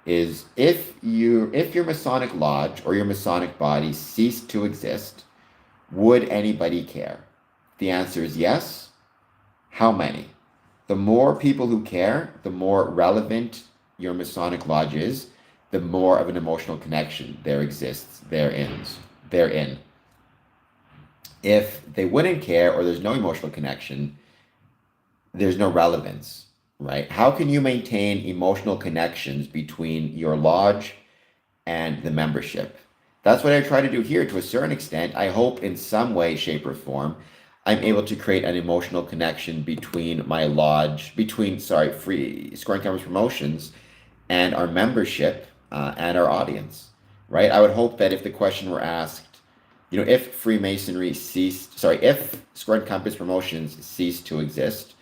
Speaker 1: is if your Masonic lodge or your Masonic body ceased to exist, would anybody care? The answer is yes. How many? The more people who care, the more relevant your Masonic lodge is, the more of an emotional connection there exists therein. If they wouldn't care or there's no emotional connection, there's no relevance, right? How can you maintain emotional connections between your lodge and the membership? That's what I try to do here to a certain extent. I hope in some way, shape, or form, I'm able to create an emotional connection between my lodge, Free Scoring Compass Promotions and our membership and our audience, right? I would hope that if the question were asked, if if Scoring Compass Promotions ceased to exist,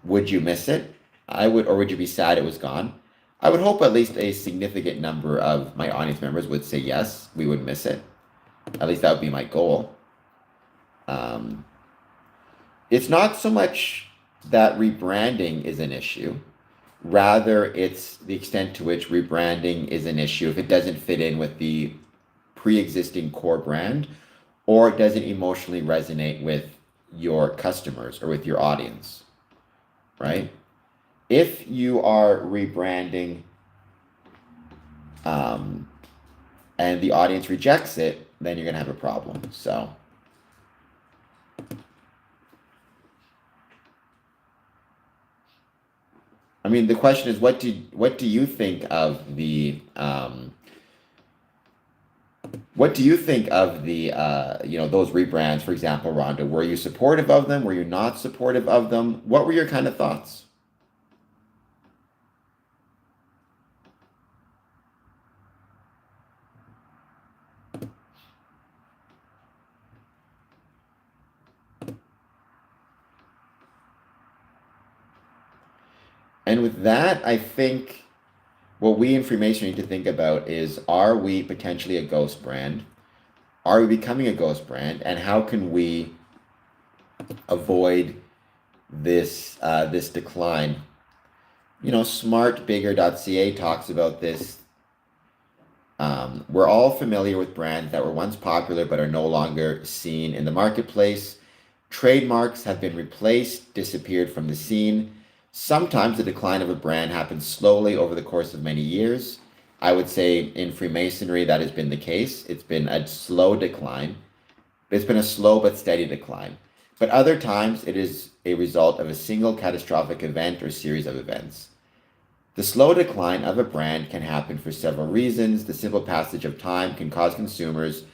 Speaker 1: would you miss it? Or would you be sad it was gone? I would hope at least a significant number of my audience members would say yes, we would miss it. At least that would be my goal. It's not so much that rebranding is an issue. Rather, it's the extent to which rebranding is an issue if it doesn't fit in with the pre-existing core brand or it doesn't emotionally resonate with your customers or with your audience, right? If you are rebranding and the audience rejects it, then you're going to have a problem. So I mean, the question is, what do you think of the those rebrands? For example, Rhonda, were you supportive of them? Were you not supportive of them? What were your kind of thoughts? And with that, I think what we in Freemasonry need to think about is, are we potentially a ghost brand? Are we becoming a ghost brand? And how can we avoid this decline? Smartbigger.ca talks about this. We're all familiar with brands that were once popular but are no longer seen in the marketplace. Trademarks have been replaced, disappeared from the scene. Sometimes the decline of a brand happens slowly over the course of many years. I would say in Freemasonry that has been the case. It's been a slow decline. It's been a slow but steady decline. But other times it is a result of a single catastrophic event or series of events. The slow decline of a brand can happen for several reasons. The simple passage of time can cause consumers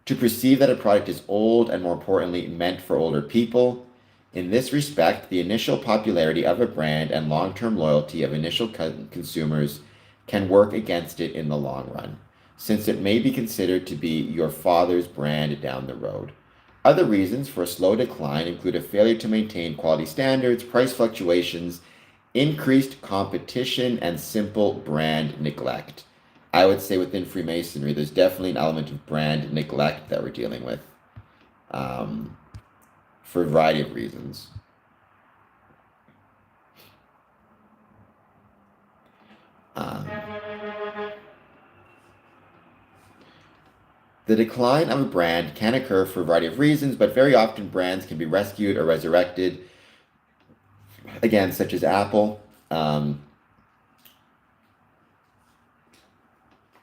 Speaker 1: to perceive that a product is old and, more importantly, meant for older people. In this respect, the initial popularity of a brand and long-term loyalty of initial consumers can work against it in the long run, since it may be considered to be your father's brand down the road. Other reasons for a slow decline include a failure to maintain quality standards, price fluctuations, Increased competition and simple brand neglect. I would say within Freemasonry, there's definitely an element of brand neglect that we're dealing with, um, for a variety of reasons. Um, the decline of a brand can occur for a variety of reasons, but very often brands can be rescued or resurrected, again, such as Apple. Um,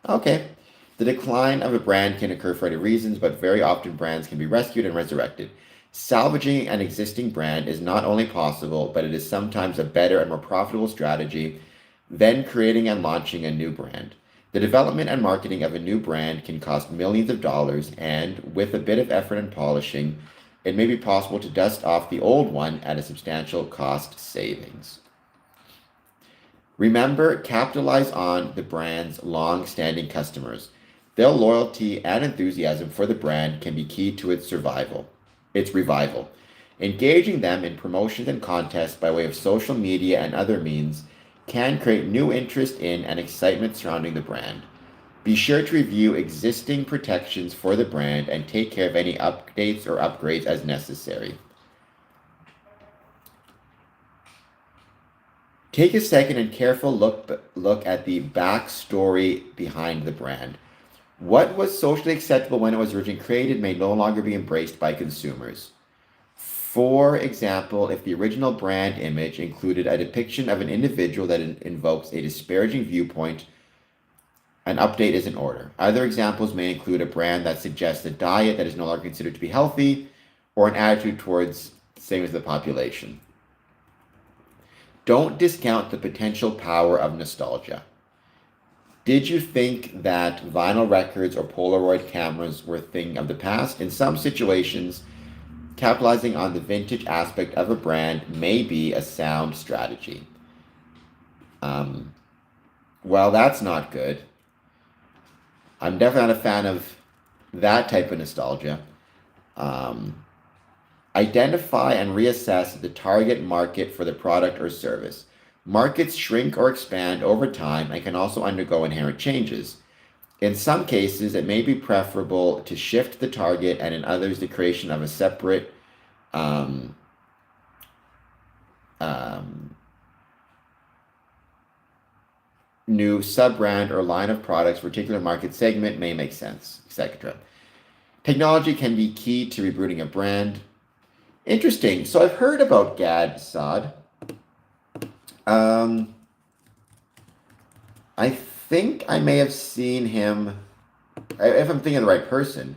Speaker 1: okay. The decline of a brand can occur for a variety of reasons, but very often brands can be rescued and resurrected. Salvaging an existing brand is not only possible, but it is sometimes a better and more profitable strategy than creating and launching a new brand. The development and marketing of a new brand can cost millions of dollars, and with a bit of effort and polishing, it may be possible to dust off the old one at a substantial cost savings. Remember, capitalize on the brand's long-standing customers. Their loyalty and enthusiasm for the brand can be key to its revival. Engaging them in promotions and contests by way of social media and other means can create new interest in and excitement surrounding the brand. Be sure to review existing protections for the brand and take care of any updates or upgrades as necessary. Take a second and careful look at the backstory behind the brand. What was socially acceptable when it was originally created may no longer be embraced by consumers. For example, if the original brand image included a depiction of an individual that invokes a disparaging viewpoint, an update is in order. Other examples may include a brand that suggests a diet that is no longer considered to be healthy, or an attitude towards the same as the population. Don't discount the potential power of nostalgia. Did you think that vinyl records or Polaroid cameras were a thing of the past? In some situations, capitalizing on the vintage aspect of a brand may be a sound strategy. Well, that's not good. I'm definitely not a fan of that type of nostalgia. Um, Identify and reassess the target market for the product or service. Markets shrink or expand over time and can also undergo inherent changes. In some cases, it may be preferable to shift the target, and in others, the creation of a separate um, um, new sub-brand or line of products for a particular market segment may make sense, etc. Technology can be key to rebooting a brand. Interesting. So I've heard about Gad Saad. I think I may have seen him, if I'm thinking of the right person.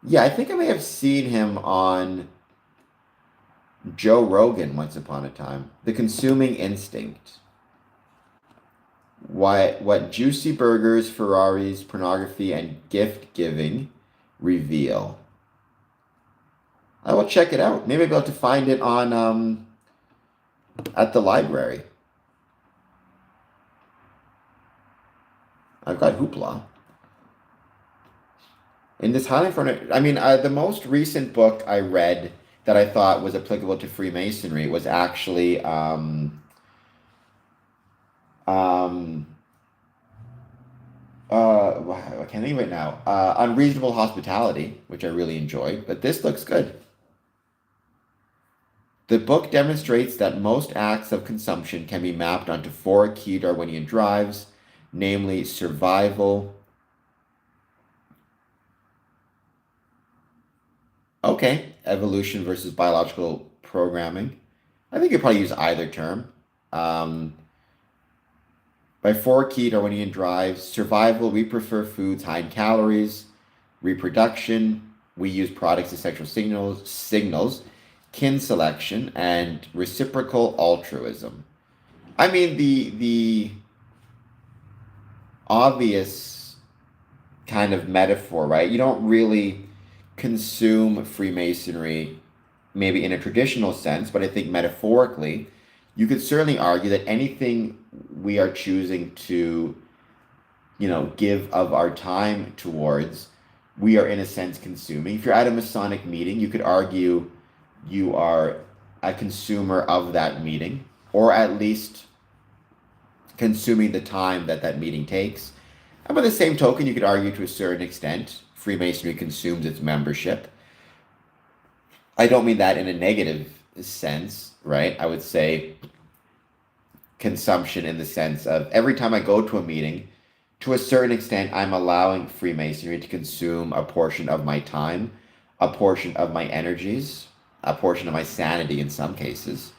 Speaker 1: Yeah, I think I may have seen him on Joe Rogan once upon a time. The Consuming Instinct. What juicy burgers, Ferraris, pornography, and gift giving reveal. I will check it out. Maybe I'll be able to find it on at the library. I've got Hoopla. In this highly furnished, I mean, the most recent book I read that I thought was applicable to Freemasonry was actually um, I can't think of it now. Unreasonable Hospitality, which I really enjoyed, but this looks good. The book demonstrates that most acts of consumption can be mapped onto four key Darwinian drives, namely survival. Okay, evolution versus biological programming. I think you probably use either term. Um, by four key Darwinian drives, survival, we prefer foods high in calories. Reproduction, we use products as sexual signals. Kin selection, and reciprocal altruism. I mean, the obvious kind of metaphor, right? You don't really consume Freemasonry maybe in a traditional sense, but I think metaphorically, you could certainly argue that anything we are choosing to, give of our time towards, we are in a sense consuming. If you're at a Masonic meeting, you could argue you are a consumer of that meeting. or at least consuming the time that that meeting takes. And by the same token, you could argue to a certain extent, Freemasonry consumes its membership. I don't mean that in a negative sense, right? I would say consumption in the sense of every time I go to a meeting, to a certain extent, I'm allowing Freemasonry to consume a portion of my time, a portion of my energies, a portion of my sanity in some cases.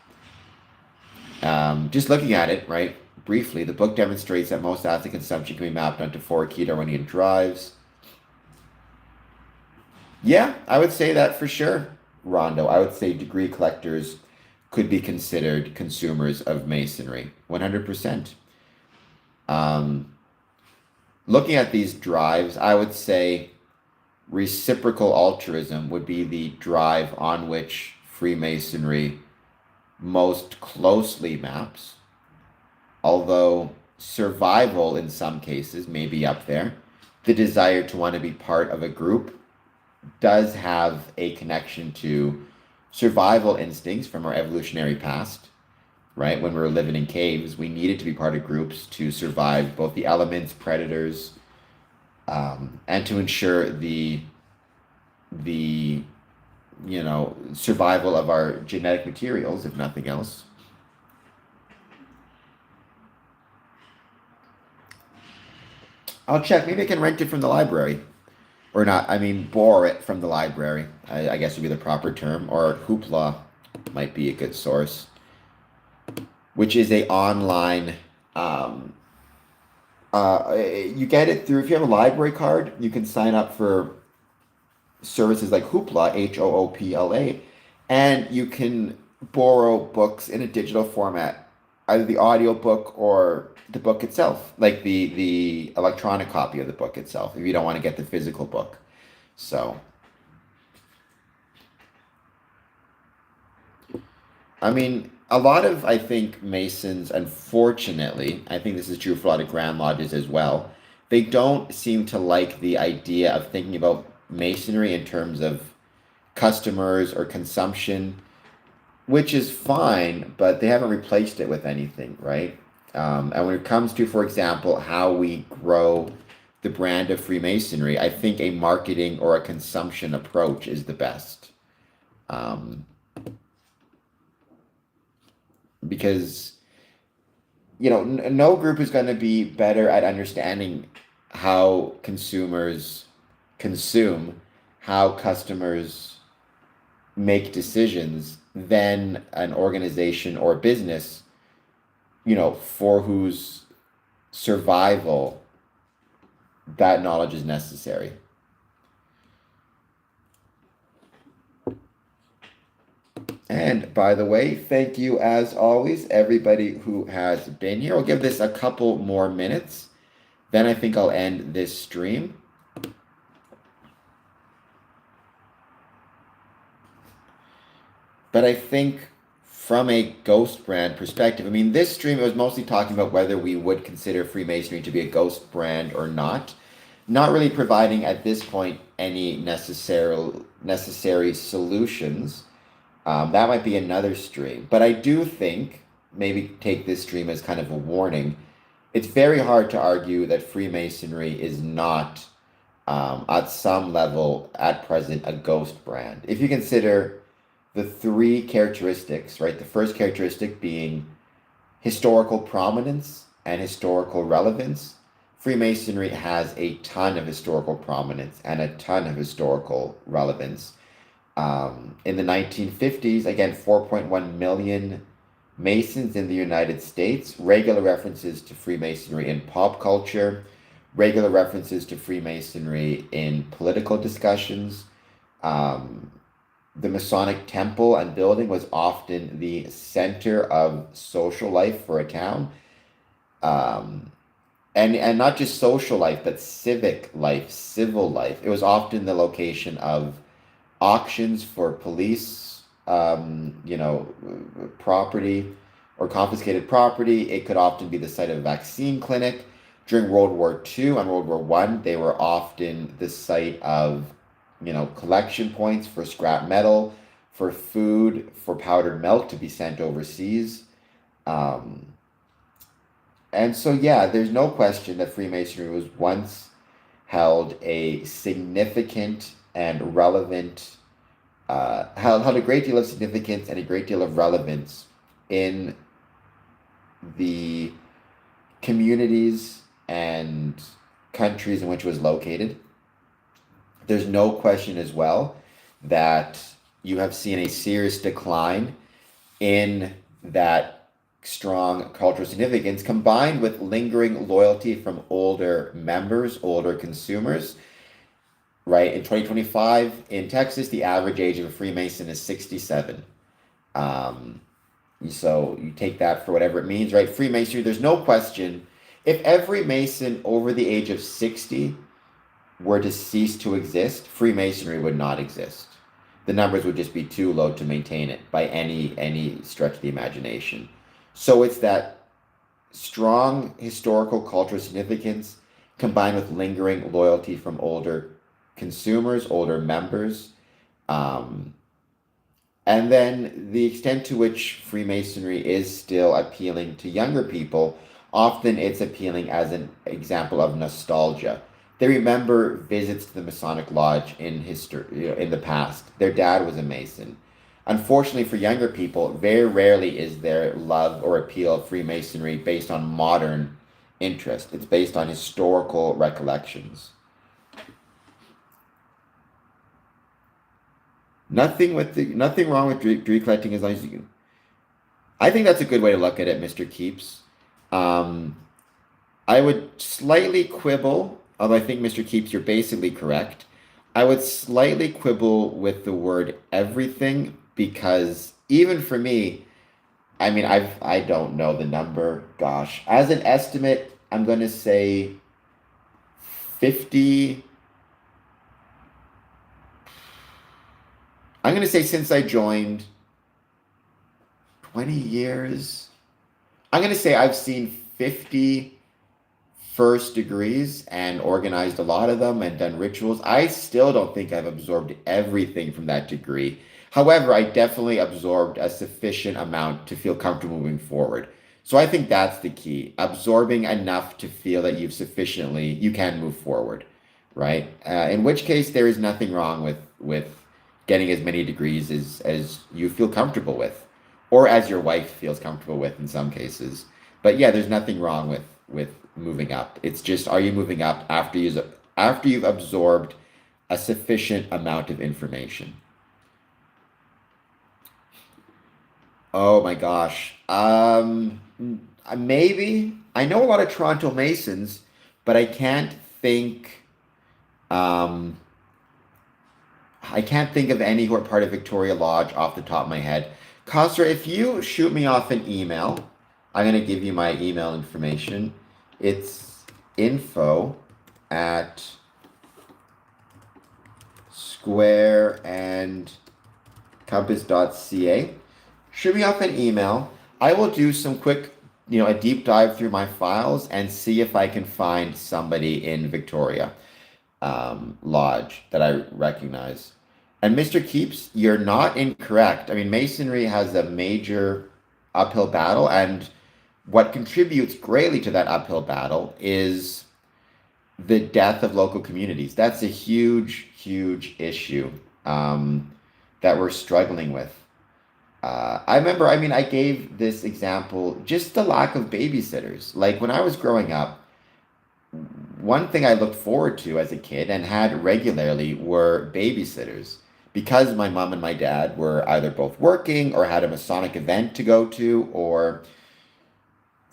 Speaker 1: Just looking at it, right, briefly, the book demonstrates that most acid consumption can be mapped onto 4 key drives. Yeah, I would say that for sure, Rondo. I would say degree collectors could be considered consumers of Masonry, 100%. Um, Looking at these drives, I would say reciprocal altruism would be the drive on which Freemasonry most closely maps, although survival in some cases may be up there. The desire to want to be part of a group does have a connection to survival instincts from our evolutionary past, right? When we were living in caves, we needed to be part of groups to survive both the elements, predators, and to ensure the survival of our genetic materials, if nothing else. I'll check. Maybe I can rent it from the library. Or not, I mean, borrow it from the library, I guess would be the proper term. Or Hoopla might be a good source, which is a online, you get it through, if you have a library card, you can sign up for services like Hoopla, Hoopla, and you can borrow books in a digital format, either the audio book or the book itself, like the electronic copy of the book itself, if you don't want to get the physical book. So, I mean, a lot of, I think, Masons, unfortunately, I think this is true for a lot of Grand Lodges as well, they don't seem to like the idea of thinking about Masonry in terms of customers or consumption, which is fine, but they haven't replaced it with anything, right? And when it comes to, for example, how we grow the brand of Freemasonry, I think a marketing or a consumption approach is the best. Um, because, no group is going to be better at understanding how consumers consume, how customers make decisions than an organization or business, for whose survival that knowledge is necessary. And by the way, thank you as always, everybody who has been here. I'll give this a couple more minutes. Then I think I'll end this stream. But I think from a ghost brand perspective, I mean, this stream was mostly talking about whether we would consider Freemasonry to be a ghost brand or not. Not really providing at this point any necessary solutions. That might be another stream. But I do think, maybe take this stream as kind of a warning, it's very hard to argue that Freemasonry is not, at some level, at present, a ghost brand. If you consider the three characteristics, right? The first characteristic being historical prominence and historical relevance. Freemasonry has a ton of historical prominence and a ton of historical relevance. In the 1950s, again, 4.1 million Masons in the United States, regular references to Freemasonry in pop culture, regular references to Freemasonry in political discussions. The Masonic Temple and building was often the center of social life for a town. And not just social life, but civic life, civil life. It was often the location of auctions for police, property or confiscated property. It could often be the site of a vaccine clinic. During World War II and World War I, they were often the site of, collection points for scrap metal, for food, for powdered milk to be sent overseas. Um, and so, yeah, there's no question that Freemasonry was once held a significant and relevant, held a great deal of significance and a great deal of relevance in the communities and countries in which it was located. There's no question as well that you have seen a serious decline in that strong cultural significance combined with lingering loyalty from older members, older consumers, right? In 2025 in Texas, the average age of a Freemason is 67. Um, so you take that for whatever it means, right? Freemasonry, there's no question. If every Mason over the age of 60 were to cease to exist, Freemasonry would not exist. The numbers would just be too low to maintain it by any stretch of the imagination. So it's that strong historical cultural significance combined with lingering loyalty from older consumers, older members, um, and then the extent to which Freemasonry is still appealing to younger people, often it's appealing as an example of nostalgia. They remember visits to the Masonic Lodge in history, in the past. Their dad was a Mason. Unfortunately for younger people, very rarely is their love or appeal of Freemasonry based on modern interest. It's based on historical recollections. Nothing wrong with Dream collecting as long as you can. I think that's a good way to look at it, Mr. Keeps. Um, I would slightly quibble, although I think Mr. Keeps, you're basically correct. I would slightly quibble with the word everything because even for me, I mean, I don't know the number. Gosh, as an estimate, I'm going to say 50. I'm going to say since I joined 20 years. I'm going to say I've seen 50 first degrees and organized a lot of them and done rituals. I still don't think I've absorbed everything from that degree. However, I definitely absorbed a sufficient amount to feel comfortable moving forward. So I think that's the key. Absorbing enough to feel that you can move forward, right? In which case, there is nothing wrong with getting as many degrees as you feel comfortable with, or as your wife feels comfortable with in some cases. But yeah, there's nothing wrong with moving up. It's just, are you moving up after you've absorbed a sufficient amount of information? Oh my gosh. Maybe I know a lot of Toronto Masons, but think um I can't think of any who are part of Victoria Lodge off the top of my head. Costa, if you shoot me off an email, I'm going to give you my email information. It's info at squareandcompass.ca. Shoot me off an email. I will do some quick, a deep dive through my files and see if I can find somebody in Victoria Lodge that I recognize. And Mr. Keeps, you're not incorrect. I mean, Masonry has a major uphill battle, and what contributes greatly to that uphill battle is the death of local communities. That's a huge, huge issue that we're struggling with. I remember, I mean, I gave this example, just the lack of babysitters. Like when I was growing up, one thing I looked forward to as a kid and had regularly were babysitters because my mom and my dad were either both working or had a Masonic event to go to, or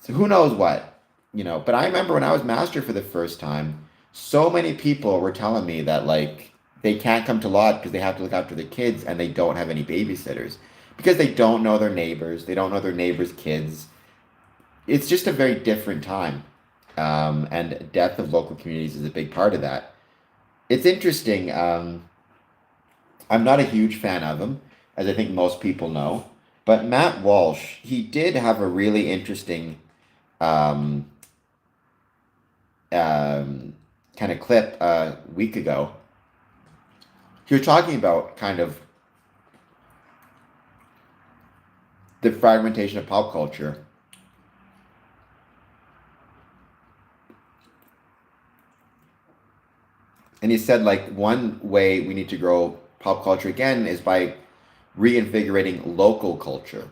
Speaker 1: so who knows what. But I remember when I was master for the first time, so many people were telling me that like they can't come to lodge because they have to look after the kids and they don't have any babysitters because they don't know their neighbors, they don't know their neighbors' kids. It's just a very different time. And death of local communities is a big part of that. It's interesting. I'm not a huge fan of him, as I think most people know. But Matt Walsh, he did have a really interesting um, um, kind of clip a week ago. He was talking about kind of the fragmentation of pop culture. And he said, like, one way we need to grow pop culture again is by reinvigorating local culture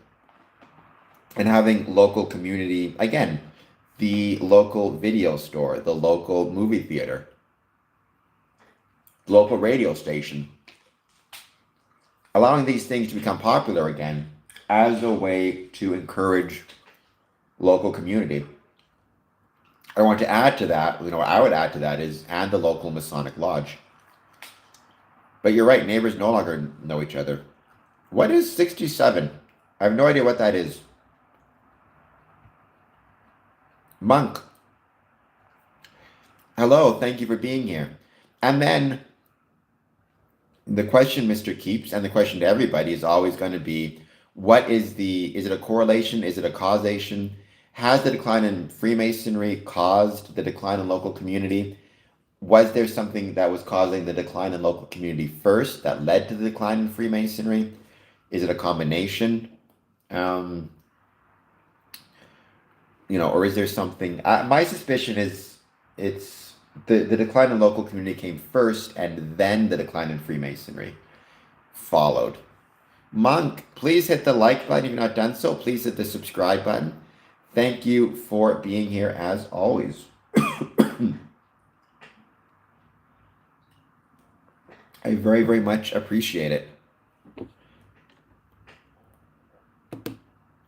Speaker 1: and having local community again, the local video store, the local movie theater, local radio station, allowing these things to become popular again as a way to encourage local community. I want to add to that, what I would add to that is, and the local Masonic Lodge. But you're right, neighbors no longer know each other. What is 67? I have no idea what that is. Monk. Hello, thank you for being here. And then the question, Mr. Keeps, and the question to everybody is always going to be, is it a correlation? Is it a causation? Has the decline in Freemasonry caused the decline in local community? Was there something that was causing the decline in local community first that led to the decline in Freemasonry? Is it a combination? Or is there something? My suspicion is it's the decline in local community came first, and then the decline in Freemasonry followed. Monk, please hit the like button if you've not done so. Please hit the subscribe button. Thank you for being here as always. I very, very much appreciate it.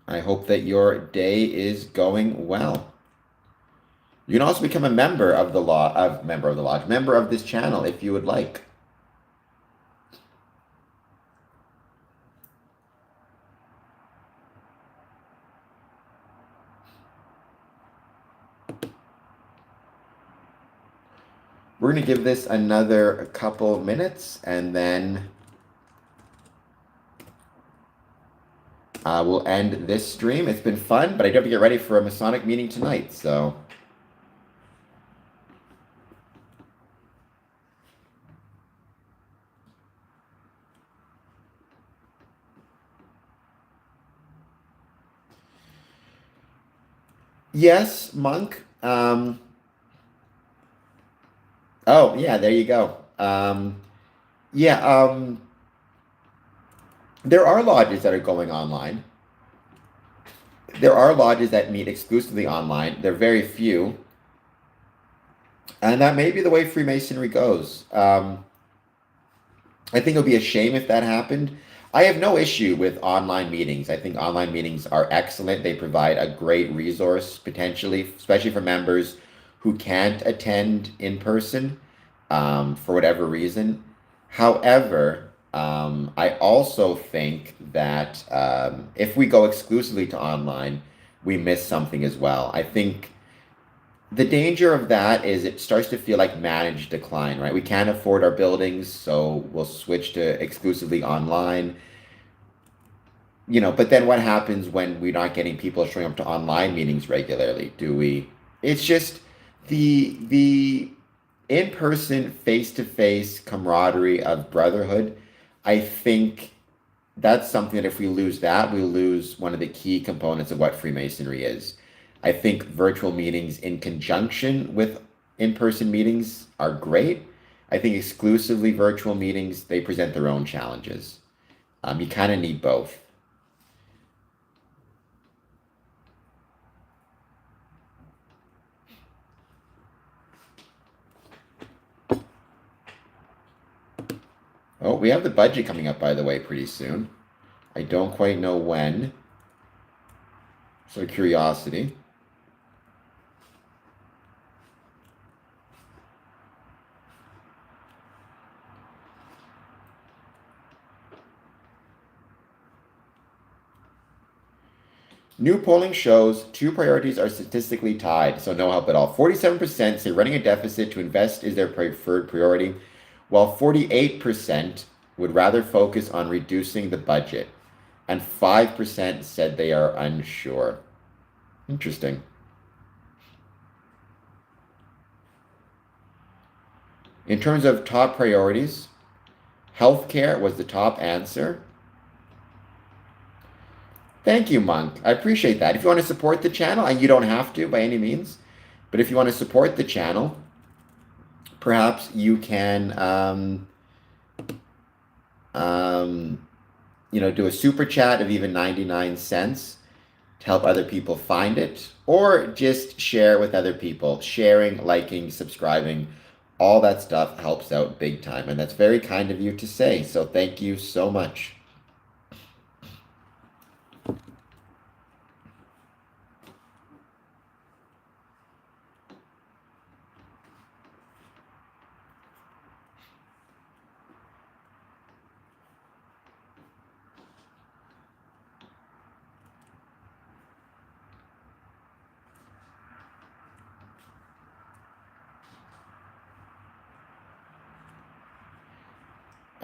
Speaker 1: I hope that your day is going well. You can also become a member of member of this channel if you would like. We're going to give this another couple minutes, and then we'll end this stream. It's been fun, but I do have to get ready for a Masonic meeting tonight, so. Yes, Monk. Oh, yeah, there you go. There are lodges that are going online. There are lodges that meet exclusively online. They're very few. And that may be the way Freemasonry goes. I think it would be a shame if that happened. I have no issue with online meetings. I think online meetings are excellent. They provide a great resource, potentially, especially for members who can't attend in person for whatever reason. However, I also think that if we go exclusively to online, we miss something as well. I think the danger of that is it starts to feel like managed decline, right? We can't afford our buildings, so we'll switch to exclusively online. But then what happens when we're not getting people showing up to online meetings regularly? It's just the in-person, face-to-face camaraderie of brotherhood. I think that's something that if we lose that, we lose one of the key components of what Freemasonry is. I think virtual meetings in conjunction with in-person meetings are great. I think exclusively virtual meetings, they present their own challenges. You kind of need both. Oh, we have the budget coming up, by the way, pretty soon. I don't quite know when. So curiosity. New polling shows two priorities are statistically tied, so no help at all. 47% say running a deficit to invest is their preferred priority, while 48% would rather focus on reducing the budget, and 5% said they are unsure. Interesting. In terms of top priorities, healthcare was the top answer. Thank you, Monk. I appreciate that. If you want to support the channel, and you don't have to by any means, but if you want to support the channel, Perhaps you can, um, do a super chat of even 99 cents to help other people find it, or just share with other people. Sharing, liking, subscribing, all that stuff helps out big time. And that's very kind of you to say. So thank you so much.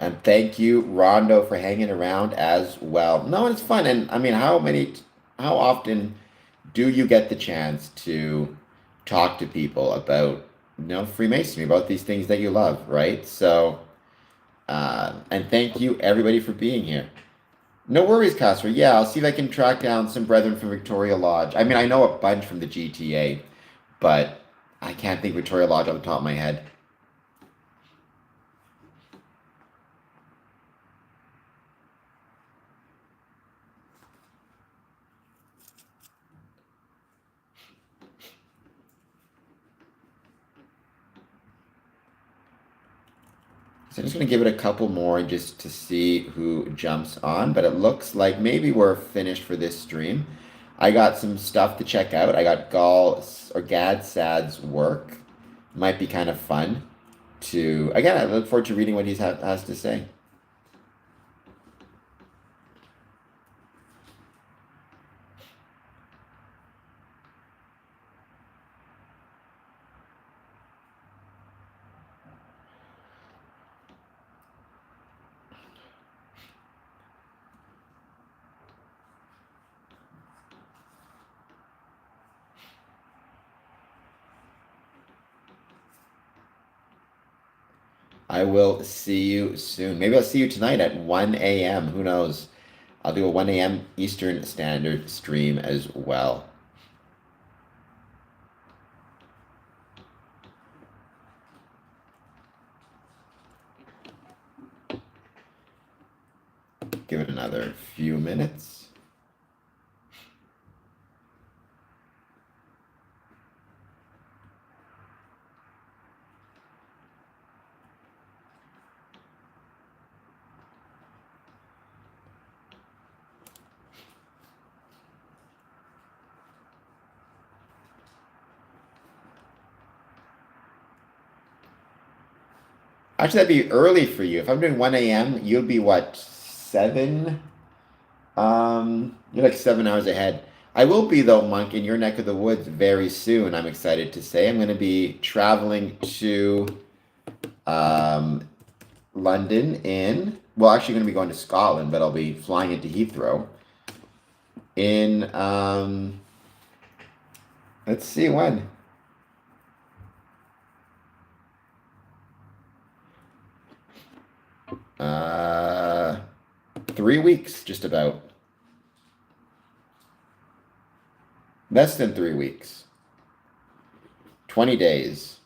Speaker 1: And thank you, Rondo, for hanging around as well. No, it's fun. And I mean, how often do you get the chance to talk to people about, Freemasonry, about these things that you love, right? So, and thank you, everybody, for being here. No worries, Casper. Yeah, I'll see if I can track down some brethren from Victoria Lodge. I mean, I know a bunch from the GTA, but I can't think Victoria Lodge off the top of my head. So I'm just going to give it a couple more just to see who jumps on, but it looks like maybe we're finished for this stream. I got some stuff to check out. I got Gad Sad's work. Might be kind of fun to, again, I look forward to reading what he has to say. I will see you soon. Maybe I'll see you tonight at 1 a.m. Who knows? I'll do a 1 a.m. Eastern Standard stream as well. Give it another few minutes. Actually, that'd be early for you. If I'm doing 1 a.m., you'll be what, 7? You're like 7 hours ahead. I will be though, Monk, in your neck of the woods very soon. I'm excited to say I'm going to be traveling to um, London well, actually going to be going to Scotland, but I'll be flying into Heathrow in let's see when. 3 weeks, just about. Less than 3 weeks. 20 days.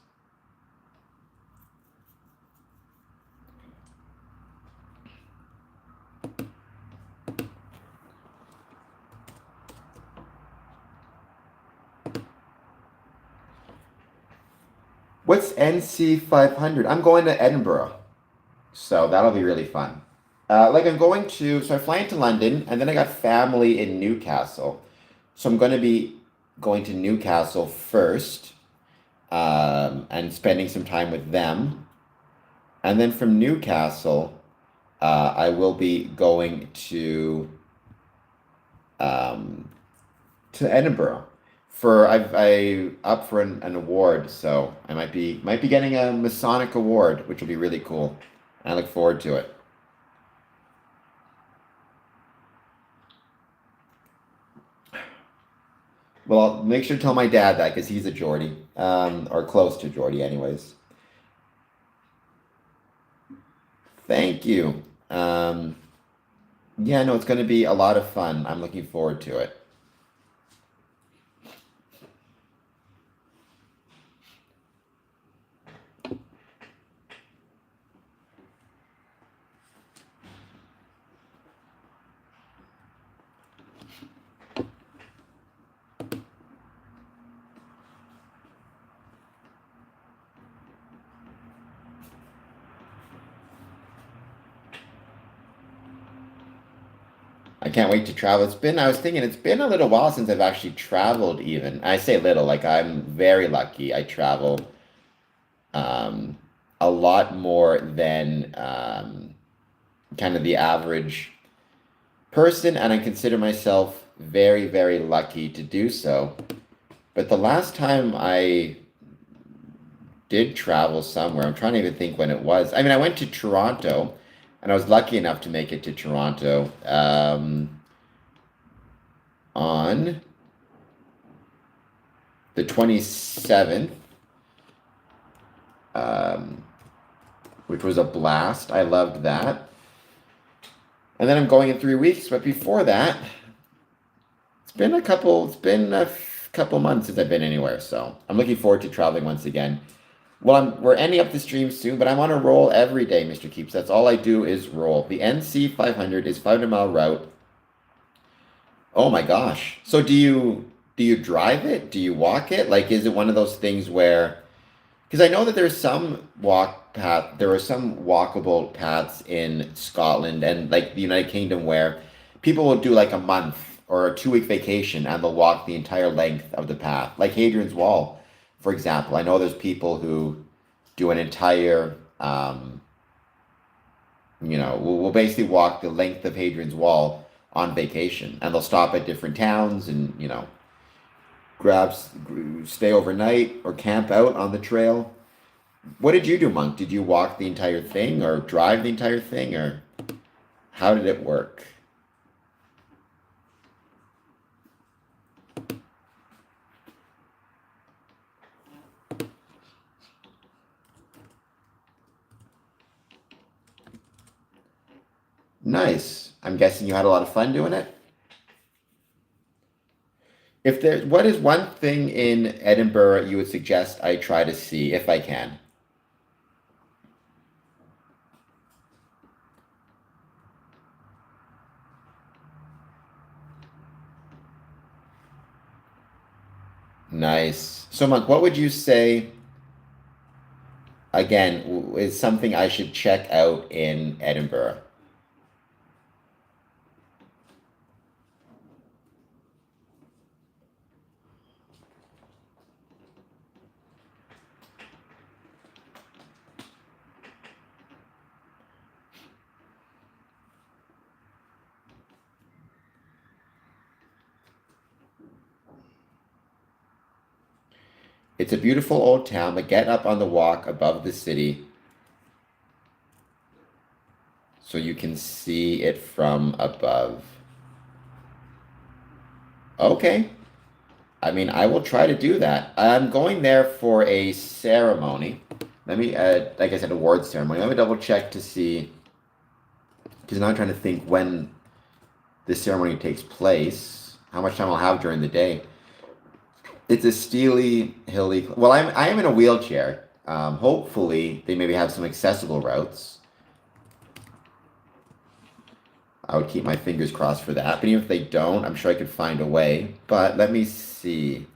Speaker 1: What's NC 500? I'm going to Edinburgh, so that'll be really fun. So I fly into London, and then I got family in Newcastle. So I'm going to be going to Newcastle first, and spending some time with them. And then from Newcastle, I will be going um, to Edinburgh for I up for an award, so I might be getting a Masonic award, which will be really cool. I look forward to it. Well, I'll make sure to tell my dad that because he's a Geordie, or close to Geordie, anyways. Thank you. Yeah, no, it's going to be a lot of fun. I'm looking forward to it. can't wait to travel. I was thinking it's been a little while since I've actually traveled even. I say little, like I'm very lucky. I travel um, a lot more than kind of the average person, and I consider myself very, very lucky to do so. But the last time I did travel somewhere, I'm trying to even think when it was. I mean, I went to Toronto, and I was lucky enough to make it to Toronto on the 27th, um, which was a blast. I loved that. And then I'm going in 3 weeks, but before that, it's been couple months since I've been anywhere, so I'm looking forward to traveling once again. Well, we're ending up the stream soon, but I'm on a roll every day, Mr. Keeps. That's all I do is roll. The NC 500 is 500-mile route. Oh my gosh. So do you drive it? Do you walk it? Like, is it one of those things where, because I know that there are some walkable paths in Scotland and like the United Kingdom where people will do like a month or a 2 week vacation and they'll walk the entire length of the path. Like Hadrian's Wall, for example. I know there's people who do an entire, will basically walk the length of Hadrian's Wall on vacation, and they'll stop at different towns and grab, stay overnight or camp out on the trail. What did you do, Monk? Did you walk the entire thing or drive the entire thing, or how did it work? Nice. I'm guessing you had a lot of fun doing it. What is one thing in Edinburgh you would suggest I try to see if I can? Nice. So, Monk, what would you say again is something I should check out in Edinburgh? It's a beautiful old town, but get up on the walk above the city so you can see it from above. Okay. I mean, I will try to do that. I'm going there for a ceremony. Let me, like I said, award ceremony. Let me double check to see, because now I'm trying to think when this ceremony takes place, how much time I'll have during the day. It's a steely, hilly. Well, I am in a wheelchair. Hopefully, they maybe have some accessible routes. I would keep my fingers crossed for that. But even if they don't, I'm sure I could find a way. But let me see.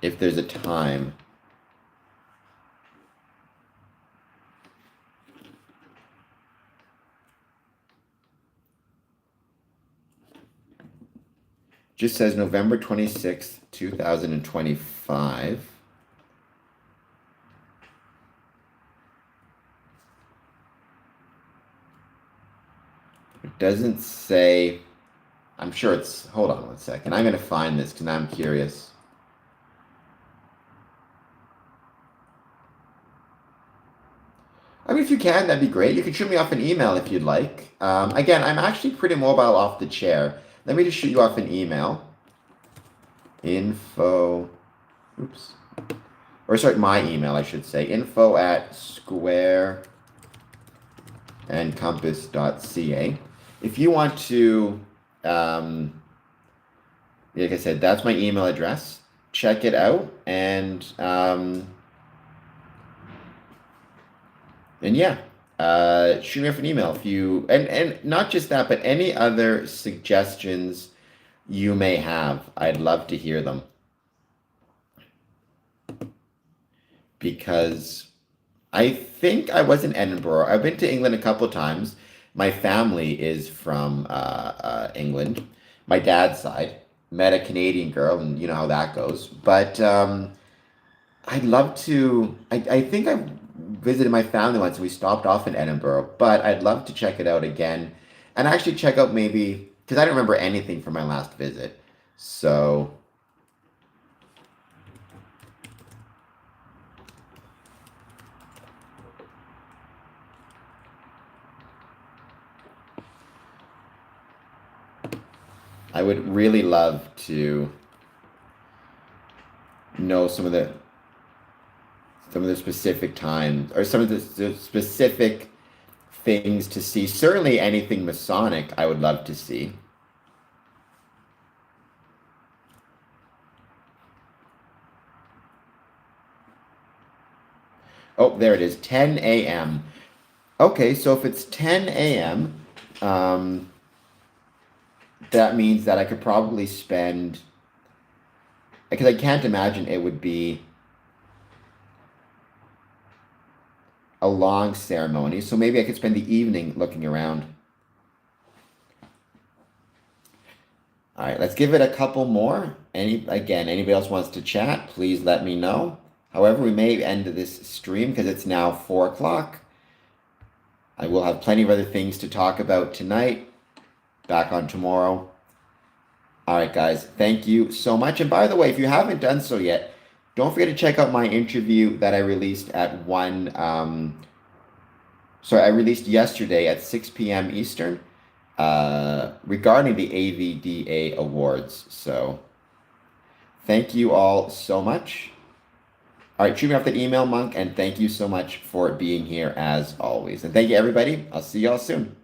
Speaker 1: If there's a time. Just says November 26th, 2025. It doesn't say. I'm sure it's. Hold on one second. I'm going to find this because I'm curious. I mean, if you can, that'd be great. You can shoot me off an email if you'd like. Again, I'm actually pretty mobile off the chair. Let me just shoot you off an email. Info. Oops. Or sorry, my email, I should say. info@squareandcompass.ca. If you want to, like I said, that's my email address. Check it out, and yeah, shoot me off an email if you, and not just that, but any other suggestions you may have. I'd love to hear them, because I think I was in Edinburgh. I've been to England a couple times. My family is from England. My dad's side. Met a Canadian girl, and you know how that goes. But I'd love to. I think I visited my family once. We stopped off in Edinburgh, but I'd love to check it out again, and actually check out maybe because I don't remember anything from my last visit. So I would really love to know some of the specific times or some of the specific things to see. Certainly anything Masonic I would love to see. Oh, there it is, 10 a.m. Okay, so if it's 10 a.m., um, that means that I could probably spend, because I can't imagine it would be a long ceremony. So maybe I could spend the evening looking around. All right, let's give it a couple more. Anybody else wants to chat, please let me know. However, we may end this stream because it's now 4 o'clock. I will have plenty of other things to talk about tonight. Back on tomorrow. All right, guys, thank you so much. And by the way, if you haven't done so yet, don't forget to check out my interview that I released at 1. Sorry, I released yesterday at 6 p.m. Eastern regarding the AVDA Awards. So thank you all so much. All right, shoot me off that email, Monk, and thank you so much for being here as always. And thank you, everybody. I'll see y'all soon.